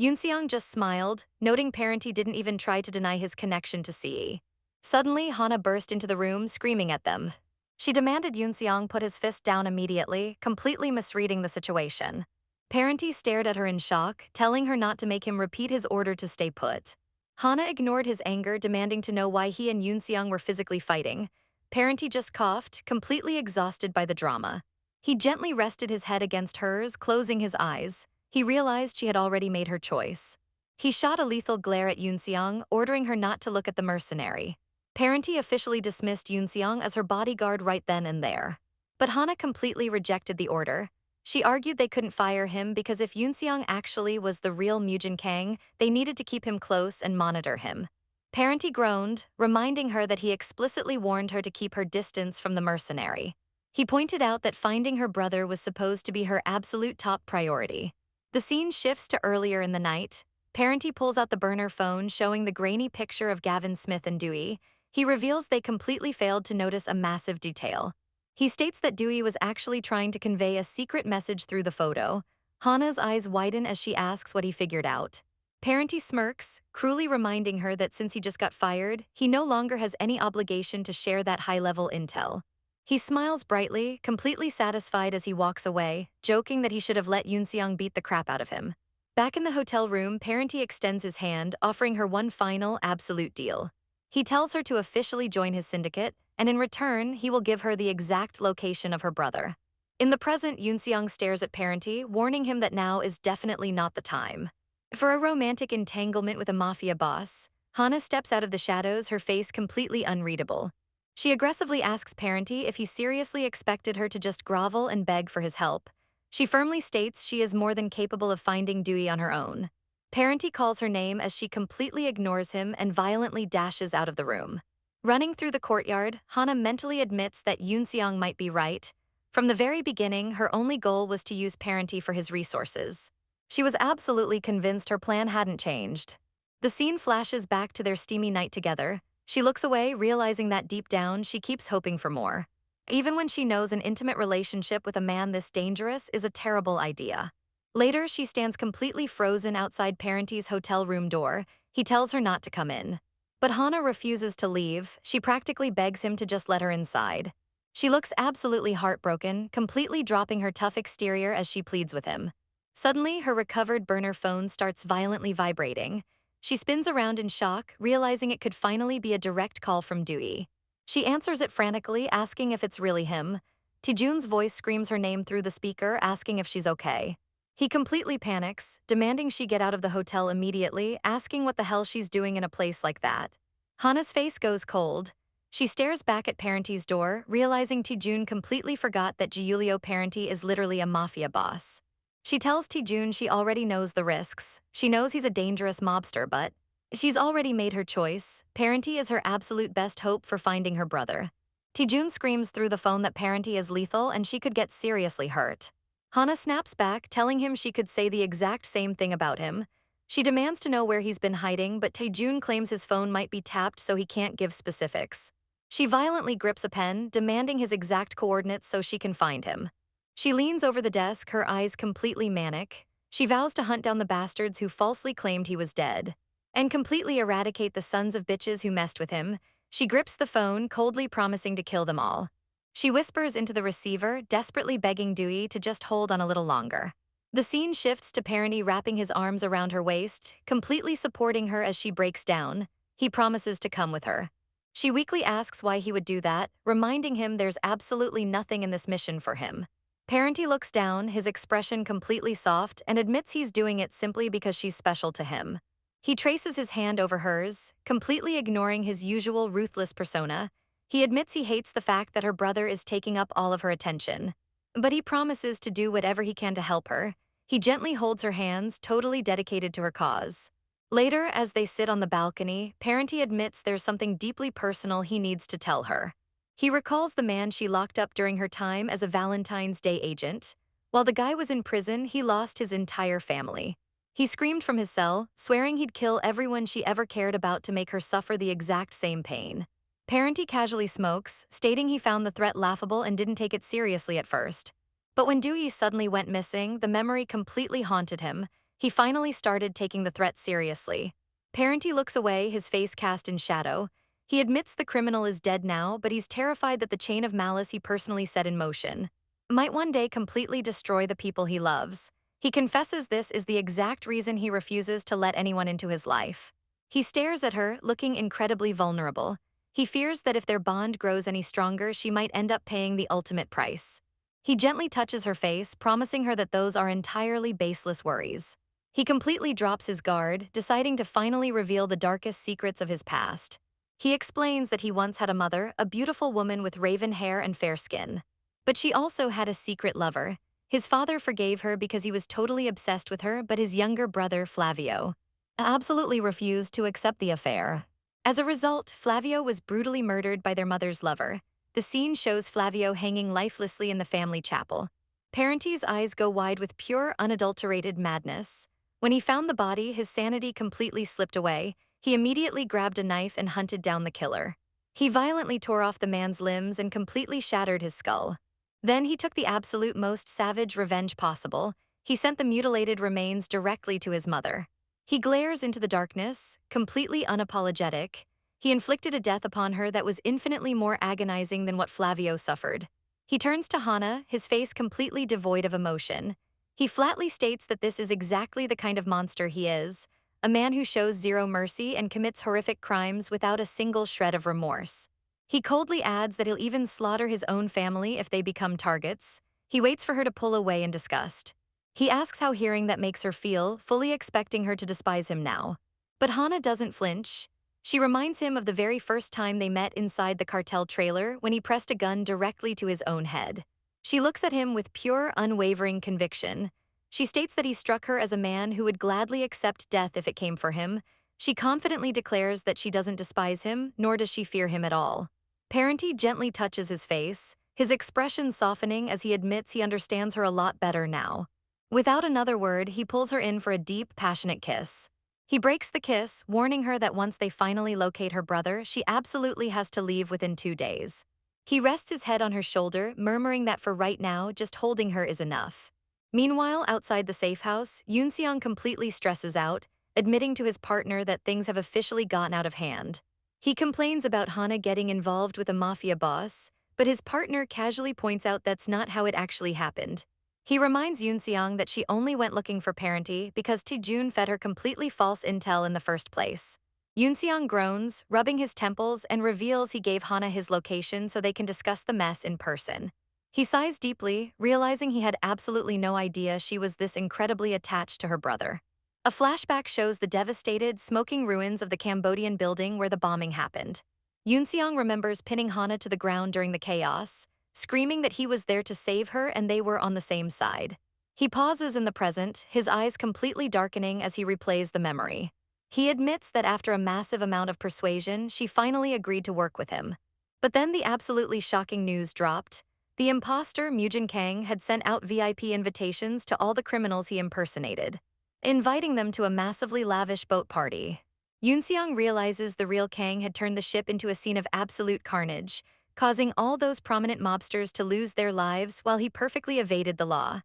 Yoon Seong just smiled, noting Parenti didn't even try to deny his connection to CE. Suddenly, Hana burst into the room, screaming at them. She demanded Yoon Seong put his fist down immediately, completely misreading the situation. Parenti stared at her in shock, telling her not to make him repeat his order to stay put. Hana ignored his anger, demanding to know why he and Yoon Seong were physically fighting. Parenti just coughed, completely exhausted by the drama. He gently rested his head against hers, closing his eyes. He realized she had already made her choice. He shot a lethal glare at Yoon Seong, ordering her not to look at the mercenary. Parenti officially dismissed Yoon Seong as her bodyguard right then and there. But Hana completely rejected the order. She argued they couldn't fire him because if Yoon Seong actually was the real Mujin Kang, they needed to keep him close and monitor him. Parenti groaned, reminding her that he explicitly warned her to keep her distance from the mercenary. He pointed out that finding her brother was supposed to be her absolute top priority. The scene shifts to earlier in the night. Parenty pulls out the burner phone showing the grainy picture of Gavin Smith and Dewey. He reveals they completely failed to notice a massive detail. He states that Dewey was actually trying to convey a secret message through the photo. Hana's eyes widen as she asks what he figured out. Parenty smirks, cruelly reminding her that since he just got fired, he no longer has any obligation to share that high-level intel. He smiles brightly, completely satisfied as he walks away, joking that he should have let Yoon-seong beat the crap out of him. Back in the hotel room, Parenty extends his hand, offering her one final, absolute deal. He tells her to officially join his syndicate, and in return, he will give her the exact location of her brother. In the present, Yoon-seong stares at Parenty, warning him that now is definitely not the time. For a romantic entanglement with a mafia boss, Hana steps out of the shadows, her face completely unreadable. She aggressively asks Parenty if he seriously expected her to just grovel and beg for his help. She firmly states she is more than capable of finding Dewey on her own. Parenty calls her name as she completely ignores him and violently dashes out of the room. Running through the courtyard, Hana mentally admits that Yoon-seong might be right. From the very beginning, her only goal was to use Parenty for his resources. She was absolutely convinced her plan hadn't changed. The scene flashes back to their steamy night together. She looks away, realizing that deep down, she keeps hoping for more. Even when she knows an intimate relationship with a man this dangerous is a terrible idea. Later, she stands completely frozen outside Parenty's hotel room door. He tells her not to come in. But Hana refuses to leave. She practically begs him to just let her inside. She looks absolutely heartbroken, completely dropping her tough exterior as she pleads with him. Suddenly, her recovered burner phone starts violently vibrating. She spins around in shock, realizing it could finally be a direct call from Dewey. She answers it frantically, asking if it's really him. Taejun's voice screams her name through the speaker, asking if she's okay. He completely panics, demanding she get out of the hotel immediately, asking what the hell she's doing in a place like that. Hana's face goes cold. She stares back at Parenty's door, realizing Taejun completely forgot that Giulio Parenty is literally a mafia boss. She tells Taejun she already knows the risks. She knows he's a dangerous mobster, but she's already made her choice. Parenty is her absolute best hope for finding her brother. Taejun screams through the phone that Parenty is lethal and she could get seriously hurt. Hana snaps back, telling him she could say the exact same thing about him. She demands to know where he's been hiding, but Taejun claims his phone might be tapped so he can't give specifics. She violently grips a pen, demanding his exact coordinates so she can find him. She leans over the desk, her eyes completely manic. She vows to hunt down the bastards who falsely claimed he was dead and completely eradicate the sons of bitches who messed with him. She grips the phone, coldly promising to kill them all. She whispers into the receiver, desperately begging Dewey to just hold on a little longer. The scene shifts to Parenty wrapping his arms around her waist, completely supporting her as she breaks down. He promises to come with her. She weakly asks why he would do that, reminding him there's absolutely nothing in this mission for him. Parenty looks down, his expression completely soft, and admits he's doing it simply because she's special to him. He traces his hand over hers, completely ignoring his usual ruthless persona. He admits he hates the fact that her brother is taking up all of her attention. But he promises to do whatever he can to help her. He gently holds her hands, totally dedicated to her cause. Later, as they sit on the balcony, Parenty admits there's something deeply personal he needs to tell her. He recalls the man she locked up during her time as a Valentine's Day agent. While the guy was in prison, he lost his entire family. He screamed from his cell, swearing he'd kill everyone she ever cared about to make her suffer the exact same pain. Parenty casually smokes, stating he found the threat laughable and didn't take it seriously at first. But when Dewey suddenly went missing, the memory completely haunted him. He finally started taking the threat seriously. Parenty looks away, his face cast in shadow. He admits the criminal is dead now, but he's terrified that the chain of malice he personally set in motion might one day completely destroy the people he loves. He confesses this is the exact reason he refuses to let anyone into his life. He stares at her, looking incredibly vulnerable. He fears that if their bond grows any stronger, she might end up paying the ultimate price. He gently touches her face, promising her that those are entirely baseless worries. He completely drops his guard, deciding to finally reveal the darkest secrets of his past. He explains that he once had a mother, a beautiful woman with raven hair and fair skin. But she also had a secret lover. His father forgave her because he was totally obsessed with her, but his younger brother, Flavio, absolutely refused to accept the affair. As a result, Flavio was brutally murdered by their mother's lover. the scene shows Flavio hanging lifelessly in the family chapel. Parenti's eyes go wide with pure, unadulterated madness. When he found the body, his sanity completely slipped away. He immediately grabbed a knife and hunted down the killer. He violently tore off the man's limbs and completely shattered his skull. Then he took the absolute most savage revenge possible. He sent the mutilated remains directly to his mother. He glares into the darkness, completely unapologetic. He inflicted a death upon her that was infinitely more agonizing than what Flavio suffered. He turns to Hana, his face completely devoid of emotion. He flatly states that this is exactly the kind of monster he is, a man who shows zero mercy and commits horrific crimes without a single shred of remorse. He coldly adds that he'll even slaughter his own family if they become targets. He waits for her to pull away in disgust. He asks how hearing that makes her feel, fully expecting her to despise him now. But Hana doesn't flinch. She reminds him of the very first time they met inside the cartel trailer when he pressed a gun directly to his own head. She looks at him with pure, unwavering conviction. She states that he struck her as a man who would gladly accept death if it came for him. She confidently declares that she doesn't despise him, nor does she fear him at all. Parenti gently touches his face, his expression softening as he admits he understands her a lot better now. Without another word, he pulls her in for a deep, passionate kiss. He breaks the kiss, warning her that once they finally locate her brother, she absolutely has to leave within 2 days. He rests his head on her shoulder, murmuring that for right now, just holding her is enough. Meanwhile, outside the safe house, Yoon-seong completely stresses out, admitting to his partner that things have officially gotten out of hand. He complains about Hana getting involved with a mafia boss, but his partner casually points out that's not how it actually happened. He reminds Yoon-seong that she only went looking for Parenti because Tae-joon fed her completely false intel in the first place. Yoon-seong groans, rubbing his temples, and reveals he gave Hana his location so they can discuss the mess in person. He sighs deeply, realizing he had absolutely no idea she was this incredibly attached to her brother. A flashback shows the devastated, smoking ruins of the Cambodian building where the bombing happened. Yoon-seong remembers pinning Hana to the ground during the chaos, screaming that he was there to save her and they were on the same side. He pauses in the present, his eyes completely darkening as he replays the memory. He admits that after a massive amount of persuasion, she finally agreed to work with him. But then the absolutely shocking news dropped. The imposter, Mujin Kang, had sent out VIP invitations to all the criminals he impersonated, inviting them to a massively lavish boat party. Yoon-seong realizes the real Kang had turned the ship into a scene of absolute carnage, causing all those prominent mobsters to lose their lives while he perfectly evaded the law.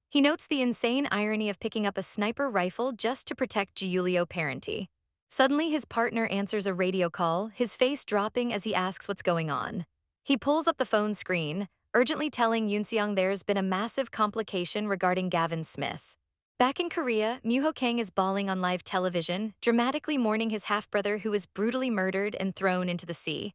He notes the insane irony of picking up a sniper rifle just to protect Giulio Parenti. Suddenly, his partner answers a radio call, his face dropping as he asks what's going on. He pulls up the phone screen, urgently telling Yoon-seong there's been a massive complication regarding Gavin Smith. Back in Korea, Moo Kang is bawling on live television, dramatically mourning his half-brother who was brutally murdered and thrown into the sea.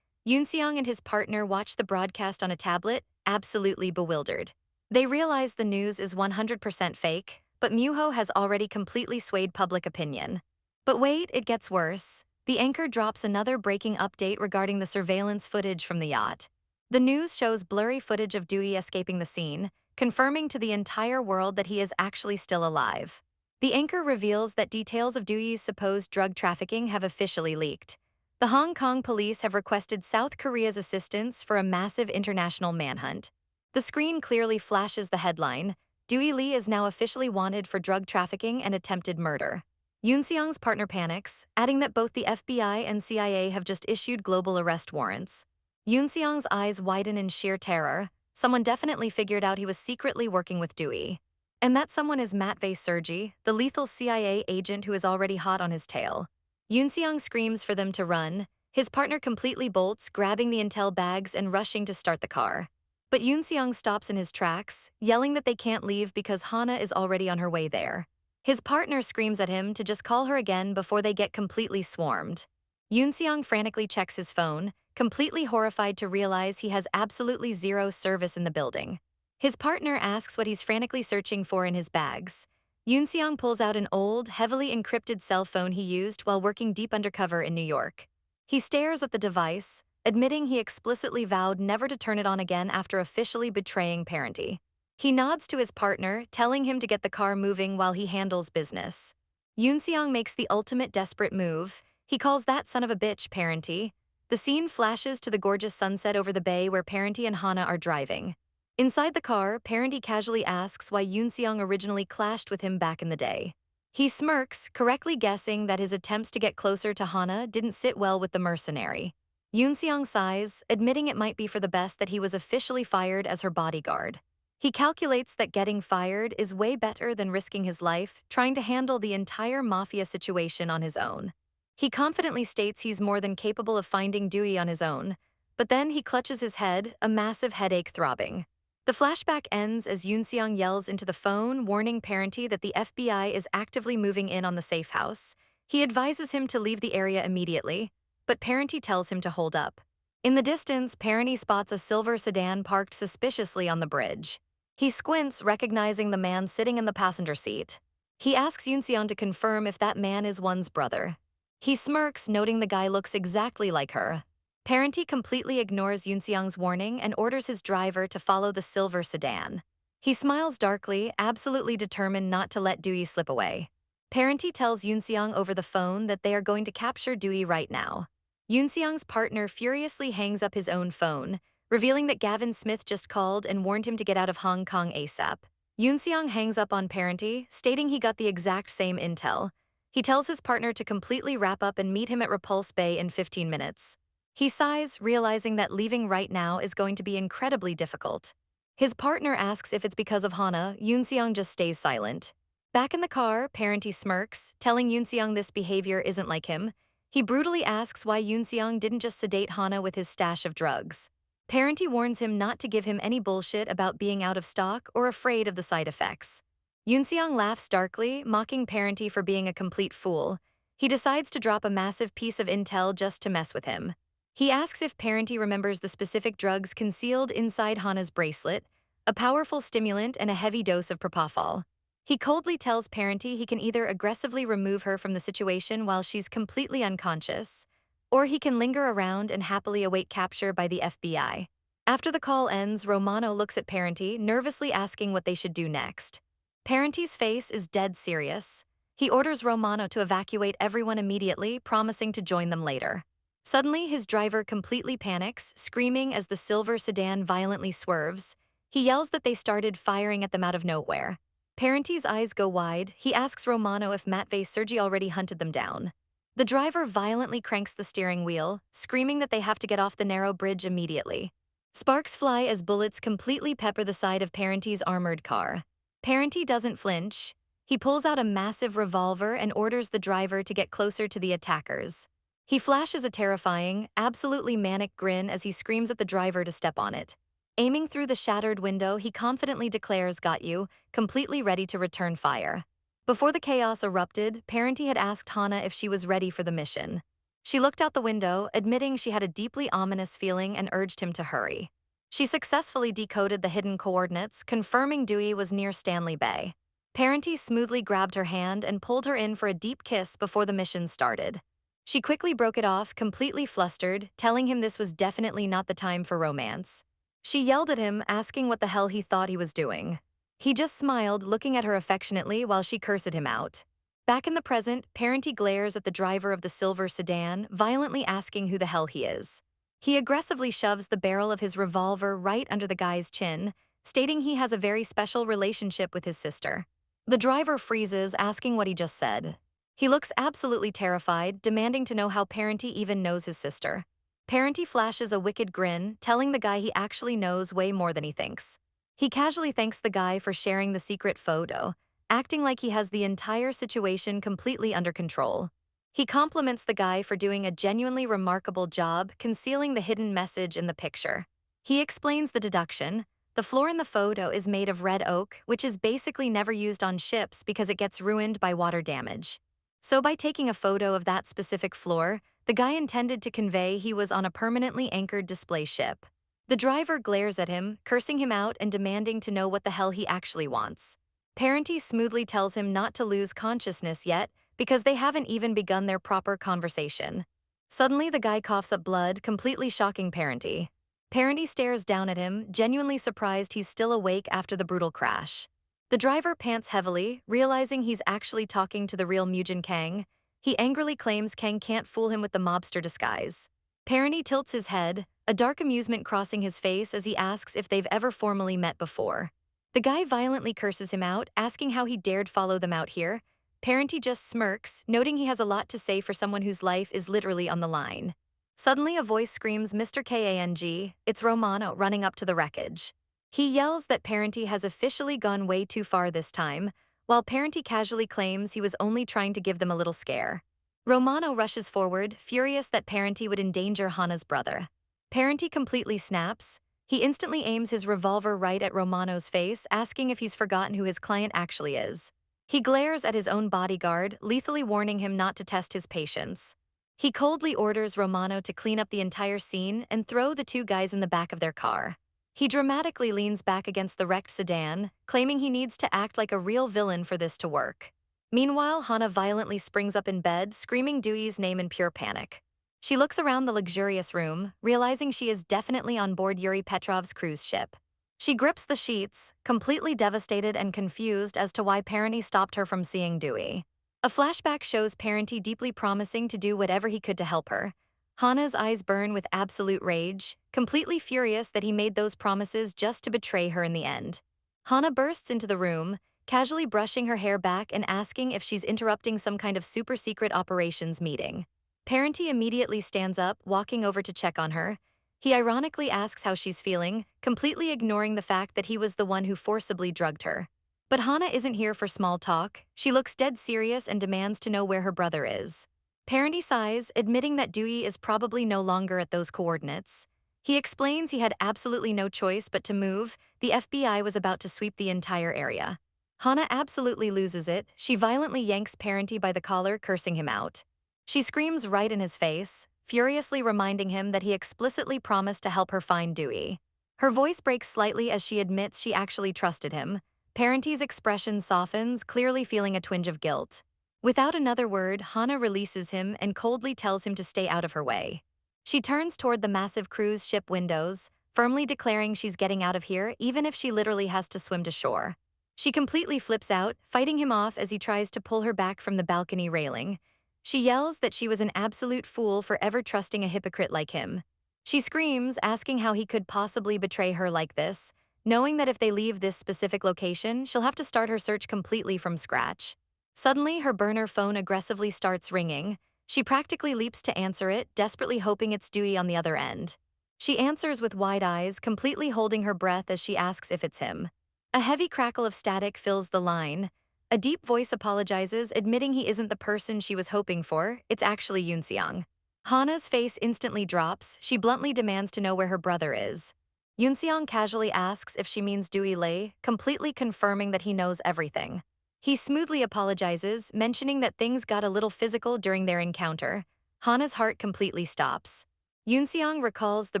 Yoon-seong and his partner watch the broadcast on a tablet, absolutely bewildered. They realize the news is 100% fake, but Moo has already completely swayed public opinion. But wait, it gets worse. The anchor drops another breaking update regarding the surveillance footage from the yacht. The news shows blurry footage of Dewey escaping the scene, confirming to the entire world that he is actually still alive. The anchor reveals that details of Dewey's supposed drug trafficking have officially leaked. The Hong Kong police have requested South Korea's assistance for a massive international manhunt. The screen clearly flashes the headline, Dewey Lee is now officially wanted for drug trafficking and attempted murder. Yoon-seong's partner panics, adding that both the FBI and CIA have just issued global arrest warrants. Yoon-seong's eyes widen in sheer terror. Someone definitely figured out he was secretly working with Dewey. And that someone is Matvey Sergey, the lethal CIA agent who is already hot on his tail. Yoon-seong screams for them to run. His partner completely bolts, grabbing the intel bags and rushing to start the car. But Yoon-seong stops in his tracks, yelling that they can't leave because Hana is already on her way there. His partner screams at him to just call her again before they get completely swarmed. Yoon-seong frantically checks his phone, completely horrified to realize he has absolutely zero service in the building. His partner asks what he's frantically searching for in his bags. Yoon-seong pulls out an old, heavily encrypted cell phone he used while working deep undercover in New York. He stares at the device, admitting he explicitly vowed never to turn it on again after officially betraying Parenti. He nods to his partner, telling him to get the car moving while he handles business. Yoon-seong makes the ultimate desperate move. He calls that son of a bitch Parenti. The scene flashes to the gorgeous sunset over the bay where Parenty and Hana are driving. Inside the car, Parenty casually asks why Yoon-seong originally clashed with him back in the day. He smirks, correctly guessing that his attempts to get closer to Hana didn't sit well with the mercenary. Yoon-seong sighs, admitting it might be for the best that he was officially fired as her bodyguard. He calculates that getting fired is way better than risking his life trying to handle the entire Mafia situation on his own. He confidently states he's more than capable of finding Dewey on his own, but then he clutches his head, a massive headache throbbing. The flashback ends as Yoon-seong yells into the phone, warning Parenty that the FBI is actively moving in on the safe house. He advises him to leave the area immediately, but Parenty tells him to hold up. In the distance, Parenty spots a silver sedan parked suspiciously on the bridge. He squints, recognizing the man sitting in the passenger seat. He asks Yoon-seong to confirm if that man is one's brother. He smirks, noting the guy looks exactly like her. Parenty completely ignores Yoon-seong's warning and orders his driver to follow the silver sedan. He smiles darkly, absolutely determined not to let Dewey slip away. Parenty tells Yoon-seong over the phone that they are going to capture Dewey right now. Yoon-seong's partner furiously hangs up his own phone, revealing that Gavin Smith just called and warned him to get out of Hong Kong ASAP. Yoon-seong hangs up on Parenty, stating he got the exact same intel. He tells his partner to completely wrap up and meet him at Repulse Bay in 15 minutes. He sighs, realizing that leaving right now is going to be incredibly difficult. His partner asks if it's because of Hana. Yoon-seong just stays silent. Back in the car, Parenty smirks, telling Yoon-seong this behavior isn't like him. He brutally asks why Yoon-seong didn't just sedate Hana with his stash of drugs. Parenty warns him not to give him any bullshit about being out of stock or afraid of the side effects. Yoon-seong laughs darkly, mocking Parenty for being a complete fool. He decides to drop a massive piece of intel just to mess with him. He asks if Parenty remembers the specific drugs concealed inside Hana's bracelet, a powerful stimulant and a heavy dose of propofol. He coldly tells Parenty he can either aggressively remove her from the situation while she's completely unconscious, or he can linger around and happily await capture by the FBI. After the call ends, Romano looks at Parenty, nervously asking what they should do next. Parenty's face is dead serious. He orders Romano to evacuate everyone immediately, promising to join them later. Suddenly, his driver completely panics, screaming as the silver sedan violently swerves. He yells that they started firing at them out of nowhere. Parenty's eyes go wide. He asks Romano if Matvei Sergi already hunted them down. The driver violently cranks the steering wheel, screaming that they have to get off the narrow bridge immediately. Sparks fly as bullets completely pepper the side of Parenty's armored car. Parenty doesn't flinch. He pulls out a massive revolver and orders the driver to get closer to the attackers. He flashes a terrifying, absolutely manic grin as he screams at the driver to step on it. Aiming through the shattered window, he confidently declares, "Got you," completely ready to return fire. Before the chaos erupted, Parenty had asked Hana if she was ready for the mission. She looked out the window, admitting she had a deeply ominous feeling and urged him to hurry. She successfully decoded the hidden coordinates, confirming Dewey was near Stanley Bay. Parenty smoothly grabbed her hand and pulled her in for a deep kiss before the mission started. She quickly broke it off, completely flustered, telling him this was definitely not the time for romance. She yelled at him, asking what the hell he thought he was doing. He just smiled, looking at her affectionately while she cursed him out. Back in the present, Parenty glares at the driver of the silver sedan, violently asking who the hell he is. He aggressively shoves the barrel of his revolver right under the guy's chin, stating he has a very special relationship with his sister. The driver freezes, asking what he just said. He looks absolutely terrified, demanding to know how Parenty even knows his sister. Parenty flashes a wicked grin, telling the guy he actually knows way more than he thinks. He casually thanks the guy for sharing the secret photo, acting like he has the entire situation completely under control. He compliments the guy for doing a genuinely remarkable job concealing the hidden message in the picture. He explains the deduction. The floor in the photo is made of red oak, which is basically never used on ships because it gets ruined by water damage. So by taking a photo of that specific floor, the guy intended to convey he was on a permanently anchored display ship. The driver glares at him, cursing him out and demanding to know what the hell he actually wants. Parenty smoothly tells him not to lose consciousness yet because they haven't even begun their proper conversation. Suddenly, the guy coughs up blood, completely shocking Parenty. Parenty stares down at him, genuinely surprised he's still awake after the brutal crash. The driver pants heavily, realizing he's actually talking to the real Mujin Kang. He angrily claims Kang can't fool him with the mobster disguise. Parenti tilts his head, a dark amusement crossing his face as he asks if they've ever formally met before. The guy violently curses him out, asking how he dared follow them out here. Parenti just smirks, noting he has a lot to say for someone whose life is literally on the line. Suddenly, a voice screams, "Mr. Kang, it's Romano running up to the wreckage." He yells that Parenti has officially gone way too far this time, while Parenti casually claims he was only trying to give them a little scare. Romano rushes forward, furious that Parenti would endanger Hana's brother. Parenti completely snaps. He instantly aims his revolver right at Romano's face, asking if he's forgotten who his client actually is. He glares at his own bodyguard, lethally warning him not to test his patience. He coldly orders Romano to clean up the entire scene and throw the two guys in the back of their car. He dramatically leans back against the wrecked sedan, claiming he needs to act like a real villain for this to work. Meanwhile, Hana violently springs up in bed, screaming Dewey's name in pure panic. She looks around the luxurious room, realizing she is definitely on board Yuri Petrov's cruise ship. She grips the sheets, completely devastated and confused as to why Parenti stopped her from seeing Dewey. A flashback shows Parenti deeply promising to do whatever he could to help her. Hana's eyes burn with absolute rage, completely furious that he made those promises just to betray her in the end. Hana bursts into the room, casually brushing her hair back and asking if she's interrupting some kind of super-secret operations meeting. Parenti immediately stands up, walking over to check on her. He ironically asks how she's feeling, completely ignoring the fact that he was the one who forcibly drugged her. But Hana isn't here for small talk. She looks dead serious and demands to know where her brother is. Parenti sighs, admitting that Dewey is probably no longer at those coordinates. He explains he had absolutely no choice but to move. The FBI was about to sweep the entire area. Hana absolutely loses it. She violently yanks Parenti by the collar, cursing him out. She screams right in his face, furiously reminding him that he explicitly promised to help her find Dewey. Her voice breaks slightly as she admits she actually trusted him. Parenti's expression softens, clearly feeling a twinge of guilt. Without another word, Hana releases him and coldly tells him to stay out of her way. She turns toward the massive cruise ship windows, firmly declaring she's getting out of here even if she literally has to swim to shore. She completely flips out, fighting him off as he tries to pull her back from the balcony railing. She yells that she was an absolute fool for ever trusting a hypocrite like him. She screams, asking how he could possibly betray her like this, knowing that if they leave this specific location, she'll have to start her search completely from scratch. Suddenly, her burner phone aggressively starts ringing. She practically leaps to answer it, desperately hoping it's Dewey on the other end. She answers with wide eyes, completely holding her breath as she asks if it's him. A heavy crackle of static fills the line. A deep voice apologizes, admitting he isn't the person she was hoping for. It's actually Yoonseong. Hana's face instantly drops. She bluntly demands to know where her brother is. Yoonseong casually asks if she means Dewey Lei, completely confirming that he knows everything. He smoothly apologizes, mentioning that things got a little physical during their encounter. Hana's heart completely stops. Yoonseong recalls the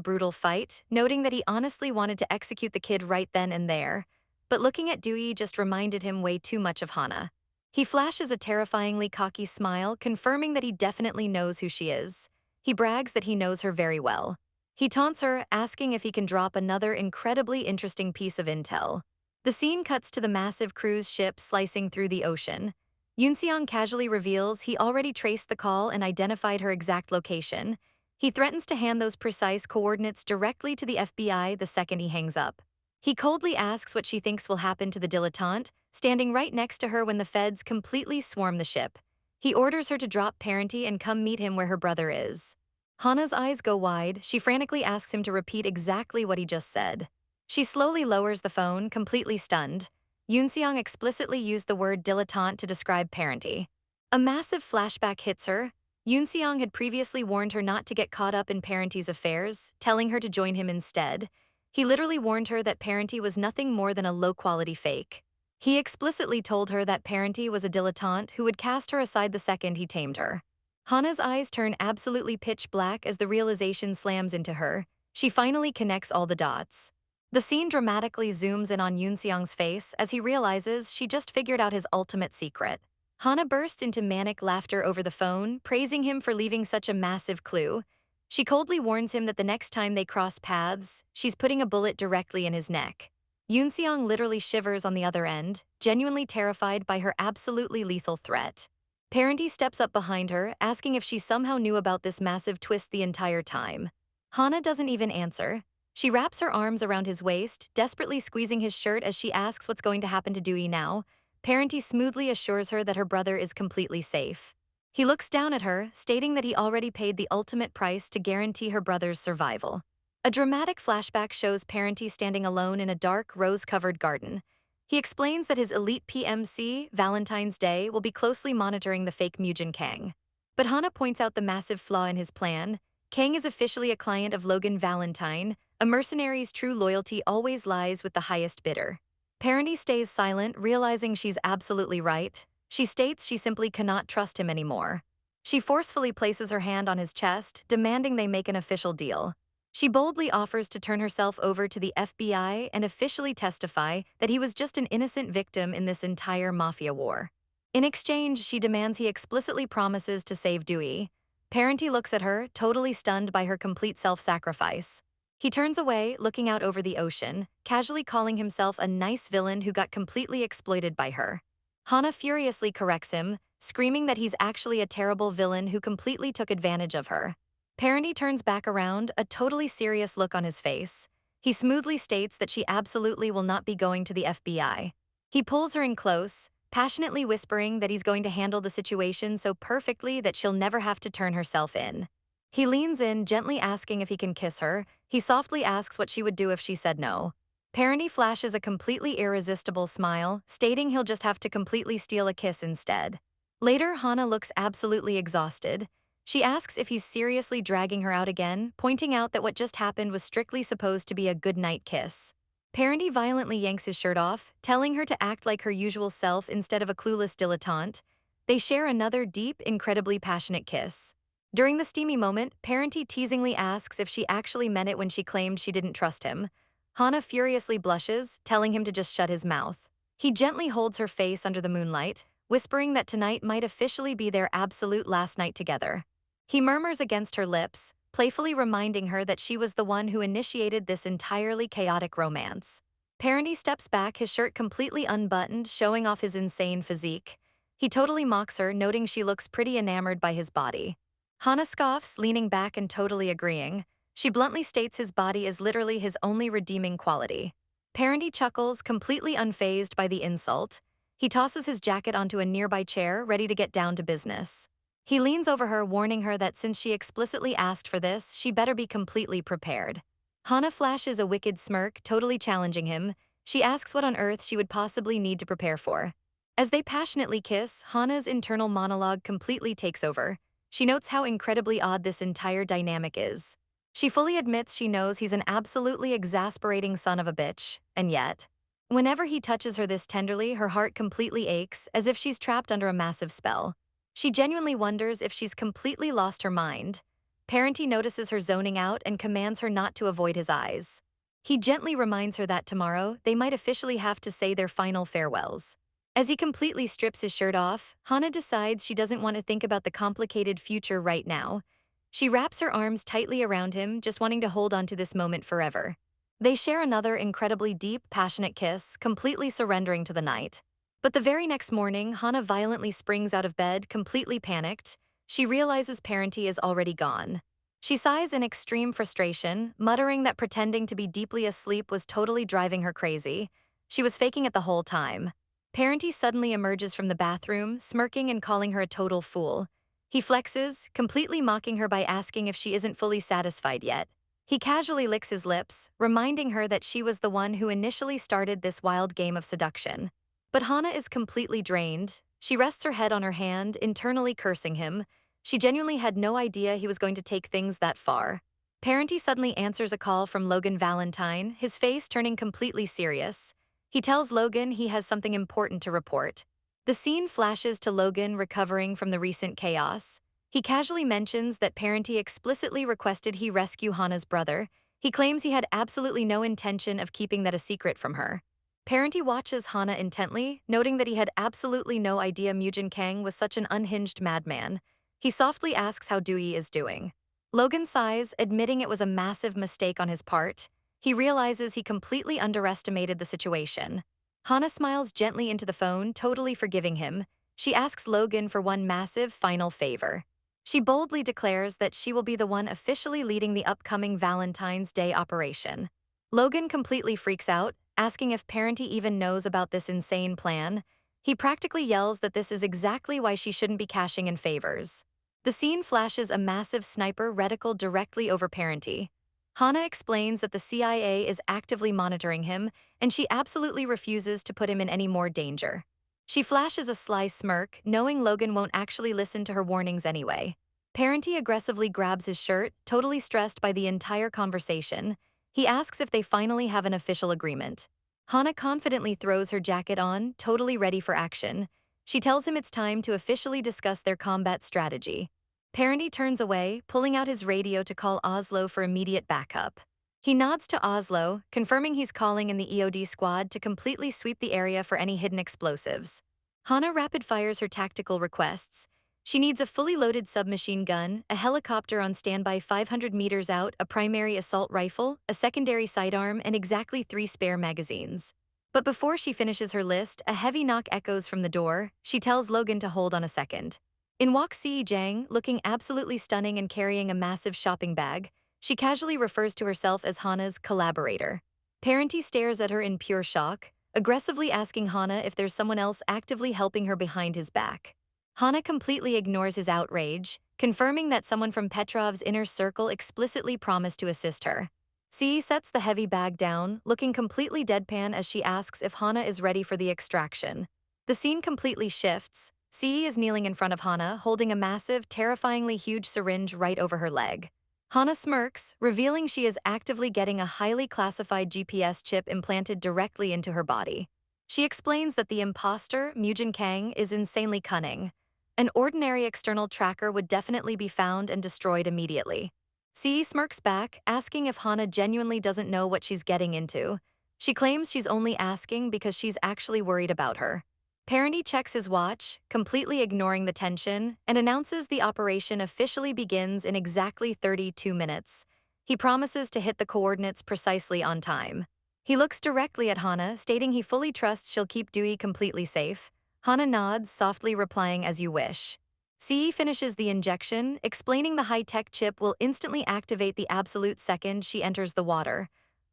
brutal fight, noting that he honestly wanted to execute the kid right then and there. But looking at Dewey just reminded him way too much of Hana. He flashes a terrifyingly cocky smile, confirming that he definitely knows who she is. He brags that he knows her very well. He taunts her, asking if he can drop another incredibly interesting piece of intel. The scene cuts to the massive cruise ship slicing through the ocean. Yoonseong casually reveals he already traced the call and identified her exact location. He threatens to hand those precise coordinates directly to the FBI the second he hangs up. He coldly asks what she thinks will happen to the dilettante, standing right next to her when the feds completely swarm the ship. He orders her to drop Parenti and come meet him where her brother is. Hana's eyes go wide. She frantically asks him to repeat exactly what he just said. She slowly lowers the phone, completely stunned. Yoonseong explicitly used the word dilettante to describe Parenti. A massive flashback hits her. Yoonseong had previously warned her not to get caught up in Parenti's affairs, telling her to join him instead. He literally warned her that Parenti was nothing more than a low-quality fake. He explicitly told her that Parenti was a dilettante who would cast her aside the second he tamed her. Hana's eyes turn absolutely pitch black as the realization slams into her. She finally connects all the dots. The scene dramatically zooms in on Yoonseong's face as he realizes she just figured out his ultimate secret. Hana bursts into manic laughter over the phone, praising him for leaving such a massive clue. She coldly warns him that the next time they cross paths, she's putting a bullet directly in his neck. Yoonseong literally shivers on the other end, genuinely terrified by her absolutely lethal threat. Parenty steps up behind her, asking if she somehow knew about this massive twist the entire time. Hana doesn't even answer. She wraps her arms around his waist, desperately squeezing his shirt as she asks what's going to happen to Dewey now. Parenty smoothly assures her that her brother is completely safe. He looks down at her, stating that he already paid the ultimate price to guarantee her brother's survival. A dramatic flashback shows Parenty standing alone in a dark, rose-covered garden. He explains that his elite PMC, Valentine's Day, will be closely monitoring the fake Mujin Kang. But Hana points out the massive flaw in his plan. Kang is officially a client of Logan Valentine. A mercenary's true loyalty always lies with the highest bidder. Parenty stays silent, realizing she's absolutely right. She states she simply cannot trust him anymore. She forcefully places her hand on his chest, demanding they make an official deal. She boldly offers to turn herself over to the FBI and officially testify that he was just an innocent victim in this entire mafia war. In exchange, she demands he explicitly promises to save Dewey. Parenty looks at her, totally stunned by her complete self-sacrifice. He turns away, looking out over the ocean, casually calling himself a nice villain who got completely exploited by her. Hana furiously corrects him, screaming that he's actually a terrible villain who completely took advantage of her. Parenty turns back around, a totally serious look on his face. He smoothly states that she absolutely will not be going to the FBI. He pulls her in close, passionately whispering that he's going to handle the situation so perfectly that she'll never have to turn herself in. He leans in, gently asking if he can kiss her. He softly asks what she would do if she said no. Parenty flashes a completely irresistible smile, stating he'll just have to completely steal a kiss instead. Later, Hana looks absolutely exhausted. She asks if he's seriously dragging her out again, pointing out that what just happened was strictly supposed to be a goodnight kiss. Parenty violently yanks his shirt off, telling her to act like her usual self instead of a clueless dilettante. They share another deep, incredibly passionate kiss. During the steamy moment, Parenty teasingly asks if she actually meant it when she claimed she didn't trust him. Hana furiously blushes, telling him to just shut his mouth. He gently holds her face under the moonlight, whispering that tonight might officially be their absolute last night together. He murmurs against her lips, playfully reminding her that she was the one who initiated this entirely chaotic romance. Parenty steps back, his shirt completely unbuttoned, showing off his insane physique. He totally mocks her, noting she looks pretty enamored by his body. Hana scoffs, leaning back and totally agreeing. She bluntly states his body is literally his only redeeming quality. Parenty chuckles, completely unfazed by the insult. He tosses his jacket onto a nearby chair, ready to get down to business. He leans over her, warning her that since she explicitly asked for this, she better be completely prepared. Hana flashes a wicked smirk, totally challenging him. She asks what on earth she would possibly need to prepare for. As they passionately kiss, Hana's internal monologue completely takes over. She notes how incredibly odd this entire dynamic is. She fully admits she knows he's an absolutely exasperating son of a bitch, and yet, whenever he touches her this tenderly, her heart completely aches, as if she's trapped under a massive spell. She genuinely wonders if she's completely lost her mind. Parenty notices her zoning out and commands her not to avoid his eyes. He gently reminds her that tomorrow, they might officially have to say their final farewells. As he completely strips his shirt off, Hana decides she doesn't want to think about the complicated future right now. She wraps her arms tightly around him, just wanting to hold on to this moment forever. They share another incredibly deep, passionate kiss, completely surrendering to the night. But the very next morning, Hana violently springs out of bed, completely panicked. She realizes Parenty is already gone. She sighs in extreme frustration, muttering that pretending to be deeply asleep was totally driving her crazy. She was faking it the whole time. Parenty suddenly emerges from the bathroom, smirking and calling her a total fool. He flexes, completely mocking her by asking if she isn't fully satisfied yet. He casually licks his lips, reminding her that she was the one who initially started this wild game of seduction. But Hana is completely drained. She rests her head on her hand, internally cursing him. She genuinely had no idea he was going to take things that far. Parenty suddenly answers a call from Logan Valentine, his face turning completely serious. He tells Logan he has something important to report. The scene flashes to Logan recovering from the recent chaos. He casually mentions that Parenty explicitly requested he rescue Hana's brother. He claims he had absolutely no intention of keeping that a secret from her. Parenty watches Hana intently, noting that he had absolutely no idea Mujin Kang was such an unhinged madman. He softly asks how Dewey is doing. Logan sighs, admitting it was a massive mistake on his part. He realizes he completely underestimated the situation. Hana smiles gently into the phone, totally forgiving him. she asks Logan for one massive final favor. She boldly declares that she will be the one officially leading the upcoming Valentine's Day operation. Logan completely freaks out, asking if Parenty even knows about this insane plan. He practically yells that this is exactly why she shouldn't be cashing in favors. The scene flashes a massive sniper reticle directly over Parenty. Hana explains that the CIA is actively monitoring him, and she absolutely refuses to put him in any more danger. She flashes a sly smirk, knowing Logan won't actually listen to her warnings anyway. Parenty aggressively grabs his shirt, totally stressed by the entire conversation. He asks if they finally have an official agreement. Hana confidently throws her jacket on, totally ready for action. She tells him it's time to officially discuss their combat strategy. Parenty turns away, pulling out his radio to call Oslo for immediate backup. He nods to Oslo, confirming he's calling in the EOD squad to completely sweep the area for any hidden explosives. Hana rapid-fires her tactical requests. She needs a fully loaded submachine gun, a helicopter on standby 500 meters out, a primary assault rifle, a secondary sidearm, and exactly 3 spare magazines. But before she finishes her list, a heavy knock echoes from the door. She tells Logan to hold on a second. In walks Si Jiang, looking absolutely stunning and carrying a massive shopping bag. She casually refers to herself as Hana's collaborator. Parenty stares at her in pure shock, aggressively asking Hana if there's someone else actively helping her behind his back. Hana completely ignores his outrage, confirming that someone from Petrov's inner circle explicitly promised to assist her. Si sets the heavy bag down, looking completely deadpan as she asks if Hana is ready for the extraction. The scene completely shifts. Si is kneeling in front of Hana, holding a massive, terrifyingly huge syringe right over her leg. Hana smirks, revealing she is actively getting a highly classified GPS chip implanted directly into her body. She explains that the imposter, Mujin Kang, is insanely cunning. An ordinary external tracker would definitely be found and destroyed immediately. Si smirks back, asking if Hana genuinely doesn't know what she's getting into. She claims she's only asking because she's actually worried about her. Parenty checks his watch, completely ignoring the tension, and announces the operation officially begins in exactly 32 minutes. He promises to hit the coordinates precisely on time. He looks directly at Hana, stating he fully trusts she'll keep Dewey completely safe. Hana nods, softly replying as you wish. Si finishes the injection, explaining the high-tech chip will instantly activate the absolute second she enters the water.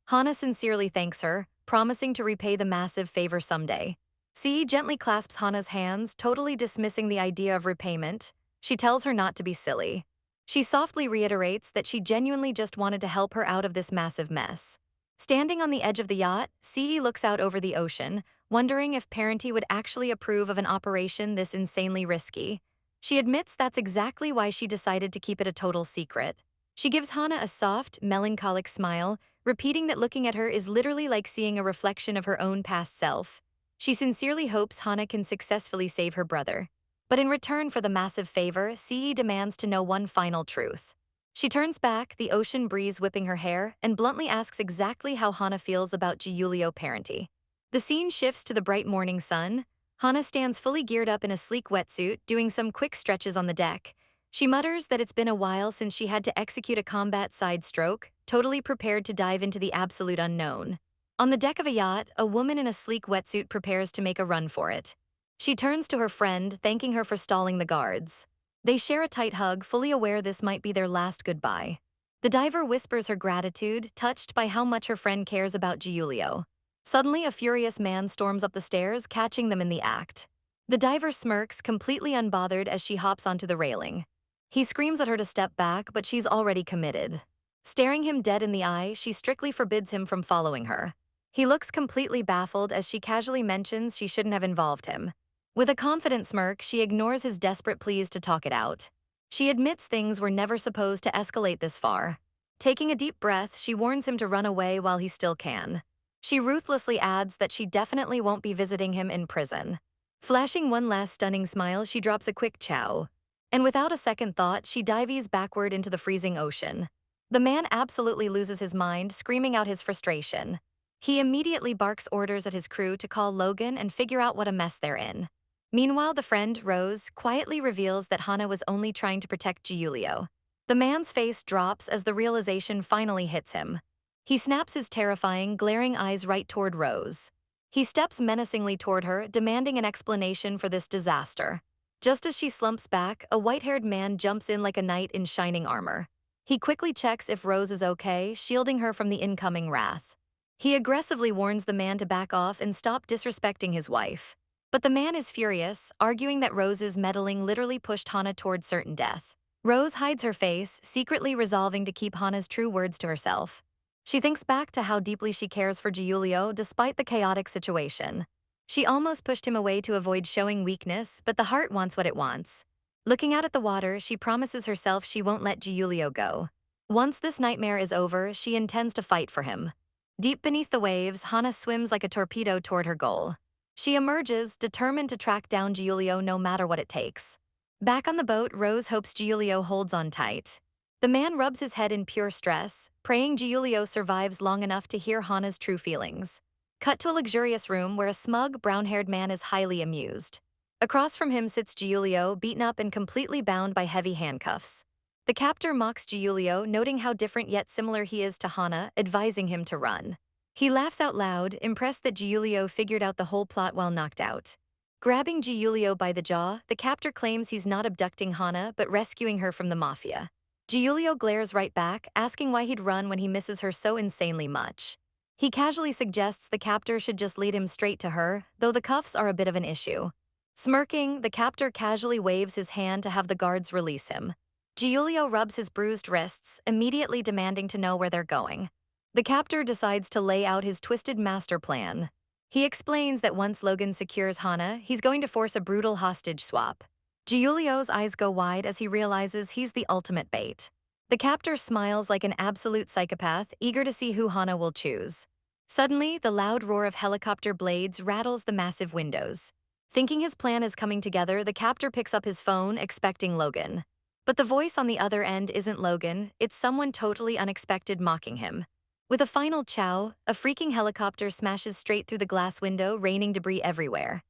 Hana sincerely thanks her, promising to repay the massive favor someday. Si gently clasps Hana's hands, totally dismissing the idea of repayment. She tells her not to be silly. She softly reiterates that she genuinely just wanted to help her out of this massive mess. Standing on the edge of the yacht, Si looks out over the ocean, wondering if Parenty would actually approve of an operation this insanely risky. She admits that's exactly why she decided to keep it a total secret. She gives Hana a soft, melancholic smile, repeating that looking at her is literally like seeing a reflection of her own past self. She sincerely hopes Hana can successfully save her brother. But in return for the massive favor, Si demands to know one final truth. She turns back, the ocean breeze whipping her hair, and bluntly asks exactly how Hana feels about Giulio Parenty. The scene shifts to the bright morning sun. Hana stands fully geared up in a sleek wetsuit, doing some quick stretches on the deck. She mutters that it's been a while since she had to execute a combat side stroke, totally prepared to dive into the absolute unknown. On the deck of a yacht, a woman in a sleek wetsuit prepares to make a run for it. She turns to her friend, thanking her for stalling the guards. They share a tight hug, fully aware this might be their last goodbye. The diver whispers her gratitude, touched by how much her friend cares about Giulio. Suddenly, a furious man storms up the stairs, catching them in the act. The diver smirks, completely unbothered as she hops onto the railing. He screams at her to step back, but she's already committed. Staring him dead in the eye, she strictly forbids him from following her. He looks completely baffled as she casually mentions she shouldn't have involved him. With a confident smirk, she ignores his desperate pleas to talk it out. She admits things were never supposed to escalate this far. Taking a deep breath, she warns him to run away while he still can. She ruthlessly adds that she definitely won't be visiting him in prison. Flashing one last stunning smile, she drops a quick ciao. And without a second thought, she dives backward into the freezing ocean. The man absolutely loses his mind, screaming out his frustration. He immediately barks orders at his crew to call Logan and figure out what a mess they're in. Meanwhile, the friend, Rose, quietly reveals that Hana was only trying to protect Giulio. The man's face drops as the realization finally hits him. He snaps his terrifying, glaring eyes right toward Rose. He steps menacingly toward her, demanding an explanation for this disaster. Just as she slumps back, a white-haired man jumps in like a knight in shining armor. He quickly checks if Rose is okay, shielding her from the incoming wrath. He aggressively warns the man to back off and stop disrespecting his wife. But the man is furious, arguing that Rose's meddling literally pushed Hana toward certain death. Rose hides her face, secretly resolving to keep Hana's true words to herself. She thinks back to how deeply she cares for Giulio despite the chaotic situation. She almost pushed him away to avoid showing weakness, but the heart wants what it wants. Looking out at the water, she promises herself she won't let Giulio go. Once this nightmare is over, she intends to fight for him. Deep beneath the waves, Hana swims like a torpedo toward her goal. She emerges, determined to track down Giulio no matter what it takes. Back on the boat, Rose hopes Giulio holds on tight. The man rubs his head in pure stress, praying Giulio survives long enough to hear Hana's true feelings. Cut to a luxurious room where a smug, brown-haired man is highly amused. Across from him sits Giulio, beaten up and completely bound by heavy handcuffs. The captor mocks Giulio, noting how different yet similar he is to Hana, advising him to run. He laughs out loud, impressed that Giulio figured out the whole plot while knocked out. Grabbing Giulio by the jaw, the captor claims he's not abducting Hana but rescuing her from the Mafia. Giulio glares right back, asking why he'd run when he misses her so insanely much. He casually suggests the captor should just lead him straight to her, though the cuffs are a bit of an issue. Smirking, the captor casually waves his hand to have the guards release him. Giulio rubs his bruised wrists, immediately demanding to know where they're going. The captor decides to lay out his twisted master plan. He explains that once Logan secures Hana, he's going to force a brutal hostage swap. Giulio's eyes go wide as he realizes he's the ultimate bait. The captor smiles like an absolute psychopath, eager to see who Hana will choose. Suddenly, the loud roar of helicopter blades rattles the massive windows. Thinking his plan is coming together, the captor picks up his phone, expecting Logan. But the voice on the other end isn't Logan, it's someone totally unexpected mocking him. With a final chow, a freaking helicopter smashes straight through the glass window, raining debris everywhere.